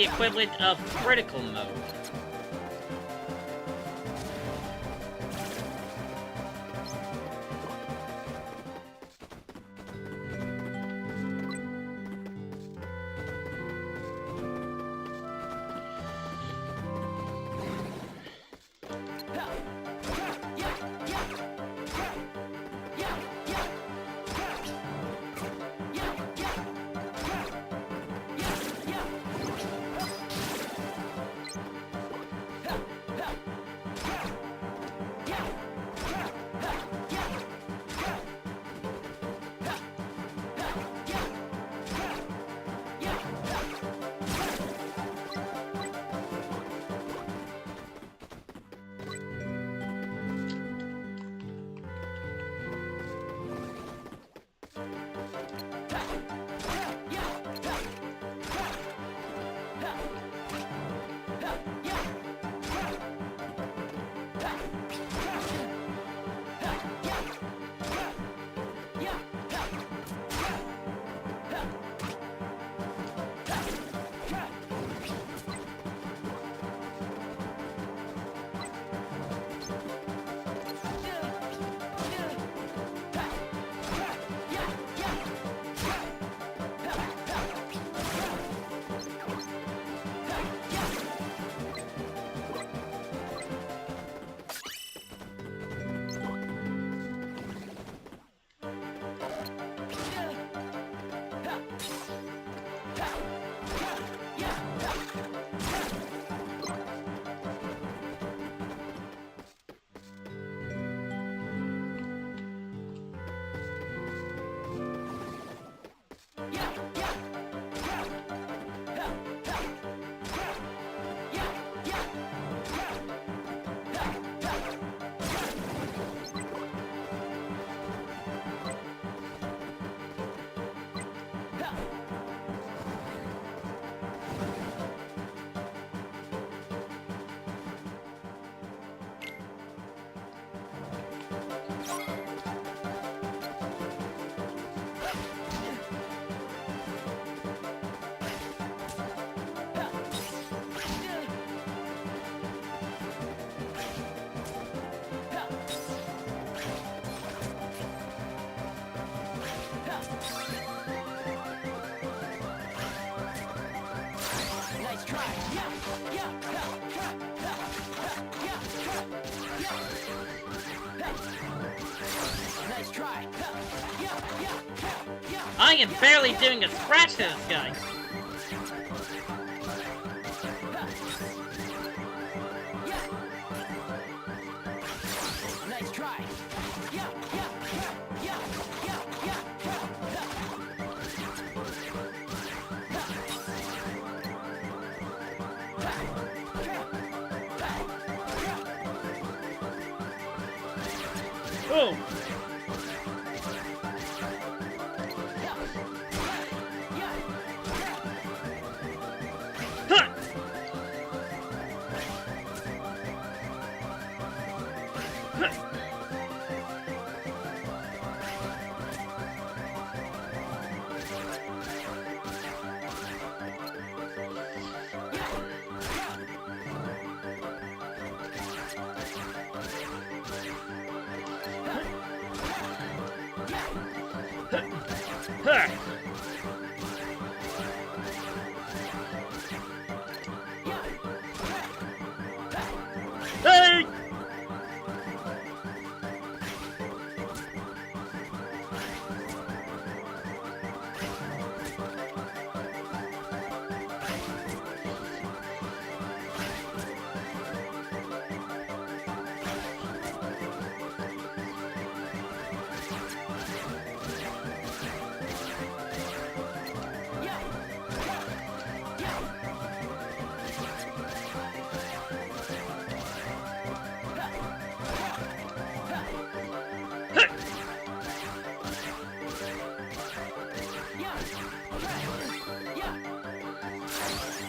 equivalent of critical mode. I am barely doing a scratch to this guy. Nice try. Oh. Hey!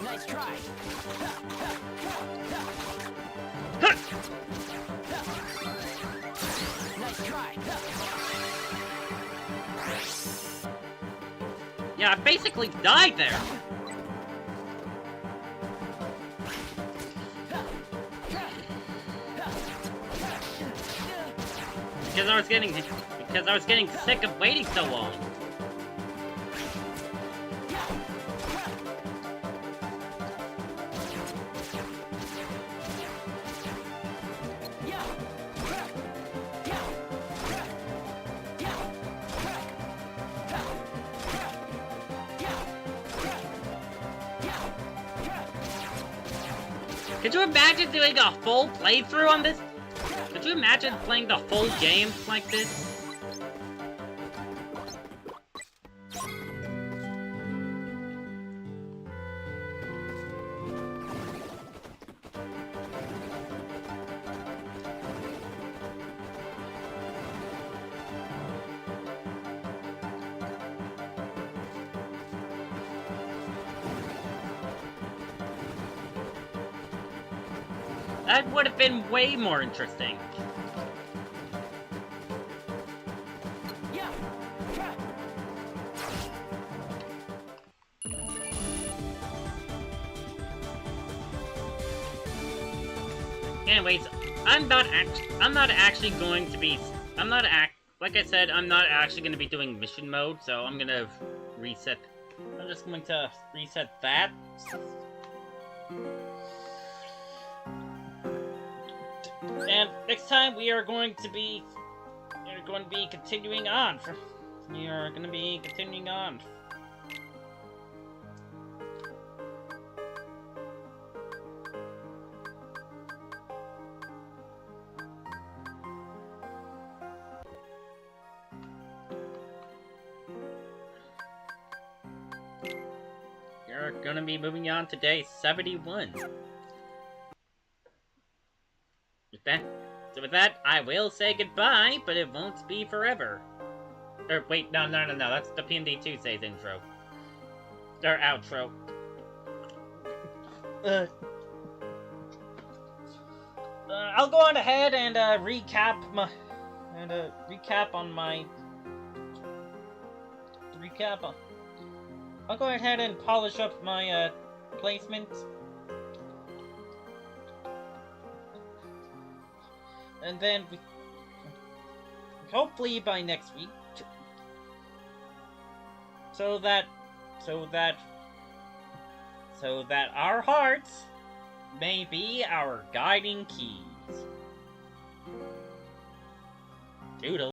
Nice try. Nice try. Yeah, I basically died there. Because I was getting sick of waiting so long. Could you imagine doing a full playthrough on this? Could you imagine playing the full game like this? That would have been way more interesting. Anyways, like I said, I'm not actually going to be doing mission mode, so I'm just going to reset that. And next time we are going to be continuing on. You're gonna be moving on to day 71. With that, I will say goodbye, but it won't be forever. Or wait, no, that's the PMD Tuesdays intro. Or outro. I'll go on ahead and recap I'll go ahead and polish up my placement. And then, hopefully by next week, so that our hearts may be our guiding keys. Doodle.